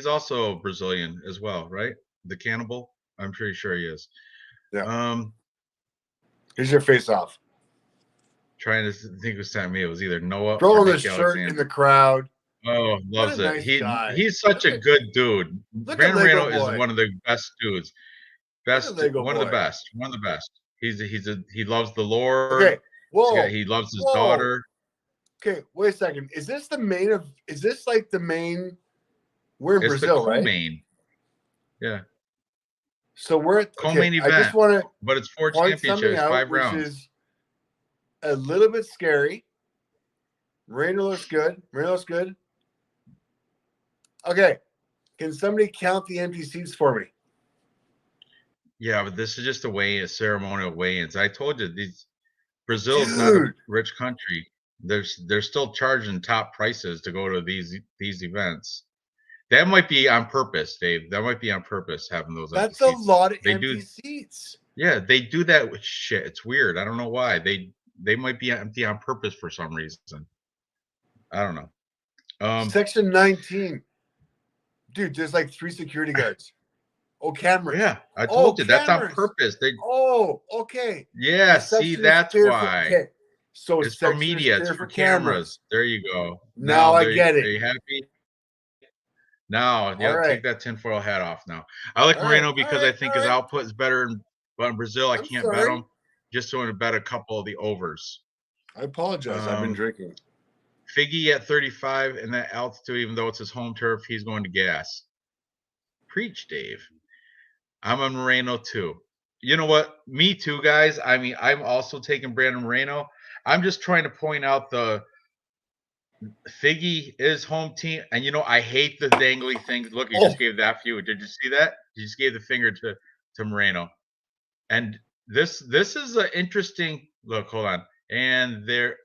Speaker 2: also Brazilian as well, right? The cannibal. I'm pretty sure he is.
Speaker 1: Yeah. Here's your face off.
Speaker 2: Trying to think who's telling me it was either Noah
Speaker 1: or the shirt in the crowd.
Speaker 2: Oh, loves it. Nice he's such a good dude. Brandon Moreno is one of the best dudes. One of the best. He loves the Lord.
Speaker 1: Okay. Whoa.
Speaker 2: He loves his daughter.
Speaker 1: Okay, wait a second. Is this like the main? We're in Brazil, right?
Speaker 2: Main. Yeah.
Speaker 1: So we're at
Speaker 2: co-main event.
Speaker 1: I just want to,
Speaker 2: but it's 4 championships, 5 rounds.
Speaker 1: Which is a little bit scary. Moreno looks good. Okay, can somebody count the empty seats for me?
Speaker 2: Yeah, but this is just a ceremonial weigh-ins. I told you, Brazil's not a rich country. They're still charging top prices to go to these events. That might be on purpose, Dave. That might be on purpose, having those empty seats.
Speaker 1: That's a lot of empty seats.
Speaker 2: Yeah, they do that with shit. It's weird. I don't know why. They might be empty on purpose for some reason. I don't know.
Speaker 1: Section 19. Dude, there's like 3 security guards. Oh, cameras.
Speaker 2: Yeah, I told you. Cameras. That's on purpose.
Speaker 1: Okay.
Speaker 2: Yeah, see, that's why. So it's for media. It's for cameras. There you go.
Speaker 1: Now I get it.
Speaker 2: Are you happy? Now, yeah, take that tinfoil hat off now. I like Moreno because I think his output is better. But in Brazil, I can't bet him. Just want to bet a couple of the overs.
Speaker 1: I apologize. I've been drinking.
Speaker 2: Figgy at 35 and that altitude, even though it's his home turf, he's going to gas. Preach, Dave. I'm on Moreno too. You know what? Me too, guys. I mean, I'm also taking Brandon Moreno. I'm just trying to point out the Figgy is home team, and I hate the dangly things. Look, he just gave that few. Did you see that? He just gave the finger to Moreno, and this is an interesting look. Hold on, and there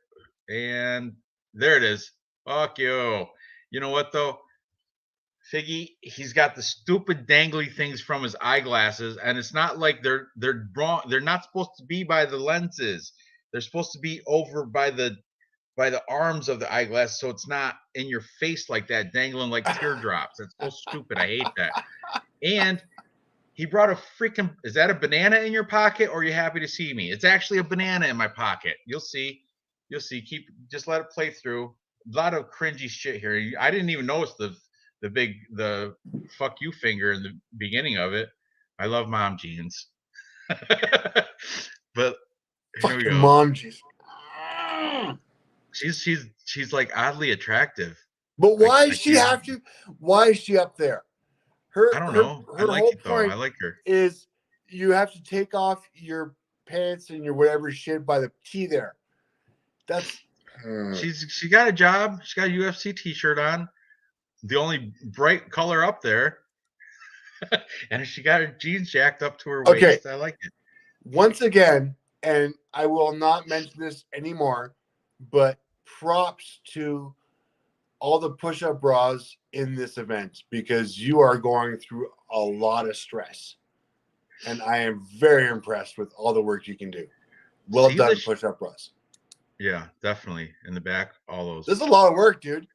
Speaker 2: it is. Fuck you. You know what though? Figgy, he's got the stupid dangly things from his eyeglasses, and it's not like they're wrong. They're not supposed to be by the lenses. They're supposed to be over by the arms of the eyeglass, so it's not in your face like that, dangling like teardrops. That's so stupid. I hate that. And he brought a freaking, is that a banana in your pocket, or are you happy to see me? It's actually a banana in my pocket. You'll see. Just let it play through. A lot of cringy shit here. I didn't even notice the fuck you finger in the beginning of it. I love mom jeans. But here we go.
Speaker 1: Mom jeans.
Speaker 2: She's like oddly attractive.
Speaker 1: But why
Speaker 2: I
Speaker 1: does she
Speaker 2: can't-
Speaker 1: have to? Why is she up there?
Speaker 2: I don't know. I
Speaker 1: Her
Speaker 2: like
Speaker 1: whole
Speaker 2: it though.
Speaker 1: point
Speaker 2: I like her.
Speaker 1: is you have to take off your pants and your whatever shit by the T there. That's
Speaker 2: She got a job. She got a UFC t-shirt on. The only bright color up there. And she got her jeans jacked up to her waist. I like it.
Speaker 1: Once again, and I will not mention this anymore, but props to all the push-up bras in this event because you are going through a lot of stress. And I am very impressed with all the work you can do. Well done, push-up bras.
Speaker 2: Yeah, definitely. In the back, all those.
Speaker 1: This is a lot of work, dude.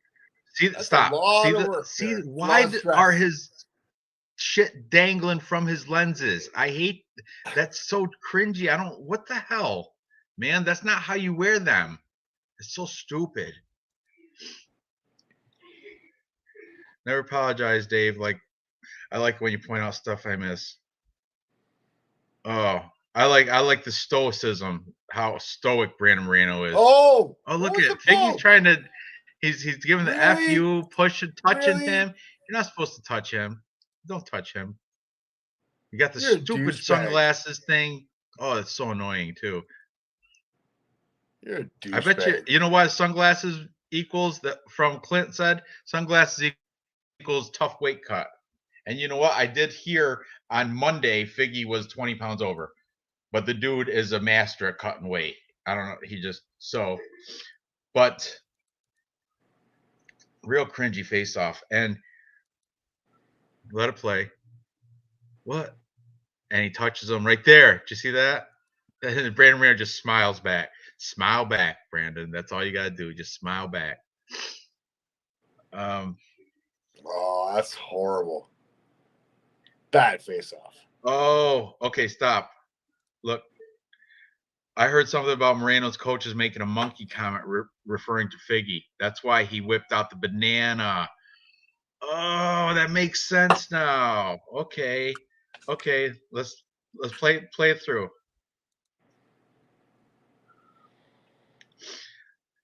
Speaker 2: See,
Speaker 1: That's
Speaker 2: stop.
Speaker 1: a lot of work.
Speaker 2: See, why are his shit dangling from his lenses? I hate that's so cringy. I don't. What the hell, man? That's not how you wear them. It's so stupid. Never apologize, Dave. Like, I like when you point out stuff I miss. Oh, I like the stoicism. How stoic Brandon Moreno is.
Speaker 1: Oh,
Speaker 2: look at it. Figgy's trying to. He's giving the FU, pushing, touching him. You're not supposed to touch him. Don't touch him. You got the stupid sunglasses thing. Oh, it's so annoying too.
Speaker 1: You're a douchebag.
Speaker 2: I bet you know why sunglasses equals that from Clint said sunglasses equals tough weight cut. And you know what? I did hear on Monday Figgy was 20 pounds over. But the dude is a master at cutting weight. I don't know. He just but real cringy face off. And let it play. What? And he touches him right there. Did you see that? And Brandon Moreno just smiles back. Smile back, Brandon. That's all you gotta do. Just smile back.
Speaker 1: Oh, that's horrible. Bad face off.
Speaker 2: Oh, okay, stop. Look, I heard something about Moreno's coaches making a monkey comment referring to Figgy. That's why he whipped out the banana. Oh, that makes sense now. Okay, let's play it through.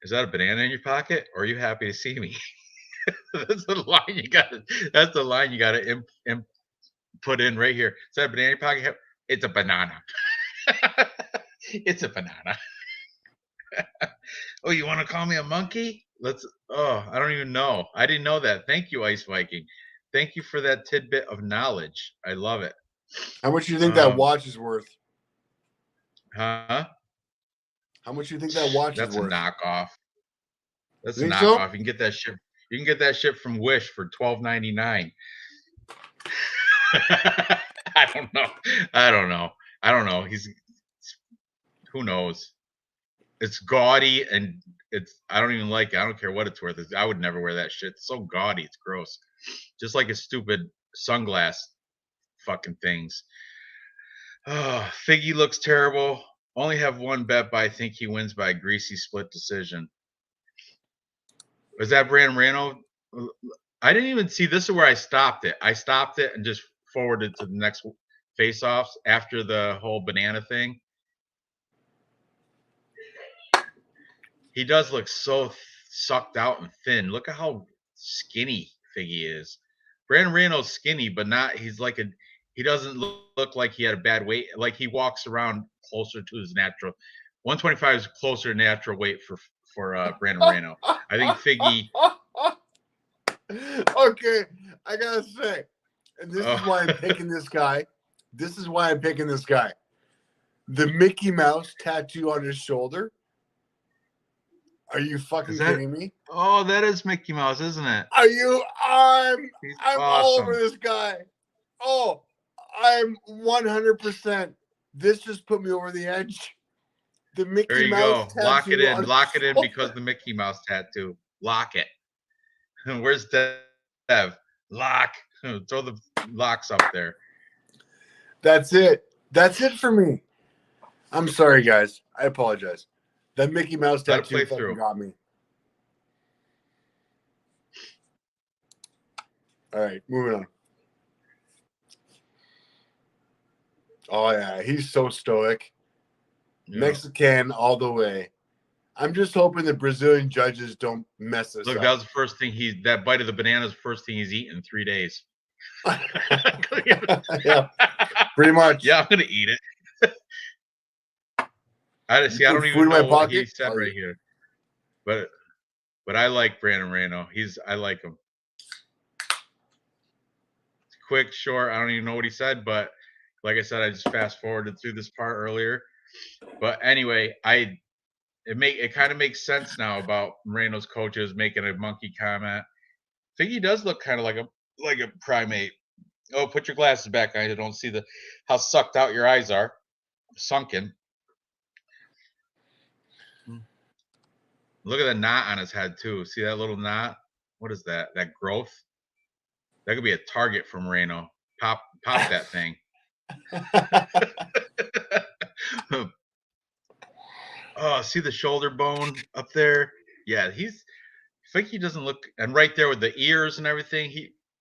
Speaker 2: Is that a banana in your pocket, or are you happy to see me? That's the line you got. That's the line you got to put in right here. Is that a banana in your pocket? It's a banana. It's a banana. Oh, you want to call me a monkey? I don't even know. I didn't know that. Thank you, Ice Viking. Thank you for that tidbit of knowledge. I love it.
Speaker 1: How much do you think that watch is worth?
Speaker 2: Huh?
Speaker 1: How much do you think that watch is worth?
Speaker 2: That's a knockoff. That's a knockoff.
Speaker 1: So?
Speaker 2: You can get that shit. You can get that shit from Wish for $12.99. I don't know. Who knows? It's gaudy and I don't even like it. I don't care what it's worth. I would never wear that shit. It's so gaudy. It's gross. Just like a stupid sunglass fucking things. Oh, Figgy looks terrible. Only have one bet, but I think he wins by a greasy split decision. Was that Brandon Moreno? I didn't even see. This is where I stopped it. I stopped it and just forwarded to the next face-offs after the whole banana thing. He does look so sucked out and thin. Look at how skinny Figgy is. Brandon Moreno's skinny, but not. He doesn't look like he had a bad weight. Like he walks around closer to his natural. 125 is closer to natural weight for Brandon Moreno. I think Figgy.
Speaker 1: Okay, I gotta say, and this is why I'm picking this guy. This is why I'm picking this guy. The Mickey Mouse tattoo on his shoulder. Are you fucking kidding me?
Speaker 2: Oh, that is Mickey Mouse, isn't it?
Speaker 1: Are you? I'm
Speaker 2: awesome.
Speaker 1: all over this guy. Oh, I'm 100%. This just put me over the edge. The Mickey
Speaker 2: there you
Speaker 1: Mouse
Speaker 2: go. Lock it in. Lock it in because the Mickey Mouse tattoo. Lock it. Where's Dev? Lock. Throw the locks up there.
Speaker 1: That's it. That's it for me. I'm sorry, guys. I apologize. That Mickey Mouse tattoo fucking got me. All right, moving on. Oh, yeah. He's so stoic. Yep. Mexican all the way. I'm just hoping the Brazilian judges don't mess this
Speaker 2: Look,
Speaker 1: up.
Speaker 2: that was the first thing that bite of the banana is the first thing he's eaten in 3 days.
Speaker 1: Yeah, pretty much.
Speaker 2: Yeah, I'm gonna eat it. I don't even know what he said right here, but I like Brandon Moreno. I like him. Quick, short. I don't even know what he said, but like I said, I just fast forwarded through this part earlier. But anyway, it kind of makes sense now about Moreno's coaches making a monkey comment. I think he does look kind of like a primate. Oh, put your glasses back on. I don't see how sucked out your eyes are. Sunken. Look at the knot on his head too. See that little knot? What is that? That growth? That could be a target for Moreno. Pop that thing. Oh, see the shoulder bone up there? Yeah, I think he doesn't look, and right there with the ears and everything,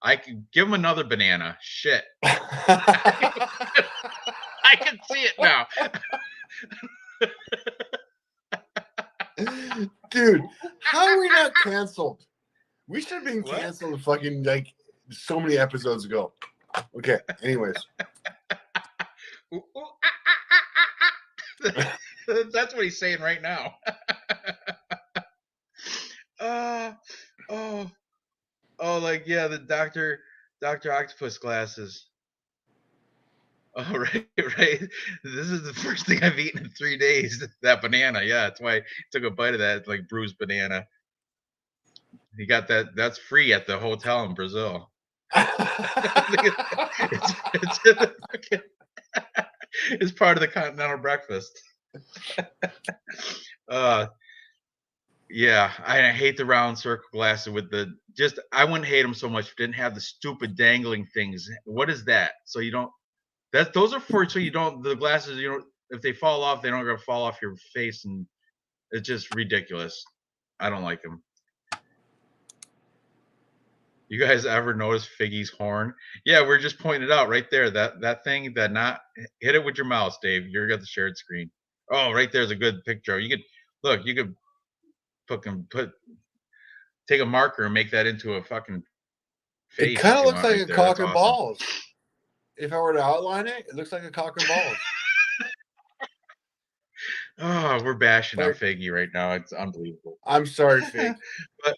Speaker 2: I could give him another banana. Shit. I can see it now.
Speaker 1: Dude, how are we not canceled? We should have been canceled fucking like so many episodes ago. Okay, anyways.
Speaker 2: That's what he's saying right now. Like yeah, the Dr. Octopus glasses. Oh, right. This is the first thing I've eaten in 3 days. That banana, yeah, that's why I took a bite of that like bruised banana. He got that. That's free at the hotel in Brazil. It's part of the continental breakfast. Yeah, I hate the round circle glasses with I wouldn't hate them so much if it didn't have the stupid dangling things. What is that? So you don't. Those are for so you don't the glasses. You know, if they fall off, they don't gonna fall off your face, and it's just ridiculous. I don't like them. You guys ever notice Figgy's horn? Yeah, we're just pointing it out right there. That thing, hit it with your mouse, Dave. You got the shared screen. Oh, right there's a good picture. You could take a marker and make that into a fucking face.
Speaker 1: It kind of looks like a cock and balls. If I were to outline it, it looks like a cock and balls.
Speaker 2: Oh, we're bashing on Figgy right now. It's unbelievable.
Speaker 1: I'm sorry, Fig.
Speaker 2: But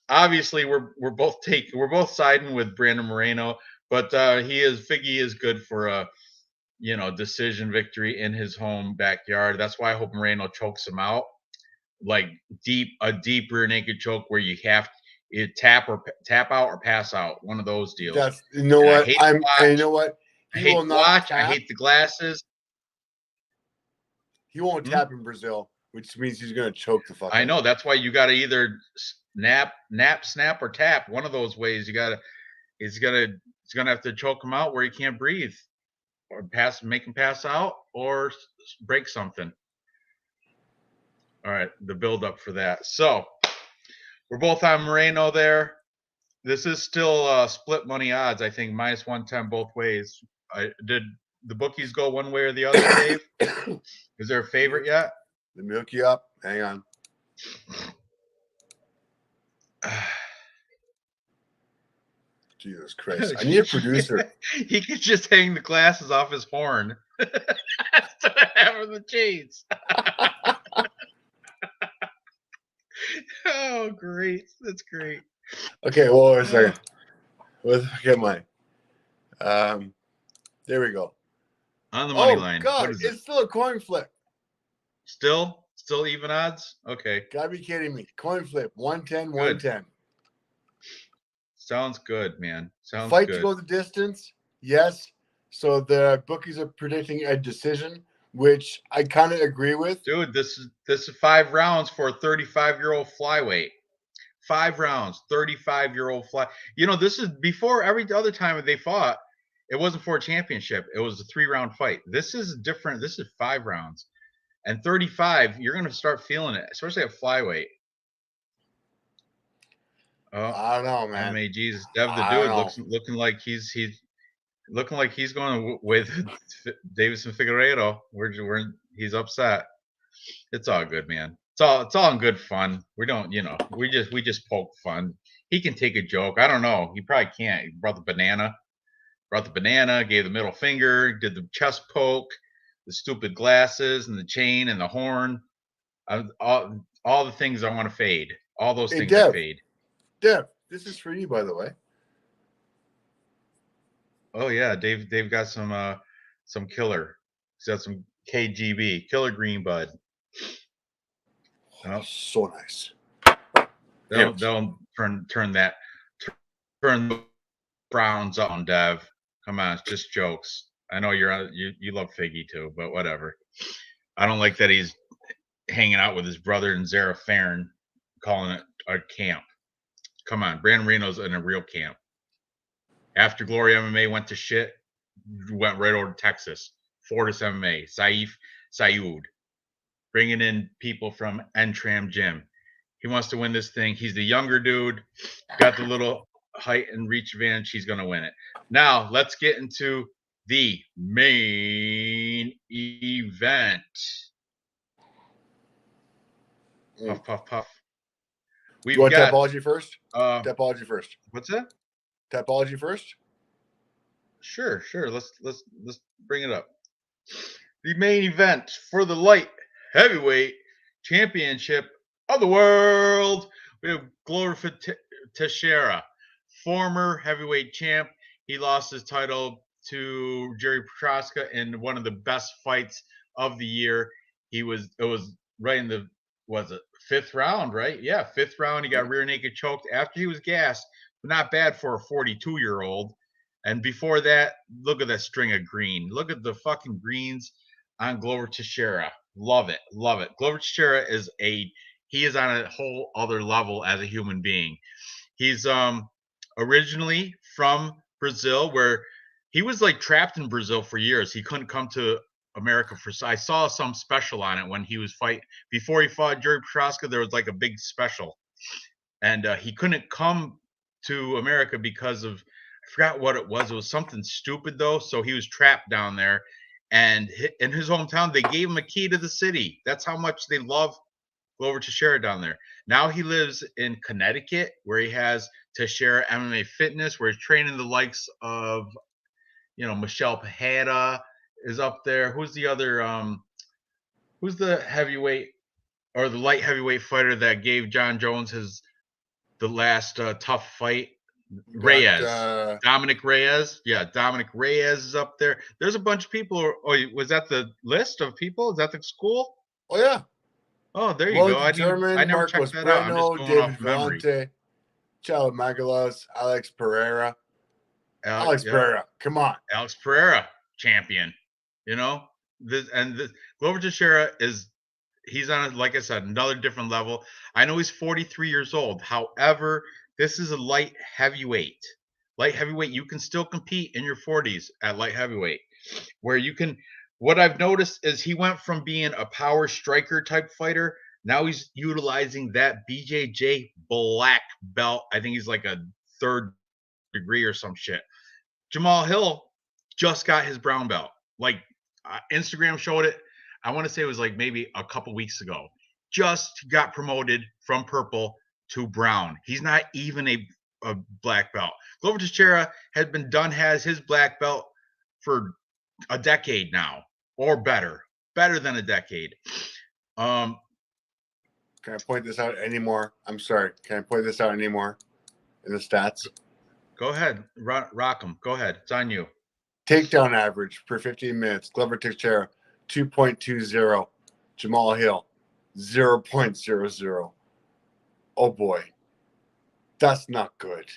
Speaker 2: obviously, we're both siding with Brandon Moreno. But Figgy is good for a decision victory in his home backyard. That's why I hope Moreno chokes him out, like a deep rear naked choke where you have to tap out or pass out. One of those deals.
Speaker 1: You know what? You know what?
Speaker 2: I hate to watch. I hate the glasses.
Speaker 1: He won't tap in Brazil, which means he's going to choke the fuck.
Speaker 2: I know. That's why you got to either snap, or tap. One of those ways. He's gonna have to choke him out where he can't breathe, or make him pass out, or break something. All right, the build up for that. So we're both on Moreno there. This is still split money odds. I think -110 both ways. Did the bookies go one way or the other, Dave? Is there a favorite yet?
Speaker 1: Let me hook you up. Hang on. Jesus Christ. I need a producer.
Speaker 2: He could just hang the glasses off his horn instead of having the chains. Oh, great. That's great.
Speaker 1: Okay, well, wait a second. Let's get mine. There we go.
Speaker 2: On the money line.
Speaker 1: Oh, God, it's still a coin flip.
Speaker 2: Still even odds? Okay.
Speaker 1: Gotta be kidding me. Coin flip. 110, 110.
Speaker 2: Sounds good, man. Sounds
Speaker 1: Fight
Speaker 2: good.
Speaker 1: to go the distance. Yes. So the bookies are predicting a decision, which I kind of agree with.
Speaker 2: Dude, this is 5 rounds for a 35-year-old flyweight. 5 rounds, 35-year-old fly. This is before every other time they fought. It wasn't for a championship. It was a 3-round fight. This is different. This is 5 rounds. And 35, you're going to start feeling it, especially at flyweight. Oh,
Speaker 1: I don't know, man.
Speaker 2: I mean, Jesus, Dev the dude looking like he's going with Davison Figueiredo. He's upset. It's all good, man. it's all in good fun. We don't, we just poke fun. He can take a joke. I don't know. He probably can't. He brought the banana, gave the middle finger, did the chest poke, the stupid glasses and the chain and the horn. All the things I want to fade. All those things I fade.
Speaker 1: Dev, this is for you, by the way.
Speaker 2: Oh yeah, Dave got some killer. He's got some KGB, killer green bud.
Speaker 1: Oh, so nice.
Speaker 2: They'll turn the Browns on, Dev. Come on, it's just jokes. I know you love Figgy too, but whatever. I don't like that he's hanging out with his brother and Zara Farron, calling it a camp. Come on, Brandon Reno's in a real camp. After Glory MMA went to shit, went right over to Texas. Fortis MMA, Saeed, bringing in people from Entram Gym. He wants to win this thing. He's the younger dude, got the little height and reach advantage. He's going to win it. Now, let's get into the main event. Puff, puff, puff.
Speaker 1: You want Tapology first? Tapology first.
Speaker 2: What's that?
Speaker 1: Tapology first?
Speaker 2: Sure. Let's bring it up. The main event for the light heavyweight championship of the world. We have Glover Teixeira, former heavyweight champ. He lost his title to Jerry Prochazka in one of the best fights of the year. It was right in the, was it fifth round, right? Yeah, fifth round. He got rear naked choked after he was gassed, but not bad for a 42-year-old. And before that, look at that string of green. Look at the fucking greens on Glover Teixeira. Love it. Glover Teixeira is on a whole other level as a human being. He's originally from Brazil, where he was like trapped in Brazil for years. He couldn't come to America I saw some special on it when he was before he fought Jerry Prochazka. There was like a big special, and he couldn't come to America because of, I forgot what it was. It was something stupid though. So he was trapped down there, and in his hometown, they gave him a key to the city. That's how much they love Glover Teixeira down there. Now he lives in Connecticut, where he has Teixeira MMA Fitness, where he's training the likes of, Michelle Pajeda is up there. Who's the other? Who's the heavyweight or the light heavyweight fighter that gave John Jones the last tough fight? Reyes, Dominic Reyes. Yeah, Dominic Reyes is up there. There's a bunch of people. Was that the list of people? Is that the school?
Speaker 1: Oh yeah.
Speaker 2: Oh, there you go. I never checked that out. I'm just going off memory.
Speaker 1: Chalo Magalos, Alex Pereira. Pereira, come on.
Speaker 2: Alex Pereira, champion. Glover Teixeira he's on, like I said, another different level. I know he's 43 years old. However, this is a light heavyweight. Light heavyweight, you can still compete in your 40s at light heavyweight. Where you can, what I've noticed is he went from being a power striker type fighter. Now he's utilizing that BJJ black belt. I think he's like a 3rd degree or some shit. Jamal Hill just got his brown belt. Like Instagram showed it. I want to say it was like maybe a couple weeks ago. Just got promoted from purple to brown. He's not even a black belt. Glover Teixeira has his black belt for a decade now, or better than a decade.
Speaker 1: Can I point this out anymore? I'm sorry. Can I point this out anymore in the stats?
Speaker 2: Go ahead. Rock them. Go ahead. It's on you.
Speaker 1: Takedown average per 15 minutes. Glover Teixeira, 2.20. Jamal Hill, 0.00. Oh boy. That's not good.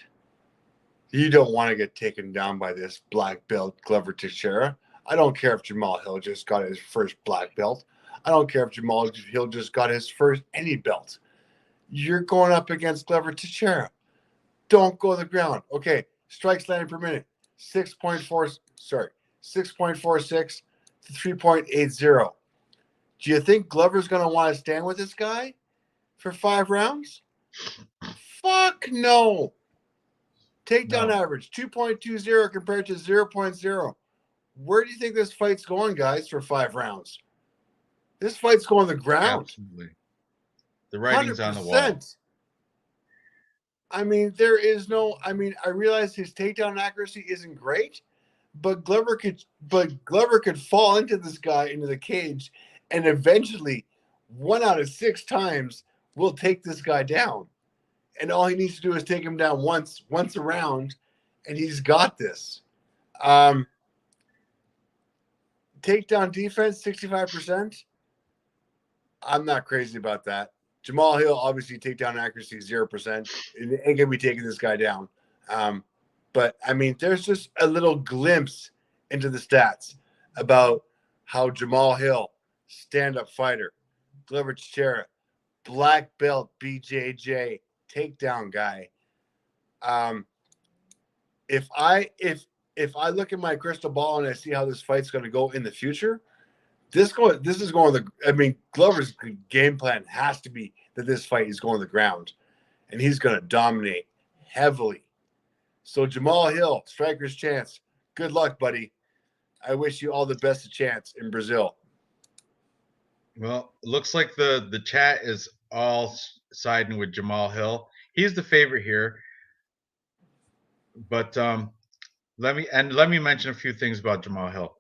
Speaker 1: You don't want to get taken down by this black belt Glover Teixeira. I don't care if Jamal Hill just got his first black belt. I don't care if Jamal Hill just got his first any belt. You're going up against Glover Teixeira. Don't go to the ground. Okay, strikes landed per minute, 6.46 to 3.80. Do you think Glover's going to want to stand with this guy for 5 rounds? Fuck no. Takedown average, 2.20 compared to 0.0. Where do you think this fight's going, guys, for 5 rounds? This fight's going to the ground.
Speaker 2: Absolutely. The writing's on the wall.
Speaker 1: 100%. I mean, there is no. I mean, I realize his takedown accuracy isn't great, but Glover could fall into this guy into the cage, and eventually, 1 out of 6 times will take this guy down. And all he needs to do is take him down once around, and he's got this. Takedown defense, 65%. I'm not crazy about that. Jamal Hill, obviously, takedown accuracy, 0%. It ain't going to be taking this guy down. But, I mean, there's just a little glimpse into the stats about how Jamal Hill, stand-up fighter, Glover Teixeira, black belt BJJ, takedown guy. If I look at my crystal ball and I see how this fight's going to go in the future, Glover's game plan has to be that this fight is going to the ground, and he's going to dominate heavily. So Jamal Hill, striker's chance. Good luck, buddy. I wish you all the best of chance in Brazil.
Speaker 2: Well, looks like the chat is all siding with Jamal Hill. He's the favorite here. But let me mention a few things about Jamal Hill.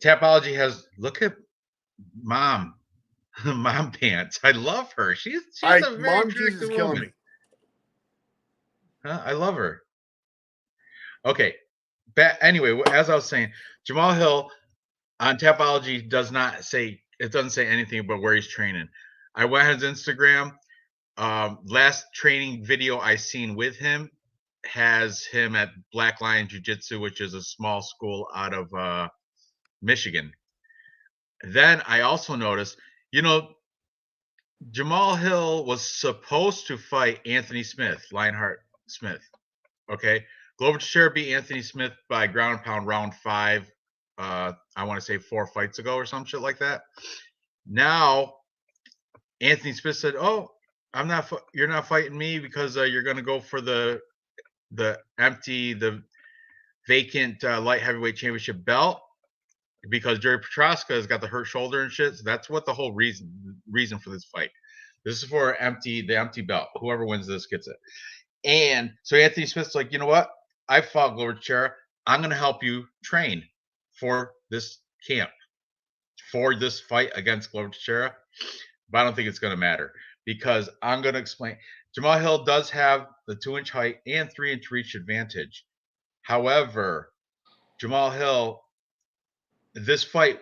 Speaker 2: Tapology has, look at mom pants. I love her. She's a very
Speaker 1: Mom
Speaker 2: attractive
Speaker 1: Jesus
Speaker 2: woman.
Speaker 1: killing me.
Speaker 2: I love her. Okay. Anyway, as I was saying, Jamal Hill on Tapology doesn't say anything about where he's training. I went on his Instagram. Last training video I seen with him has him at Black Lion Jiu-Jitsu, which is a small school out of Michigan. Then I also noticed, Jamal Hill was supposed to fight Anthony Smith, Lionheart Smith. Okay. Glover Teixeira beat Anthony Smith by ground and pound round 5. I want to say 4 fights ago or some shit like that. Now, Anthony Smith said, "Oh, you're not fighting me because you're going to go for the vacant light heavyweight championship belt because Jerry Petroska has got the hurt shoulder and shit." So that's what the whole reason for this fight. This is for the empty belt. Whoever wins this gets it. And so Anthony Smith's like, you know what? I fought Glover Teixeira. I'm going to help you train for this camp, for this fight against Glover Teixeira. But I don't think it's going to matter because I'm going to explain. Jamal Hill does have the 2-inch height and 3-inch reach advantage. However, Jamal Hill, this fight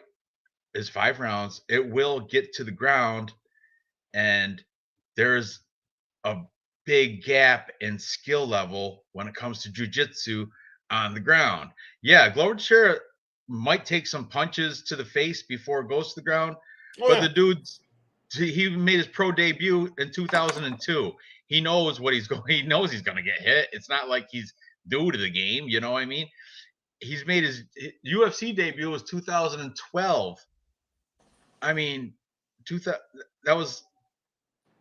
Speaker 2: is 5 rounds. It will get to the ground, and there's a big gap in skill level when it comes to jiu-jitsu on the ground. Yeah, Glover Teixeira might take some punches to the face before it goes to the ground, but the dude's he made his pro debut in 2002. He knows what he's going. He knows he's going to get hit. It's not like he's new to the game. You know what I mean? He's made his UFC debut was 2012. I mean, that was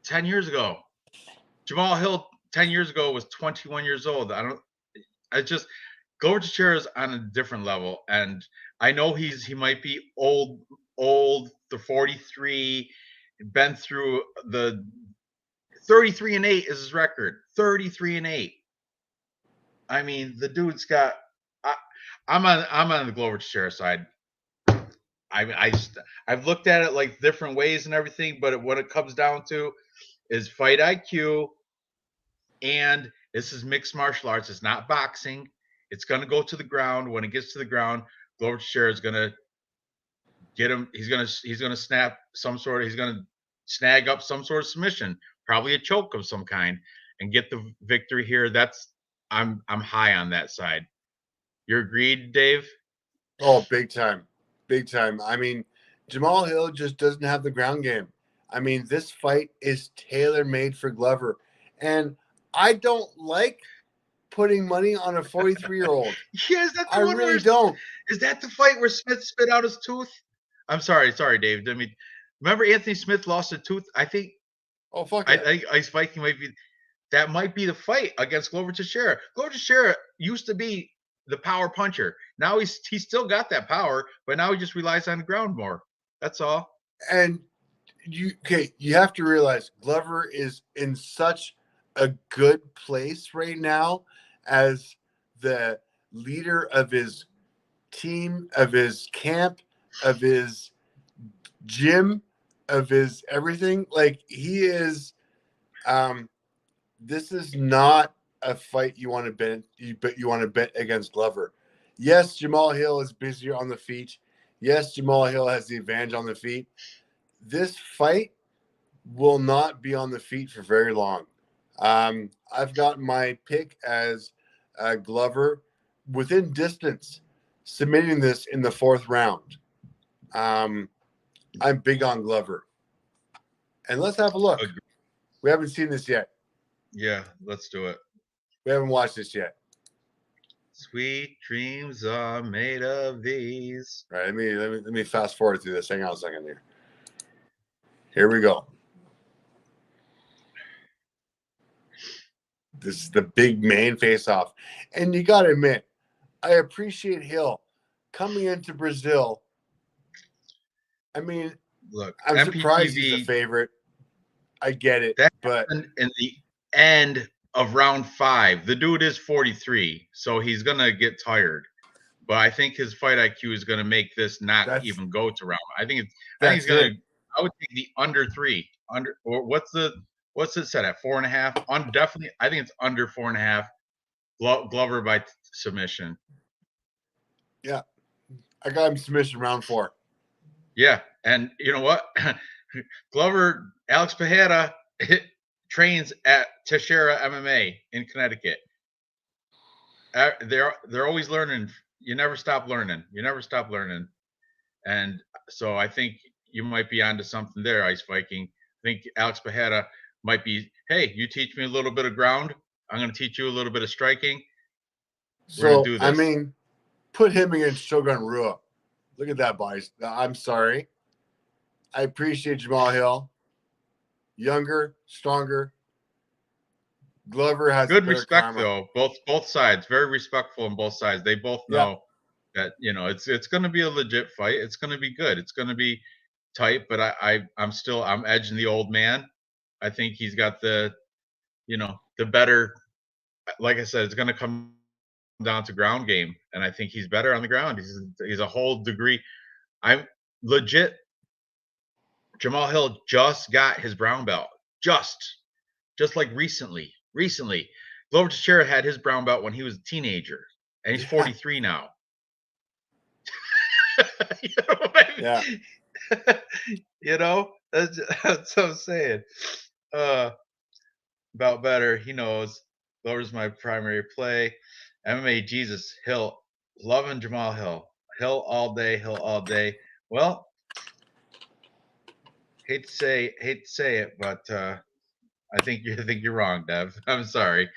Speaker 2: 10 years ago. Jamal Hill 10 years ago was 21 years old. Glover Teixeira is on a different level, and I know he might be old. The 43, been through the 33-8 is his record. 33-8. I mean, the dude's got. I'm on the Glover Teixeira side. I've looked at it like different ways and everything, but what it comes down to is fight IQ, and this is mixed martial arts. It's not boxing. It's going to go to the ground. When it gets to the ground, Glover Teixeira is going to get him. He's going to snap some sort of. He's going to snag up some sort of submission, probably a choke of some kind, and get the victory here. I'm high on that side. You agreed, Dave?
Speaker 1: Oh, big time. Big time. I mean, Jamal Hill just doesn't have the ground game. I mean, this fight is tailor-made for Glover. And I don't like putting money on a 43-year-old.
Speaker 2: Yeah, is that the
Speaker 1: I
Speaker 2: one
Speaker 1: really don't.
Speaker 2: Is that the fight where Smith spit out his tooth? I'm sorry, Dave. I mean, remember Anthony Smith lost a tooth? I think.
Speaker 1: Oh, fuck
Speaker 2: it. I think Ice Viking might be the fight against Glover Teixeira. Glover Teixeira used to be the power puncher. Now he's still got that power, but now he just relies on the ground more. That's all.
Speaker 1: And you have to realize Glover is in such a good place right now as the leader of his team, of his camp, of his gym, of his everything. Like he is. This is not a fight you want to bet. You want to bet against Glover. Yes, Jamal Hill is busier on the feet. Yes, Jamal Hill has the advantage on the feet. This fight will not be on the feet for very long. I've got my pick as Glover within distance, submitting this in the 4th round. I'm big on Glover. And let's have a look. We haven't seen this yet.
Speaker 2: Yeah, let's do it.
Speaker 1: We haven't watched this yet.
Speaker 2: Sweet dreams are made of these.
Speaker 1: All right, let me fast forward through this. Hang on a second here. Here we go. This is the big main face-off. And you got to admit, I appreciate Hill coming into Brazil. I mean,
Speaker 2: look,
Speaker 1: I'm surprised he's a favorite. I get it, but
Speaker 2: in the end of round 5, the dude is 43, so he's gonna get tired. But I think his fight IQ is gonna make this not even go to round. I think he's gonna. I would take the under 3. Or what's it set at 4.5? Definitely, I think it's under 4.5. Glover by submission.
Speaker 1: Yeah, I got him submission round 4.
Speaker 2: Yeah, and you know what? Glover, Alex Pereira trains at Teixeira MMA in Connecticut. They're always learning. You never stop learning. You never stop learning. And so I think you might be onto something there, Ice Viking. I think Alex Pereira might be, hey, you teach me a little bit of ground. I'm going to teach you a little bit of striking. We're going to do this.
Speaker 1: I mean, put him against Shogun Rua. Look at that, boys. I'm sorry. I appreciate Jamal Hill. Younger, stronger. Glover has
Speaker 2: good respect though. Both sides, very respectful on both sides. They both know that it's going to be a legit fight. It's going to be good. It's going to be tight. But I'm edging the old man. I think he's got the better. Like I said, it's going to come down to ground game, and I think he's better on the ground. He's a whole degree. I'm legit. Jamal Hill just got his brown belt, just like recently. Glover Teixeira had his brown belt when he was a teenager, and he's 43 now. You know what I mean? Yeah. That's what I'm saying. About better, he knows. Glover's my primary play. MMA Jesus, Hill, loving Jamal Hill. Hill all day. Well, hate to say it, but I think you're wrong, Dev. I'm sorry,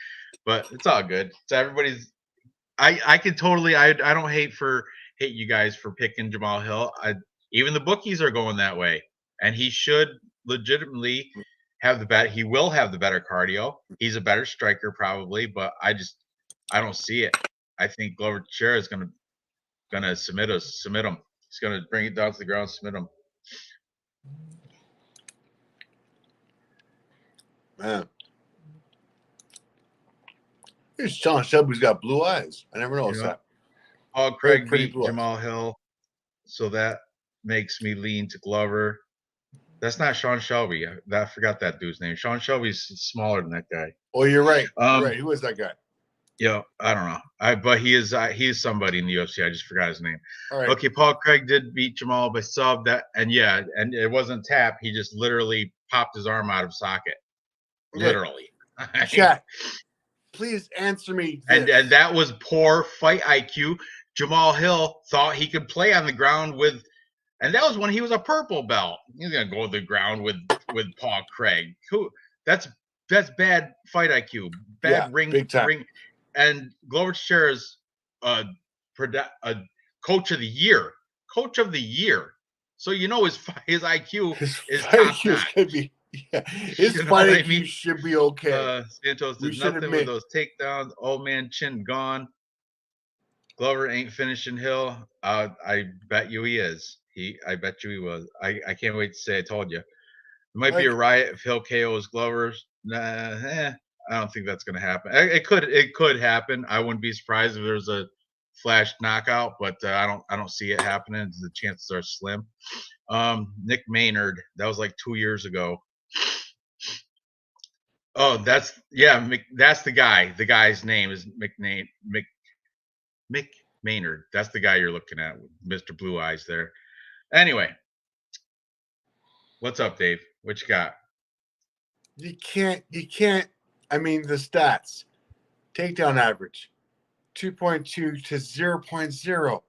Speaker 2: but it's all good. So everybody's. I can totally. I don't hate you guys for picking Jamal Hill. Even the bookies are going that way, and he should legitimately have the better. He will have the better cardio. He's a better striker probably, but I don't see it. I think Glover Teixeira is gonna submit him. He's gonna bring it down to the ground, submit him.
Speaker 1: Man. Here's Sean Shelby's got blue eyes. I never noticed that.
Speaker 2: Paul Craig beat Jamal Hill, so that makes me lean to Glover. That's not Sean Shelby. I forgot that dude's name. Sean Shelby's smaller than that guy.
Speaker 1: Oh, you're right. You're right. Who is that guy?
Speaker 2: Yeah, I don't know. But he is somebody in the UFC. I just forgot his name.
Speaker 1: All right.
Speaker 2: Okay, Paul Craig did beat Jamal by sub. And it wasn't tap. He just literally popped his arm out of socket. Okay. Literally.
Speaker 1: Chat. Please answer me
Speaker 2: this. And that was poor fight IQ. Jamal Hill thought he could play on the ground with, and that was when he was a purple belt. He's gonna go to the ground with Paul Craig. That's bad fight IQ. Bad ring. And Glover Teixeira's a coach of the year. Coach of the year. So his IQ is top notch.
Speaker 1: Yeah, his fight IQ should be okay.
Speaker 2: Santos did nothing with those takedowns. Old man chin gone. Glover ain't finishing Hill. I bet you he is. I bet you he was. I can't wait to say I told you. might be a riot if Hill KOs Glover. I don't think that's going to happen. It could happen. I wouldn't be surprised if there's a flash knockout, but I don't see it happening. The chances are slim. Nick Maynard, that was like 2 years ago. Oh, that's the guy. The guy's name is Mick Maynard. That's the guy you're looking at, Mr. Blue Eyes there. Anyway, what's up, Dave? What you got?
Speaker 1: You can't. I mean, the stats: takedown average, 2.2 to 0.0.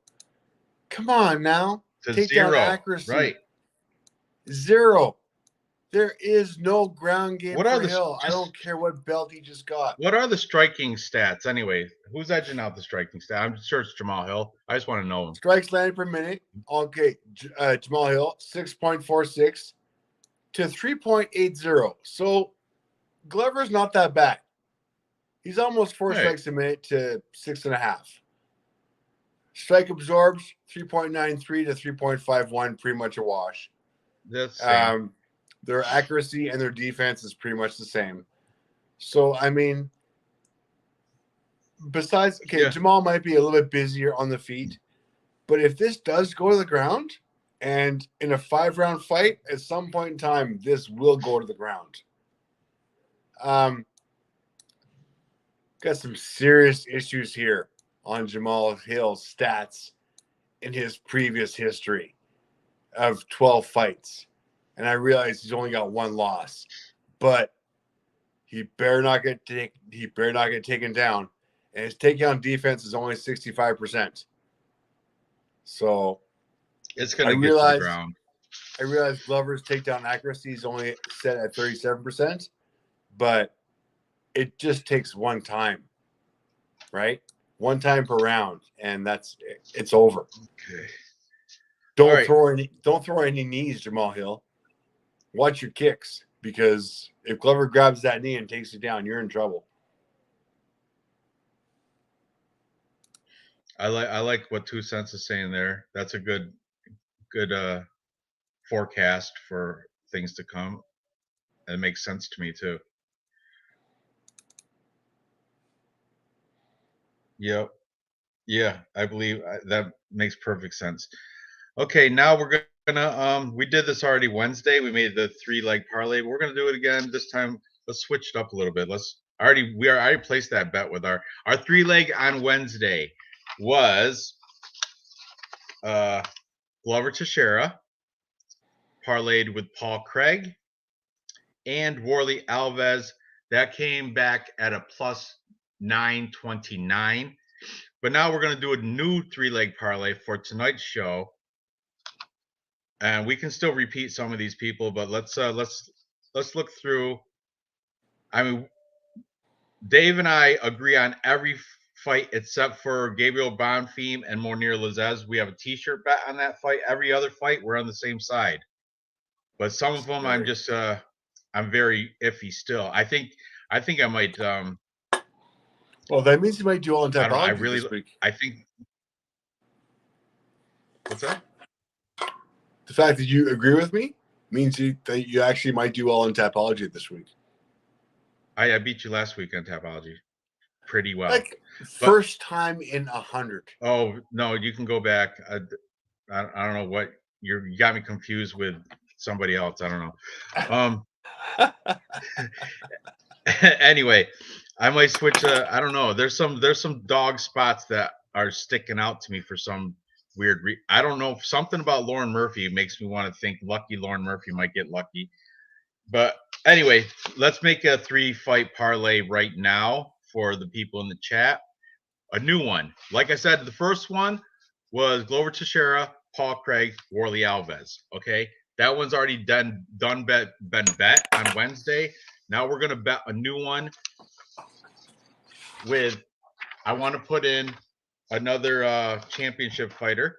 Speaker 1: Come on now.
Speaker 2: To
Speaker 1: Takedown
Speaker 2: 0,
Speaker 1: accuracy,
Speaker 2: right?
Speaker 1: 0. There is no ground game
Speaker 2: What
Speaker 1: for Hill. I don't care what belt he just got.
Speaker 2: What are the striking stats anyway? Who's edging out the striking stat? I'm sure it's Jamal Hill. I just want to know him.
Speaker 1: Strikes landed per minute. Okay, Jamal Hill, 6.46 to 3.80. So Glover's not that bad. He's almost 4 strikes a minute to 6.5. Strike absorbs 3.93 to 3.51, pretty much a wash.
Speaker 2: That's
Speaker 1: their accuracy and their defense is pretty much the same. So I mean, besides, Jamal might be a little bit busier on the feet, but if this does go to the ground, and in a 5-round fight, at some point in time, this will go to the ground. Got some serious issues here on Jamal Hill's stats in his previous history of 12 fights. And I realize he's only got 1 loss, but he better not get taken down. And his takedown defense is only 65%. So
Speaker 2: it's going to get to the ground.
Speaker 1: I realize Glover's takedown accuracy is only set at 37%, but it just takes one time, right? One time per round, and it's over.
Speaker 2: Okay.
Speaker 1: Don't throw any knees, Jamal Hill. Watch your kicks, because if Glover grabs that knee and takes you down, you're in trouble.
Speaker 2: I like what 2 Cents is saying there. That's a good forecast for things to come. It makes sense to me too. Yep. Yeah, I believe that makes perfect sense. Okay, now we're gonna we did this already Wednesday. We made the 3-leg parlay. We're gonna do it again this time. Let's switch it up a little bit. We already placed that bet with our 3-leg on Wednesday was Glover Teixeira parlayed with Paul Craig and Warlley Alves. That came back at a plus 929. But now we're going to do a new 3-leg parlay for tonight's show. And we can still repeat some of these people, but let's look through. I mean, Dave and I agree on every fight except for Gabriel Bonfim and Mounir Lazzez. We have a t-shirt bet on that fight. Every other fight, we're on the same side. But some of them, I'm just I'm very iffy still. I think I might.
Speaker 1: Well, that means you might do all in typology this week.
Speaker 2: I think. What's that?
Speaker 1: The fact that you agree with me means that you actually might do all in typology this week.
Speaker 2: I beat you last week on typology pretty well.
Speaker 1: First time in 100.
Speaker 2: Oh no, you can go back. I don't know what you got me confused with somebody else. I don't know. Anyway, I might switch. I don't know. There's some dog spots that are sticking out to me for some weird I don't know. Something about Lauren Murphy makes me want to think lucky Lauren Murphy might get lucky. But anyway, let's make a 3-fight parlay right now for the people in the chat. A new one. Like I said, the first one was Glover Teixeira, Paul Craig, Warlley Alves. Okay, that one's already been bet on Wednesday. Now we're gonna bet a new one with. I want to put in another championship fighter.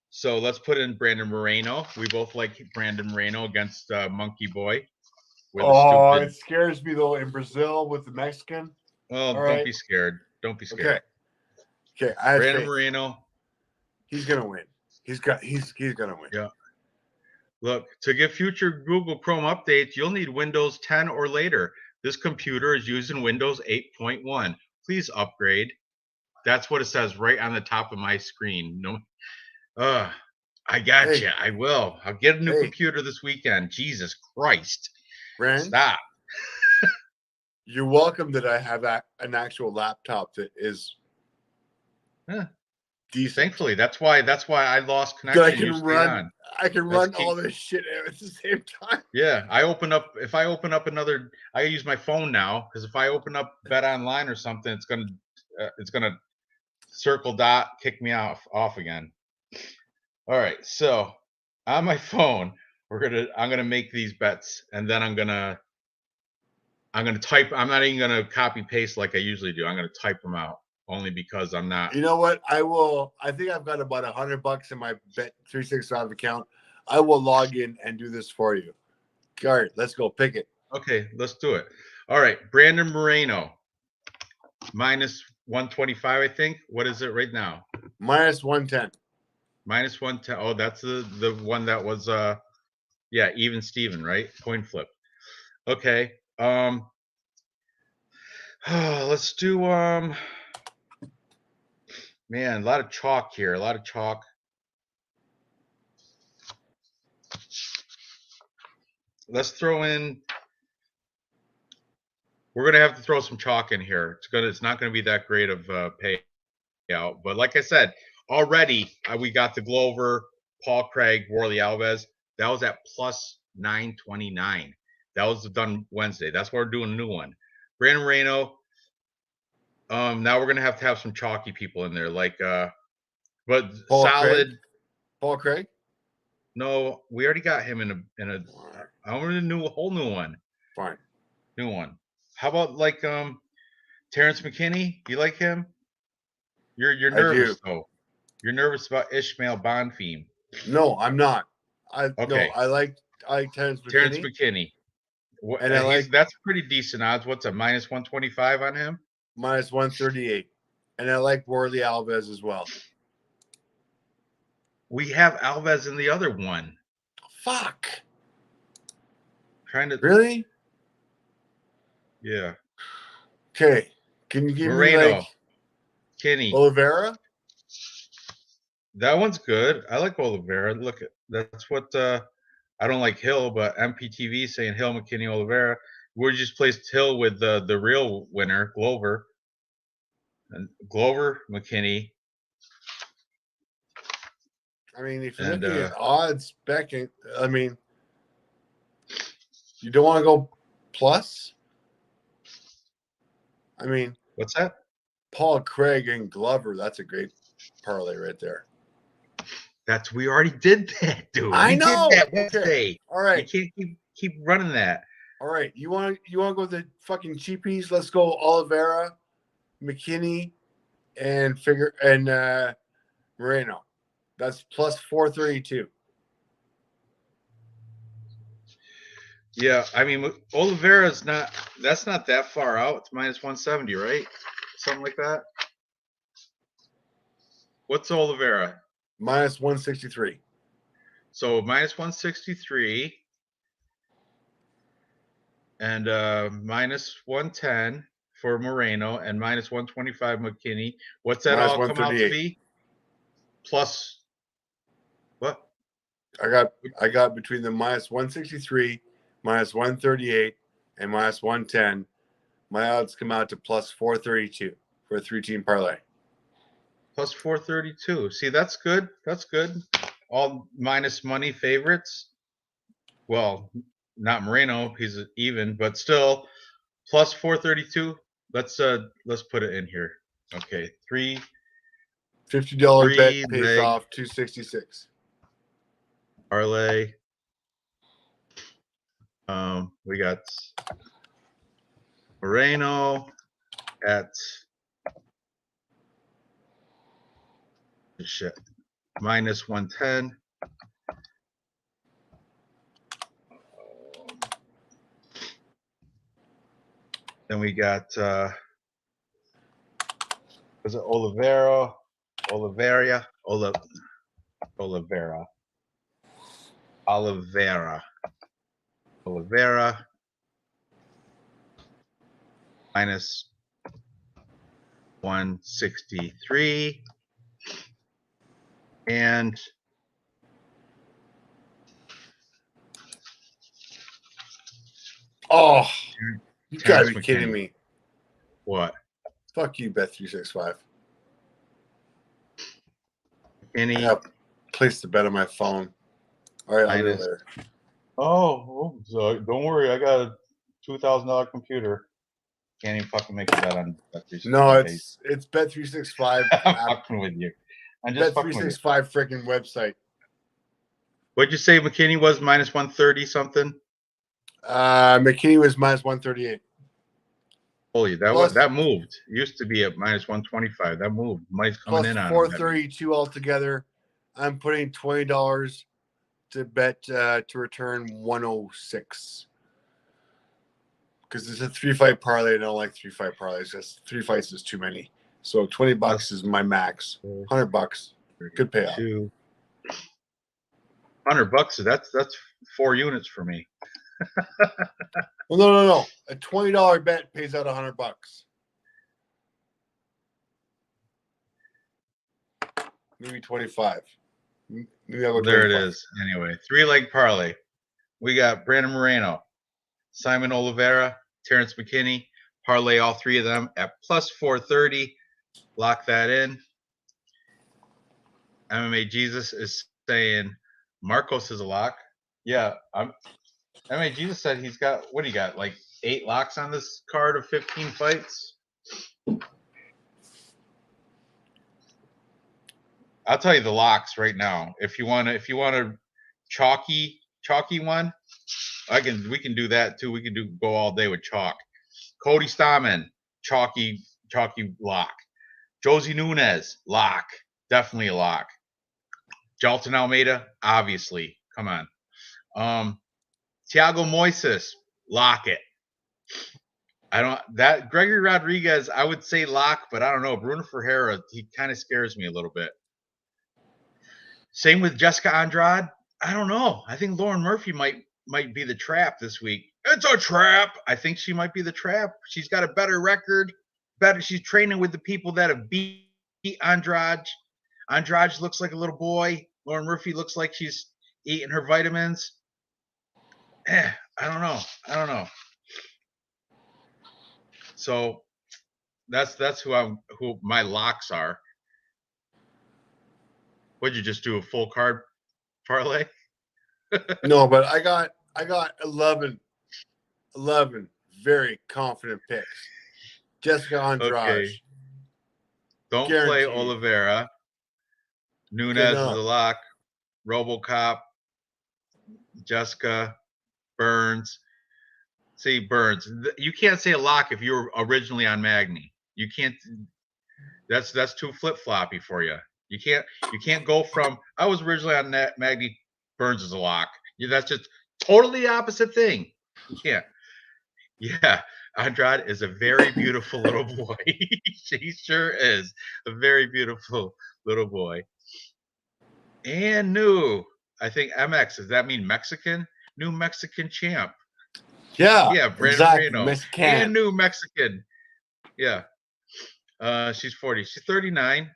Speaker 2: So let's put in Brandon Moreno. We both like Brandon Moreno against Monkey Boy.
Speaker 1: It scares me though in Brazil with the Mexican.
Speaker 2: Well, don't be scared. Don't be scared.
Speaker 1: Okay.
Speaker 2: Brandon Moreno.
Speaker 1: He's gonna win. He's gonna win.
Speaker 2: Yeah. Look, to get future Google Chrome updates, you'll need Windows 10 or later. This computer is using Windows 8.1. Please upgrade. That's what it says right on the top of my screen. No, I got
Speaker 1: Hey.
Speaker 2: you. I will. I'll get a new
Speaker 1: Hey.
Speaker 2: computer this weekend. Jesus Christ.
Speaker 1: Ranj,
Speaker 2: Stop.
Speaker 1: you're welcome that I have an actual laptop that is decent.
Speaker 2: Thankfully, that's why I lost
Speaker 1: That
Speaker 2: connection.
Speaker 1: I can run. I can run all this shit at the same time.
Speaker 2: Yeah, if I open up another, I use my phone now because if I open up Bet Online or something, it's gonna circle dot kick me off again. All right, so on my phone, I'm gonna make these bets, and then I'm gonna type. I'm not even gonna copy paste like I usually do. I'm gonna type them out only because I'm not.
Speaker 1: You know what? I think I've got about $100 in my Bet 365 account. I will log in and do this for you. All right, let's go. Pick it.
Speaker 2: Okay, let's do it. All right, Brandon Moreno, minus 125, I think. What is it right now?
Speaker 1: Minus 110.
Speaker 2: Minus 110. Oh, that's the one that was yeah, even Steven, right? Coin flip. Okay. Let's do man, a lot of chalk here. A lot of chalk. Let's throw in. We're gonna have to throw some chalk in here. It's not gonna be that great of a payout. But like I said, already we got the Glover, Paul Craig, Worley Alves. That was at plus 929. That was done Wednesday. That's why we're doing a new one. Brandon Moreno. Now we're gonna have to have some chalky people in there, like but
Speaker 1: Paul
Speaker 2: solid.
Speaker 1: Craig? Paul Craig?
Speaker 2: No, we already got him in a. I want a whole new one.
Speaker 1: Fine.
Speaker 2: New one. How about like Terrence McKinney? You like him? You're nervous though. You're nervous about Ishmael Bonfim.
Speaker 1: No, I'm not.
Speaker 2: Okay.
Speaker 1: I like Terrence McKinney.
Speaker 2: Terrence McKinney. And that's pretty decent odds. What's a minus 125 on him?
Speaker 1: Minus 138. And I like Worley Alves as well.
Speaker 2: We have Alves in the other one.
Speaker 1: Fuck.
Speaker 2: Trying to
Speaker 1: really?
Speaker 2: Yeah.
Speaker 1: Okay. Can you give
Speaker 2: Moreno,
Speaker 1: me like
Speaker 2: Kinney,
Speaker 1: Oliveira?
Speaker 2: That one's good. I like Oliveira. Look, that's what I don't like Hill, but MPTV saying Hill, McKinney, Oliveira. We just placed Hill with the real winner, Glover. And Glover, McKinney.
Speaker 1: I mean, if you're looking at odds, Beckett, I mean, you don't want to go plus? I mean,
Speaker 2: what's that?
Speaker 1: Paul Craig and Glover. That's a great parlay right there.
Speaker 2: We already did that, dude.
Speaker 1: I know.
Speaker 2: Did that Wednesday.
Speaker 1: Okay. All right.
Speaker 2: You can't keep running that.
Speaker 1: All right. You want to go with the fucking cheapies? Let's go Oliveira, McKinney, and Moreno. That's plus 432.
Speaker 2: Yeah, I mean Oliveira's that's not that far out. It's minus 170, right? Something like that. What's Oliveira?
Speaker 1: Minus 163.
Speaker 2: So minus 163 and minus 110 for Moreno and minus 125 McKinney. What's that
Speaker 1: minus
Speaker 2: all come out to be? Plus what?
Speaker 1: I got between the minus 163, minus 138, and minus 110. My odds come out to plus 432 for a 3-team parlay.
Speaker 2: Plus 432. See, that's good. That's good. All minus money favorites. Well, not Moreno. He's even, but still plus 432. Let's put it in here. Okay,
Speaker 1: $50 bet pays off 266.
Speaker 2: Parlay. We got Moreno at shit minus 110. Then we got was it Oliveira? Oliveira minus 163. And
Speaker 1: oh, you gotta
Speaker 2: Terrence
Speaker 1: be kidding
Speaker 2: McKinney.
Speaker 1: me.
Speaker 2: What?
Speaker 1: Fuck you, Bet365.
Speaker 2: McKinney.
Speaker 1: Yeah, place the bet on my phone. All right, I'll do it
Speaker 2: Minus.
Speaker 1: later.
Speaker 2: Oh, so don't worry. I got a $2,000 computer. Can't even fucking make a bet on Bet365.
Speaker 1: No, it's Bet365
Speaker 2: I'm
Speaker 1: app.
Speaker 2: fucking with you. I'm just fucking with you.
Speaker 1: Bet365 freaking website.
Speaker 2: What'd you say McKinney was minus 130 something?
Speaker 1: McKinney was minus 138.
Speaker 2: Holy, that moved. It used to be at minus 125. That moved. Money's coming
Speaker 1: Plus
Speaker 2: in on
Speaker 1: 432 altogether. I'm putting $20 to bet to return 106. Because it's a 3-fight parlay. I don't like 3-fight parlays. Just 3 fights is too many. So $20 is my max. $100. Good payout.
Speaker 2: $100. That's 4 units for me.
Speaker 1: Well, no. A $20 bet pays out $100. Maybe 25. Maybe I'll go
Speaker 2: There
Speaker 1: 25.
Speaker 2: it is. Anyway, 3-leg parlay. We got Brandon Moreno, Simon Oliveira, Terrence McKinney. Parlay all 3 of them at plus 430. Lock that in. MMA Jesus is saying Marcos is a lock. Yeah, MMA Jesus said he's got, what do you got, like 8 locks on this card of 15 fights? I'll tell you the locks right now. If you want a chalky one, we can do that too. We can go all day with chalk. Cody Stamann, chalky lock. Josie Nunez, lock. Definitely a lock. Jalton Almeida, obviously. Come on. Thiago Moises, lock it. Gregory Rodriguez, I would say lock, but I don't know. Bruno Ferreira, he kind of scares me a little bit. Same with Jessica Andrade. I don't know. I think Lauren Murphy might be the trap this week. It's a trap. I think she might be the trap. She's got a better record. She's training with the people that have beat Andrade. Andrade looks like a little boy. Lauren Murphy looks like she's eating her vitamins. I don't know. So that's who my locks are. Would you just do a full card parlay?
Speaker 1: No, but I got 11 very confident picks. Jessica Andrade.
Speaker 2: Okay. Don't
Speaker 1: Guaranteed.
Speaker 2: play Oliveira. Nunez is a lock. RoboCop. Jessica. Burns. See, Burns. You can't say a lock if you were originally on Magny. You can't. That's too flip-floppy for you. You can't go from I was originally on Magny. Burns is a lock. That's just totally the opposite thing. You can't. Yeah, Andrade is a very beautiful little boy. She sure is a very beautiful little boy. And new, I think MX. Does that mean Mexican? New Mexican champ.
Speaker 1: Yeah,
Speaker 2: Brandon
Speaker 1: exactly.
Speaker 2: Moreno.
Speaker 1: Mexican.
Speaker 2: And new Mexican. Yeah. She's 40. She's 39.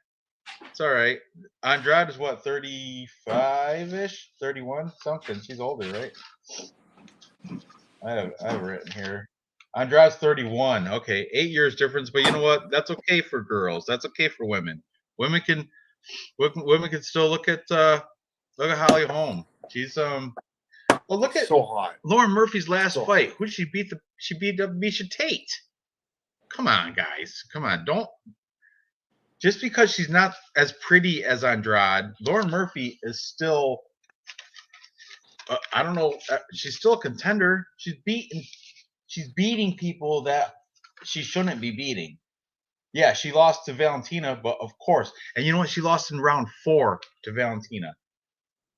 Speaker 2: It's all right. Andrade is what, 35-ish? 31? Something. She's older, right? I have it written here. Andrade's 31. Okay, 8 years difference, but you know what? That's okay for girls. That's okay for women. Women can still look at Holly Holm. She's well, look at
Speaker 1: so hot.
Speaker 2: Lauren Murphy's last fight. Who did she beat? She beat Miesha Tate. Come on, guys. Come on. Don't just because she's not as pretty as Andrade, Lauren Murphy is still I don't know. She's still a contender. She's beating people that she shouldn't be beating. Yeah, she lost to Valentina, but of course. And you know what? She lost in round 4 to Valentina.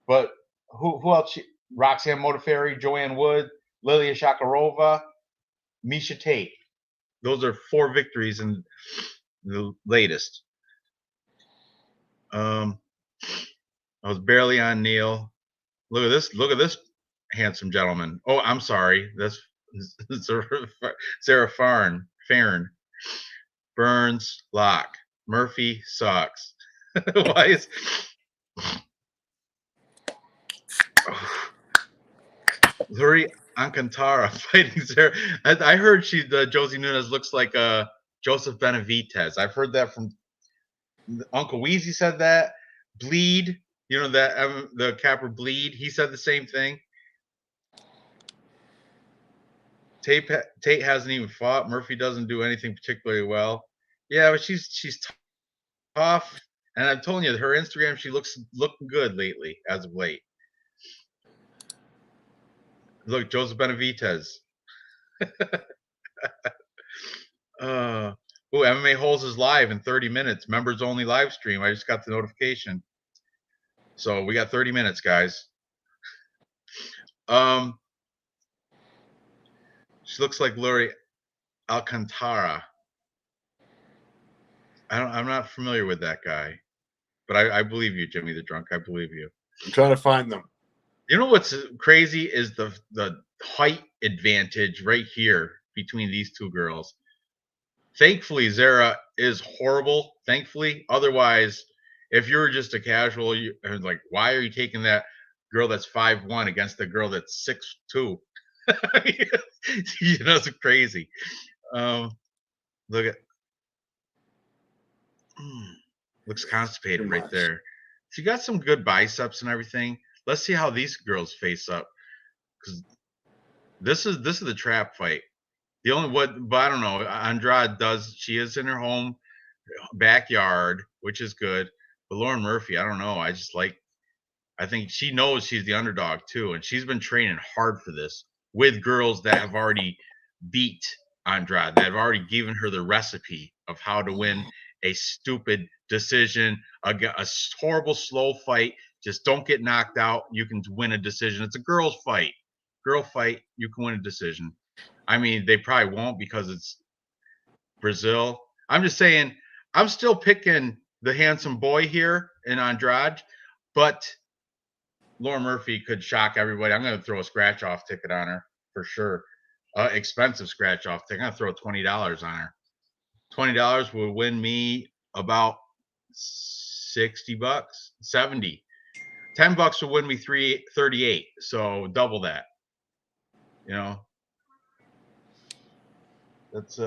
Speaker 2: But who else? Roxanne Modafferi, Joanne Wood, Lilia Shakarova, Miesha Tate. Those are 4 victories in the latest. I was barely on Neil. Look at this. Look at this handsome gentleman. Oh, I'm sorry. That's Sarah Farn. Burns, Locke. Murphy sucks. Why is Luri Alcantara fighting Sarah? I heard Josie Nunez looks like Joseph Benavidez. I've heard that from Uncle Weezy said that. Bleed, you know that the capper Bleed. He said the same thing. Tate hasn't even fought. Murphy doesn't do anything particularly well. Yeah, but she's tough, and I'm telling you, her Instagram, she looking good lately, as of late. Look, Joseph Benavidez. MMA Holes is live in 30 minutes. Members only live stream. I just got the notification. So we got 30 minutes, guys. She looks like Luri Alcantara. I'm not familiar with that guy, but I believe you, Jimmy the Drunk. I believe you.
Speaker 1: I'm trying to find them.
Speaker 2: You know what's crazy is the height advantage right here between these two girls. Thankfully, Zara is horrible. Thankfully, otherwise, if you're just a casual, you're like, why are you taking that girl that's 5'1" against the girl that's 6'2"? You know, it's crazy. Look at, looks constipated right there. She got some good biceps and everything. Let's see how these girls face up, because this is the trap fight. The only but I don't know. Andrade she is in her home backyard, which is good. But Lauren Murphy, I don't know. I think she knows she's the underdog too, and she's been training hard for this with girls that have already beat Andrade, that have already given her the recipe of how to win a stupid decision, a horrible slow fight. Just don't get knocked out. You can win a decision. It's a girls' fight. Girl fight. You can win a decision. I mean, they probably won't because it's Brazil. I'm just saying, I'm still picking the handsome boy here in Andrade, but Lauren Murphy could shock everybody. I'm going to throw a scratch-off ticket on her for sure. Expensive scratch-off ticket. I'm going to throw $20 on her. $20 would win me about $60, 70. $10 would win me 38. So double that. You know, that's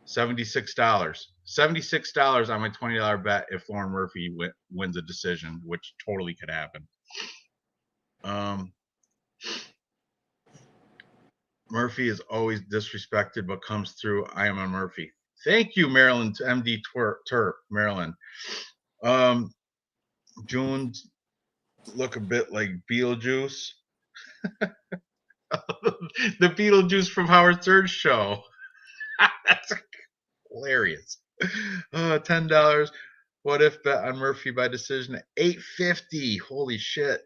Speaker 2: $76. $76 on my $20 bet if Lauren Murphy wins a decision, which totally could happen. Murphy is always disrespected, but comes through. I am on Murphy. Thank you, Maryland, to MD Terp, Maryland. June's look a bit like Beetlejuice. The Beetlejuice from Howard Stern's show. That's hilarious. $10. What if bet on Murphy by decision? $8.50. Holy shit.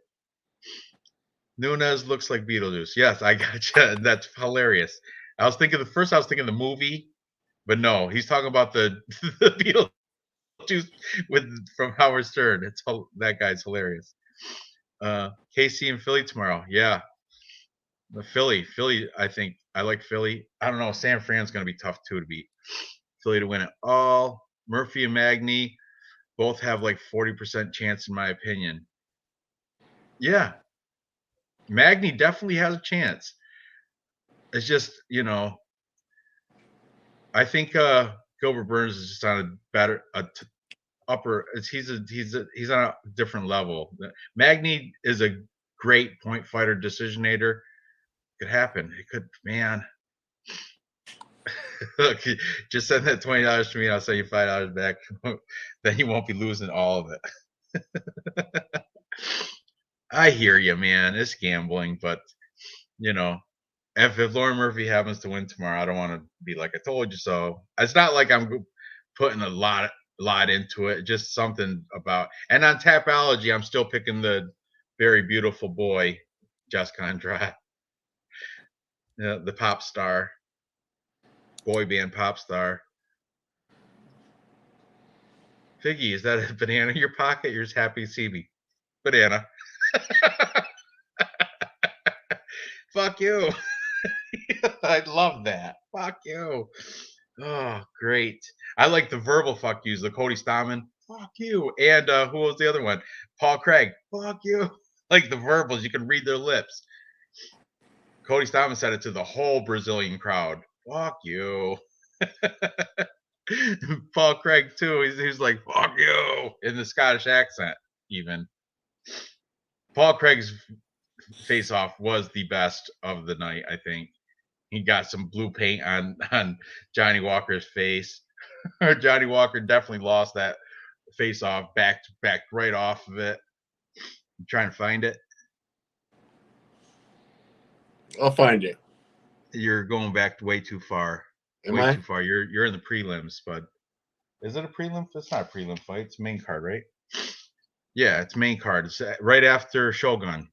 Speaker 2: Nunez looks like Beetlejuice. Yes, I gotcha. That's hilarious. I was thinking the movie, but no, he's talking about the Beetlejuice from Howard Stern. That guy's hilarious. KC and Philly tomorrow. Yeah. The Philly, I think I like Philly. I don't know. San Fran's going to be tough too to beat. Philly to win it all. Murphy and Magny both have like 40% chance in my opinion. Yeah. Magny definitely has a chance. It's just, you know, I think Gilbert Burns is just on a better upper. He's on a different level. Magny is a great point fighter, decisionator. Could happen. It could, man. Look, just send that $20 to me and I'll send you $5 back. Then you won't be losing all of it. I hear you, man. It's gambling, but you know, if Lauren Murphy happens to win tomorrow, I don't want to be like I told you so. It's not like I'm putting a lot into it. Just something about. And on Tapology, I'm still picking the very beautiful boy, Jessica Andrade, the pop star, boy band pop star. Figgy, is that a banana in your pocket? You're just happy to see me. Banana. Fuck you. I love that. Fuck you. Oh, great. I like the verbal fuck yous, the Cody Stoneman, fuck you. And who was the other one? Paul Craig, fuck you. Like the verbals, you can read their lips. Cody Stoneman said it to the whole Brazilian crowd. Fuck you. Paul Craig, too. He's like, fuck you. In the Scottish accent, even. Paul Craig's face off was the best of the night, I think. He got some blue paint on Johnny Walker's face. Johnny Walker definitely lost that face off, backed right off of it. I'm trying to find it.
Speaker 1: I'll find it.
Speaker 2: You're going back way too far. Way too far. You're in the prelims, bud. Is it a prelim? It's not a prelim fight. It's main card, right? Yeah, it's main card. It's right after Shogun.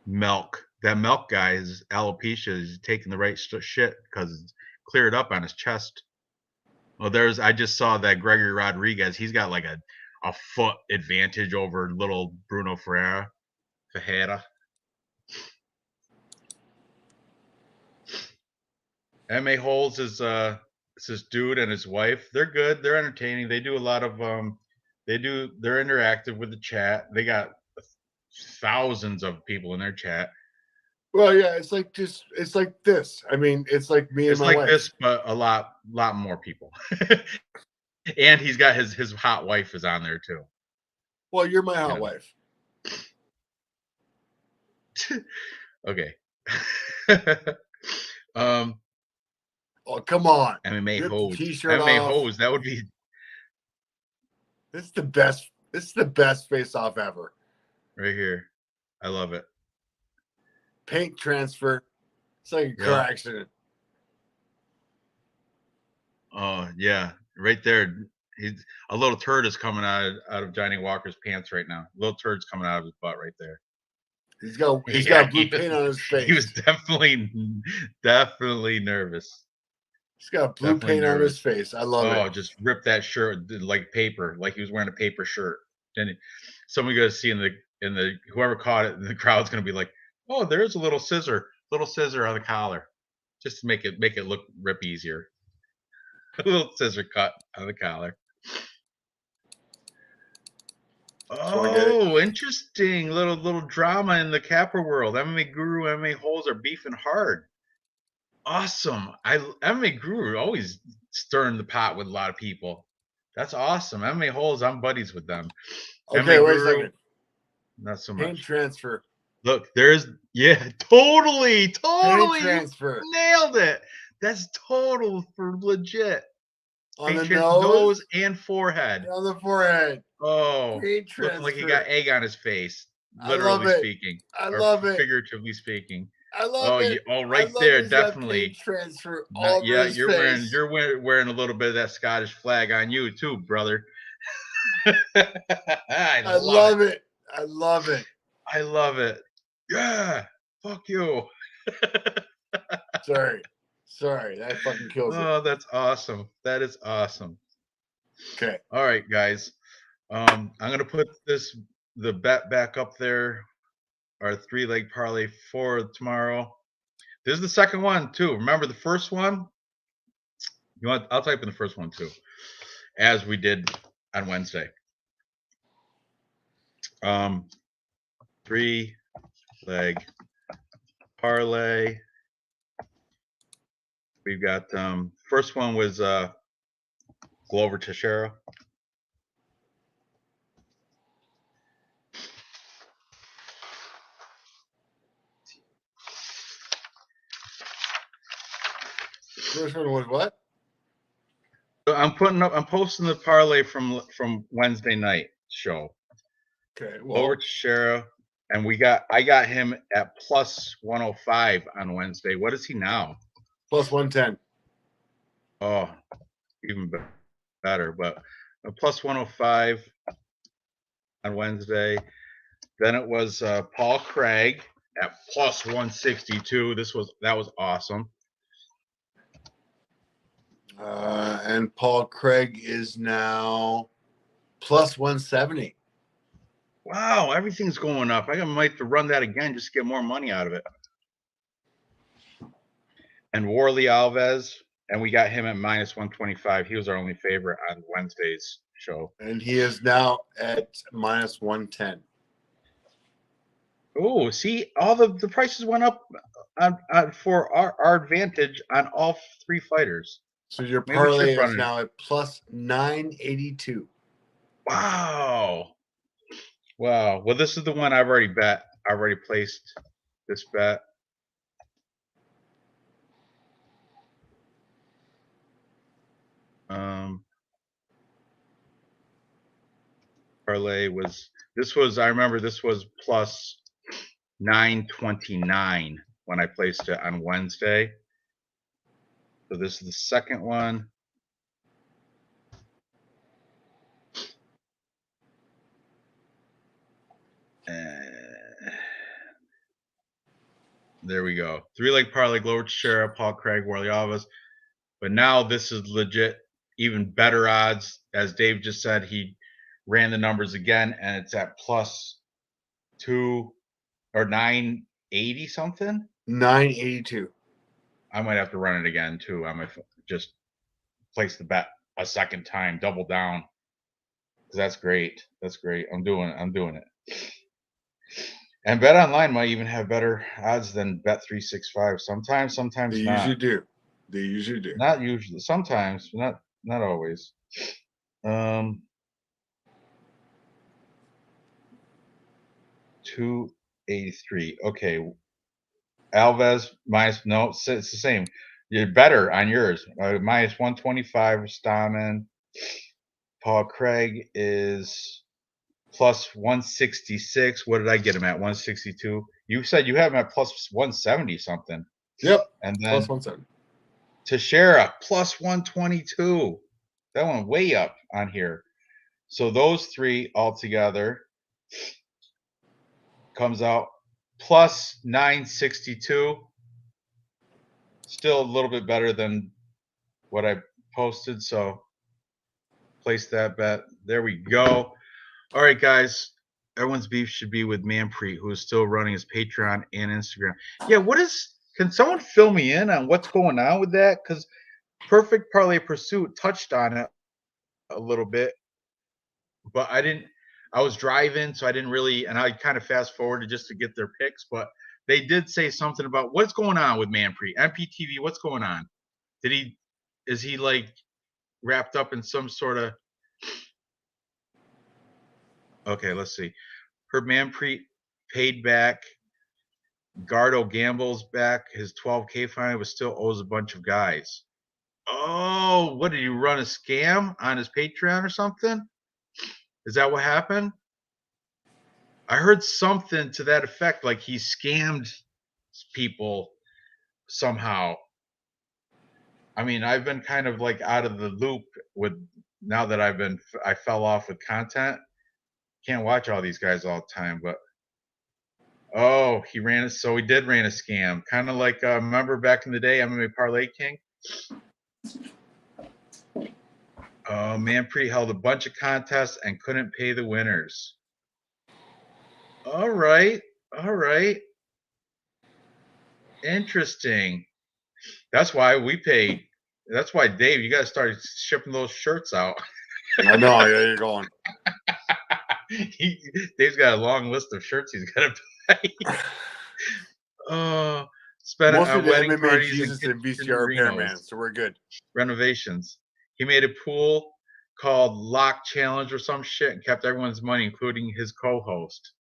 Speaker 2: Milk. That Milk guy is alopecia. Is taking the right shit because it's cleared up on his chest. Well, I just saw that Gregory Rodriguez. He's got like a foot advantage over little Bruno Ferreira. M.A. Holes is this dude and his wife. They're good. They're entertaining. They do a lot of they're interactive with the chat. They got thousands of people in their chat.
Speaker 1: Well, yeah, it's like this. I mean, it's like me and my wife.
Speaker 2: It's like this, but a lot more people. And he's got his hot wife is on there too.
Speaker 1: Well, you're my hot wife.
Speaker 2: Okay.
Speaker 1: Oh, come on.
Speaker 2: MMA hose.
Speaker 1: T-shirt
Speaker 2: MMA
Speaker 1: off.
Speaker 2: hose. That would be.
Speaker 1: This is the best. This is the best face-off ever.
Speaker 2: Right here. I love it.
Speaker 1: Paint transfer. It's like a car accident.
Speaker 2: Oh yeah, right there. A little turd is coming out of Johnny Walker's pants right now. A little turd's coming out of his butt right there.
Speaker 1: He's got blue paint on his face.
Speaker 2: He was definitely nervous.
Speaker 1: He's got blue paint on his face. I love it.
Speaker 2: Oh, just rip that shirt like paper, like he was wearing a paper shirt. Then somebody gonna see in the whoever caught it, the crowd's gonna be like, oh, there's a little scissor on the collar, just to make it rip easier. A little scissor cut on the collar. Oh, interesting. Little drama in the Capra world. MMA Guru, MMA Holes are beefing hard. Awesome. MMA Guru always stirring the pot with a lot of people. That's awesome. MMA Holes, I'm buddies with them.
Speaker 1: Okay, wait a second.
Speaker 2: Not so much.
Speaker 1: Paint transfer.
Speaker 2: Look, totally.
Speaker 1: Paint transfer.
Speaker 2: Nailed it. That's total for legit.
Speaker 1: On the nose
Speaker 2: and forehead.
Speaker 1: On the forehead.
Speaker 2: Oh, looking like he got egg on his face. Literally speaking.
Speaker 1: I love it.
Speaker 2: Figuratively speaking.
Speaker 1: I love it.
Speaker 2: Right there, definitely.
Speaker 1: Transfer.
Speaker 2: You're wearing a little bit of that Scottish flag on you too, brother. I love it.
Speaker 1: I love it.
Speaker 2: I love it. Yeah. Fuck you.
Speaker 1: Sorry, that fucking kills it.
Speaker 2: Oh, that's awesome. That is awesome.
Speaker 1: Okay.
Speaker 2: All right, guys. I'm gonna put the bet back up there. Our 3-leg parlay for tomorrow. This is the second one too. Remember the first one? I'll type in the first one too, as we did on Wednesday. 3-leg parlay. We've got first one was Glover Teixeira.
Speaker 1: First one was what?
Speaker 2: I'm posting the parlay from Wednesday night show.
Speaker 1: Okay.
Speaker 2: Glover Teixeira, and I got him at plus 105 on Wednesday. What is he now?
Speaker 1: Plus 110.
Speaker 2: Oh, even better. But a plus 105 on Wednesday. Then it was Paul Craig at plus 162. That was awesome.
Speaker 1: And Paul Craig is now plus 170.
Speaker 2: Wow, everything's going up. I might have to run that again just to get more money out of it. And Warley Alves, and we got him at -125. He was our only favorite on Wednesday's show.
Speaker 1: And he is now at -110.
Speaker 2: Oh, see, all the prices went up for our advantage on all three fighters.
Speaker 1: So your
Speaker 2: Maybe we should
Speaker 1: parlay
Speaker 2: run
Speaker 1: is
Speaker 2: it.
Speaker 1: now at +982.
Speaker 2: Wow. Wow. Well, this is the one I've already bet. I've already placed this bet. Parlay was, I remember this was +929 when I placed it on Wednesday. So this is the second one. There we go. 3-leg parlay, Glover Teixeira, Paul Craig, Warley Alves. But now this is legit, even better odds. As Dave just said, he ran the numbers again, and it's at +2 or 980 something.
Speaker 1: 982.
Speaker 2: I might have to run it again too. I might just place the bet a second time, double down. That's great. That's great. I'm doing it. And Bet Online might even have better odds than Bet365. Sometimes
Speaker 1: They
Speaker 2: not.
Speaker 1: usually do. They usually do.
Speaker 2: Not usually. Sometimes, not always. 283. Okay. Alves no, it's the same. You're better on yours. -125 Stamen. Paul Craig is +166. What did I get him at? 162. You said you have him at +170 something.
Speaker 1: Yep.
Speaker 2: And then
Speaker 1: +170.
Speaker 2: Teixeira +122. That one way up on here. So those three altogether comes out +962. Still a little bit better than what I posted. So place that bet. There we go. All right, guys. Everyone's beef should be with Manpreet, who is still running his Patreon and Instagram. Yeah, can someone fill me in on what's going on with that? Because Perfect Parlay Pursuit touched on it a little bit, but I was driving, so I didn't really, and I kind of fast forwarded just to get their picks, but they did say something about what's going on with Manpreet. MPTV, what's going on? Is he like wrapped up in some sort of, okay, let's see. Herb Manpreet paid back. Gardo Gamble's back. His 12K fine, but still owes a bunch of guys. Oh, what did he run a scam on his Patreon or something? Is that what happened? I heard something to that effect, like he scammed people somehow. I mean, I've been kind of like out of the loop with now that I fell off with content. Can't watch all these guys all the time, but oh, he did ran a scam. Kind of like remember back in the day, MMA Parlay King? Oh, Manpreet held a bunch of contests and couldn't pay the winners. All right. Interesting. That's why we paid. That's why, Dave, you got to start shipping those shirts out.
Speaker 1: I know. Yeah, you're going.
Speaker 2: Dave's got a long list of shirts he's got to pay. Oh, spent it on wedding parties
Speaker 1: Jesus and VCR repairman, so we're good.
Speaker 2: Renovations. He made a pool called Lock Challenge or some shit and kept everyone's money, including his co-host.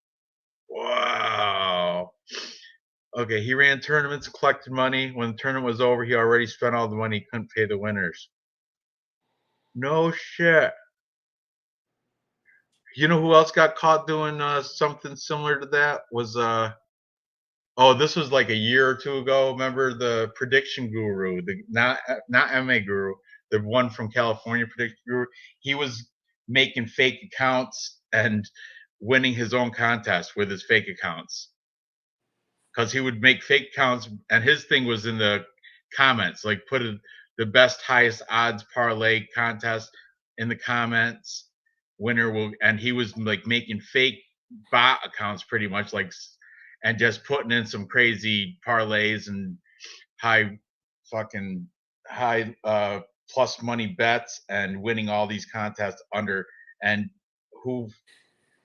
Speaker 2: Wow. Okay, he ran tournaments, collected money. When the tournament was over, he already spent all the money. He couldn't pay the winners. No shit. You know who else got caught doing something similar to that? Was this was like a year or two ago. Remember the prediction guru, the not MMA guru, the one from California, prediction guru. He was making fake accounts and winning his own contest with his fake accounts. Because he would make fake accounts, and his thing was in the comments, like put the best, highest odds parlay contest in the comments. Winner will, and he was like making fake bot accounts pretty much, like, and just putting in some crazy parlays and high plus money bets and winning all these contests under, and who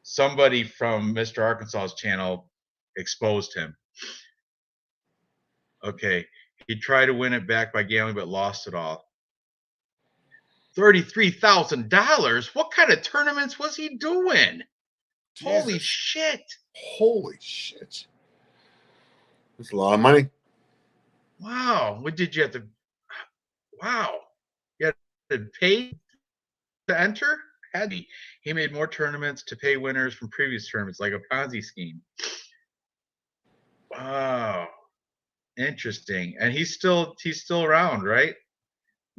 Speaker 2: somebody from Mr. Arkansas's channel exposed him. Okay, he tried to win it back by gambling but lost it all. $33,000. What kind of tournaments was he doing?
Speaker 1: Jesus.
Speaker 2: Holy shit.
Speaker 1: Holy shit. That's a lot of money.
Speaker 2: Wow. What did you have to? Wow. You had to pay to enter? Had he? He made more tournaments to pay winners from previous tournaments, like a Ponzi scheme. Wow. Interesting. And he's still around, right?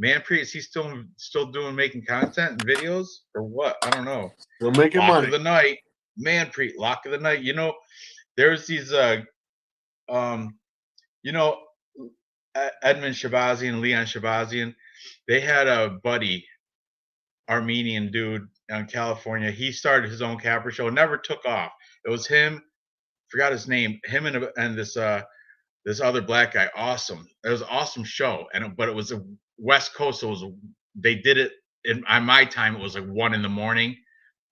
Speaker 2: Manpreet, is he still doing making content and videos or what? I don't know.
Speaker 1: Still making
Speaker 2: Lock
Speaker 1: money.
Speaker 2: of the night. Manpreet, lock of the night. You know, there's these you know, Edmund Shabazian, Leon Shabazian, they had a buddy, Armenian dude in California. He started his own capper show, never took off. It was him, forgot his name, him and this other black guy. Awesome. It was an awesome show. But it was a West Coast, so they did it on my time, it was like 1 a.m.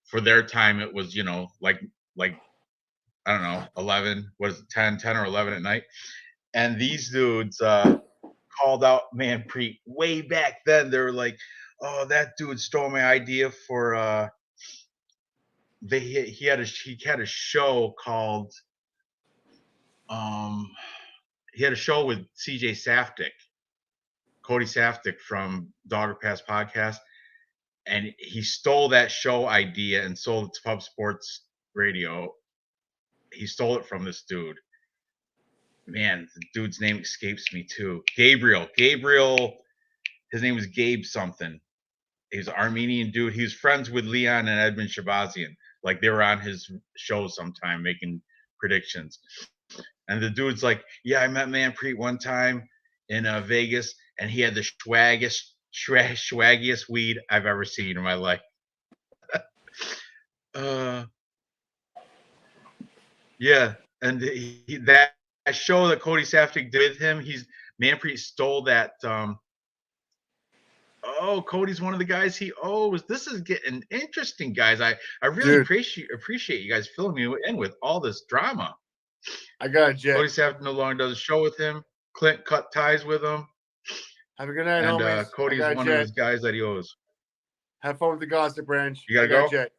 Speaker 2: For their time, it was, like I don't know, 11, what is it, 10 or 11 at night. And these dudes called out Manpreet way back then. They were like, "Oh, that dude stole my idea for." He had a show called. He had a show with CJ Safdie, Cody Safdie from Dogger Pass Podcast, and he stole that show idea and sold it to Pub Sports Radio. He stole it from this dude. Man, the dude's name escapes me too. Gabriel. His name was Gabe something. He's an Armenian dude. He was friends with Leon and Edmund Shabazian. Like, they were on his show sometime making predictions. And the dude's like, "Yeah, I met Manpreet one time in Vegas, and he had the swaggiest weed I've ever seen in my life." Yeah, and that show that Cody Safdie did with him, Manpreet stole that. Cody's one of the guys he owes. This is getting interesting, guys. I really appreciate you guys filling me in with all this drama.
Speaker 1: I got a jet.
Speaker 2: Cody Safdie no longer does a show with him. Clint cut ties with him.
Speaker 1: Have a good night,
Speaker 2: and
Speaker 1: homies.
Speaker 2: Cody's one of his guys that he owes.
Speaker 1: Have fun with the gossip, Ranj.
Speaker 2: You gotta go?
Speaker 1: Jet.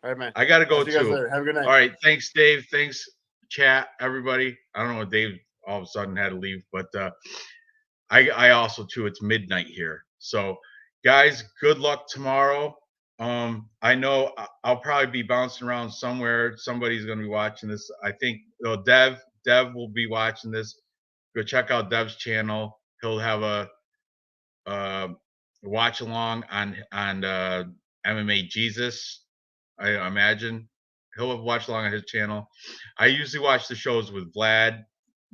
Speaker 1: All right, man.
Speaker 2: I gotta go too.
Speaker 1: Have a good night.
Speaker 2: All right, thanks, Dave. Thanks, chat, everybody. I don't know what Dave all of a sudden had to leave, but I also too. It's midnight here, so guys, good luck tomorrow. I know I'll probably be bouncing around somewhere. Somebody's gonna be watching this. I think Dev will be watching this. Go check out Dev's channel. He'll have a watch along on MMA Jesus. I imagine he'll have watched along on his channel. I usually watch the shows with Vlad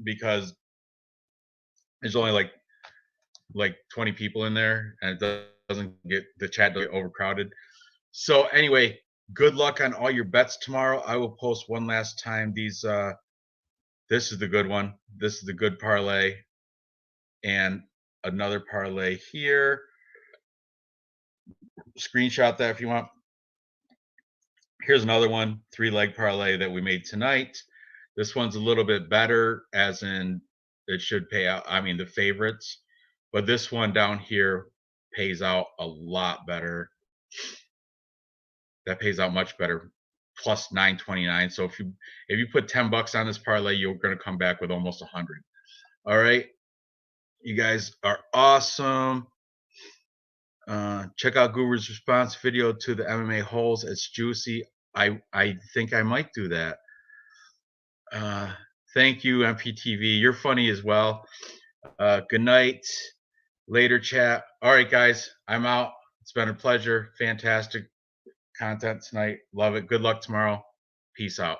Speaker 2: because there's only like 20 people in there, and it doesn't get the chat to get overcrowded. So anyway, good luck on all your bets tomorrow. I will post one last time these. This is the good one. This is the good parlay, and another parlay here. Screenshot that if you want. Here's another one, 3-leg parlay that we made tonight. This one's a little bit better, as in it should pay out. I mean, the favorites, but this one down here pays out a lot better. That pays out much better, plus 929. So if you put $10 on this parlay, you're going to come back with almost 100. All right, you guys are awesome. Check out Guru's response video to the MMA holes. It's juicy. I think I might do that. Thank you, MPTV. You're funny as well. Good night. Later, chat. All right, guys. I'm out. It's been a pleasure. Fantastic content tonight. Love it. Good luck tomorrow. Peace out.